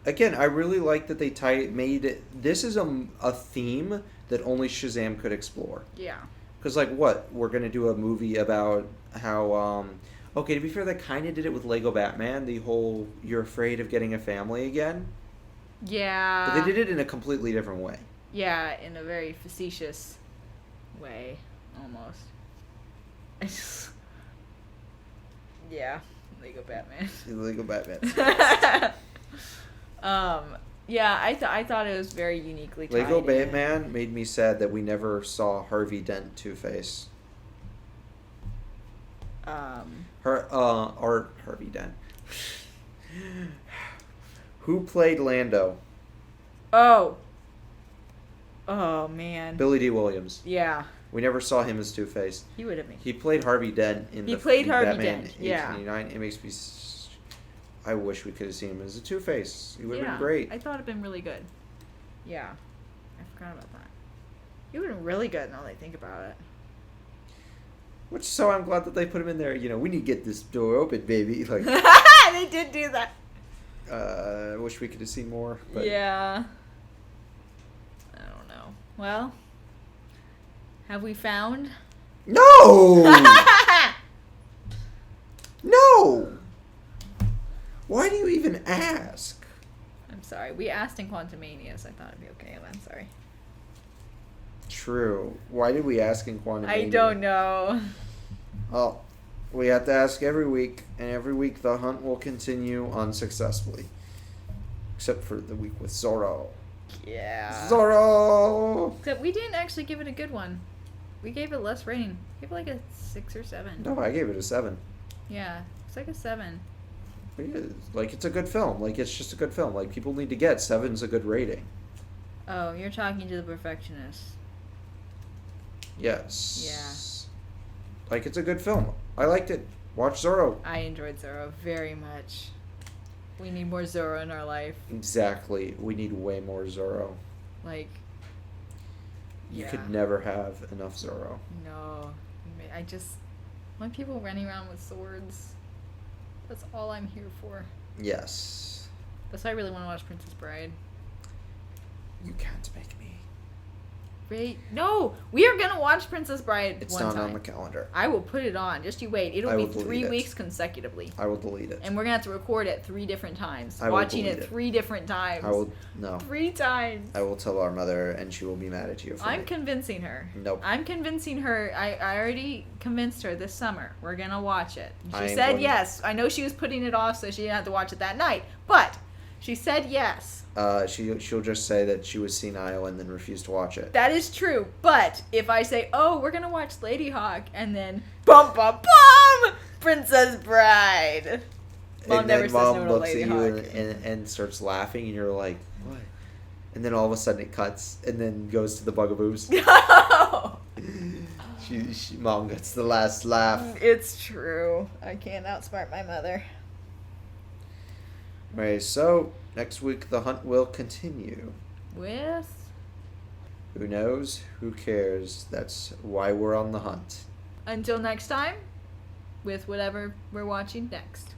Again, I really like that they made it. This is a theme that only Shazam could explore. Yeah. Because, like, what? We're going to do a movie about how, okay, to be fair, they kind of did it with Lego Batman, the whole, you're afraid of getting a family again. Yeah. But they did it in a completely different way. Yeah, in a very facetious way, almost. I just... Yeah, Lego Batman. Lego Batman. Yeah, I thought it was very uniquely tied Lego in. Batman made me sad that we never saw Harvey Dent Two-Face. Harvey Dent. Who played Lando? Oh, man. Billy D. Williams. Yeah, We never saw him as Two-Face. he would have been. He played Harvey Dent in He played Harvey Batman Dent, yeah. 1889. It makes me... I wish we could have seen him as a Two-Face. He would have Yeah, been great. I thought it'd been really good. Yeah, I forgot about that. It would have been really good now that I think about it. Which, so I'm glad that they put him in there. You know, we need to get this door open, baby. Like, They did do that. I wish we could have seen more. But Yeah. I don't know. Well, have we found? No! No! Why do you even ask? I'm sorry. We asked in Quantumania, so I thought it'd be okay. I'm sorry. True. Why did we ask in Quantum? I don't know. Oh, we have to ask every week, and every week the hunt will continue unsuccessfully. Except for the week with Zorro. Yeah. Zorro! Except we didn't actually give it a good one. We gave it less rating. We gave it like a 6 or 7. No, I gave it a 7. Yeah, it's like a 7. It is. Like, it's a good film. Like, it's just a good film. Like, people need to get 7's a good rating. Oh, you're talking to the perfectionist. Yes. Yeah. Like, it's a good film. I liked it. Watch Zorro. I enjoyed Zorro very much. We need more Zorro in our life. Exactly. We need way more Zorro. Like, You yeah. could never have enough Zorro. No. I just want people running around with swords. That's all I'm here for. Yes. That's why I really want to watch Princess Bride. You can't make me. Right? No! We are going to watch Princess Bride It's one not time. on the calendar. I will put it on. Just you wait. It'll I be will delete 3 it. weeks consecutively. I will delete it. And we're going to have to record it 3 different times. I will Watching delete it it. 3 different times. I will... No. 3 times. I will tell our mother, and she will be mad at you for I'm me. convincing her. Nope. I'm convincing her. I already convinced her this summer. We're going to watch it. I She am said going- yes. I know she was putting it off so she didn't have to watch it that night. But she said yes. She'll just say that she was senile and then refuse to watch it. That is true. But if I say, oh, we're going to watch Lady Hawk, and then, bum, bum, bum, Princess Bride. Mom and never then says mom no to looks Lady at you Hawk. and starts laughing, and you're like, what? And then all of a sudden it cuts, and then goes to the Bugaboos. No! Mom gets the last laugh. It's true. I can't outsmart my mother. Okay, so next week the hunt will continue. With? Who knows? Who cares? That's why we're on the hunt. Until next time, with whatever we're watching next.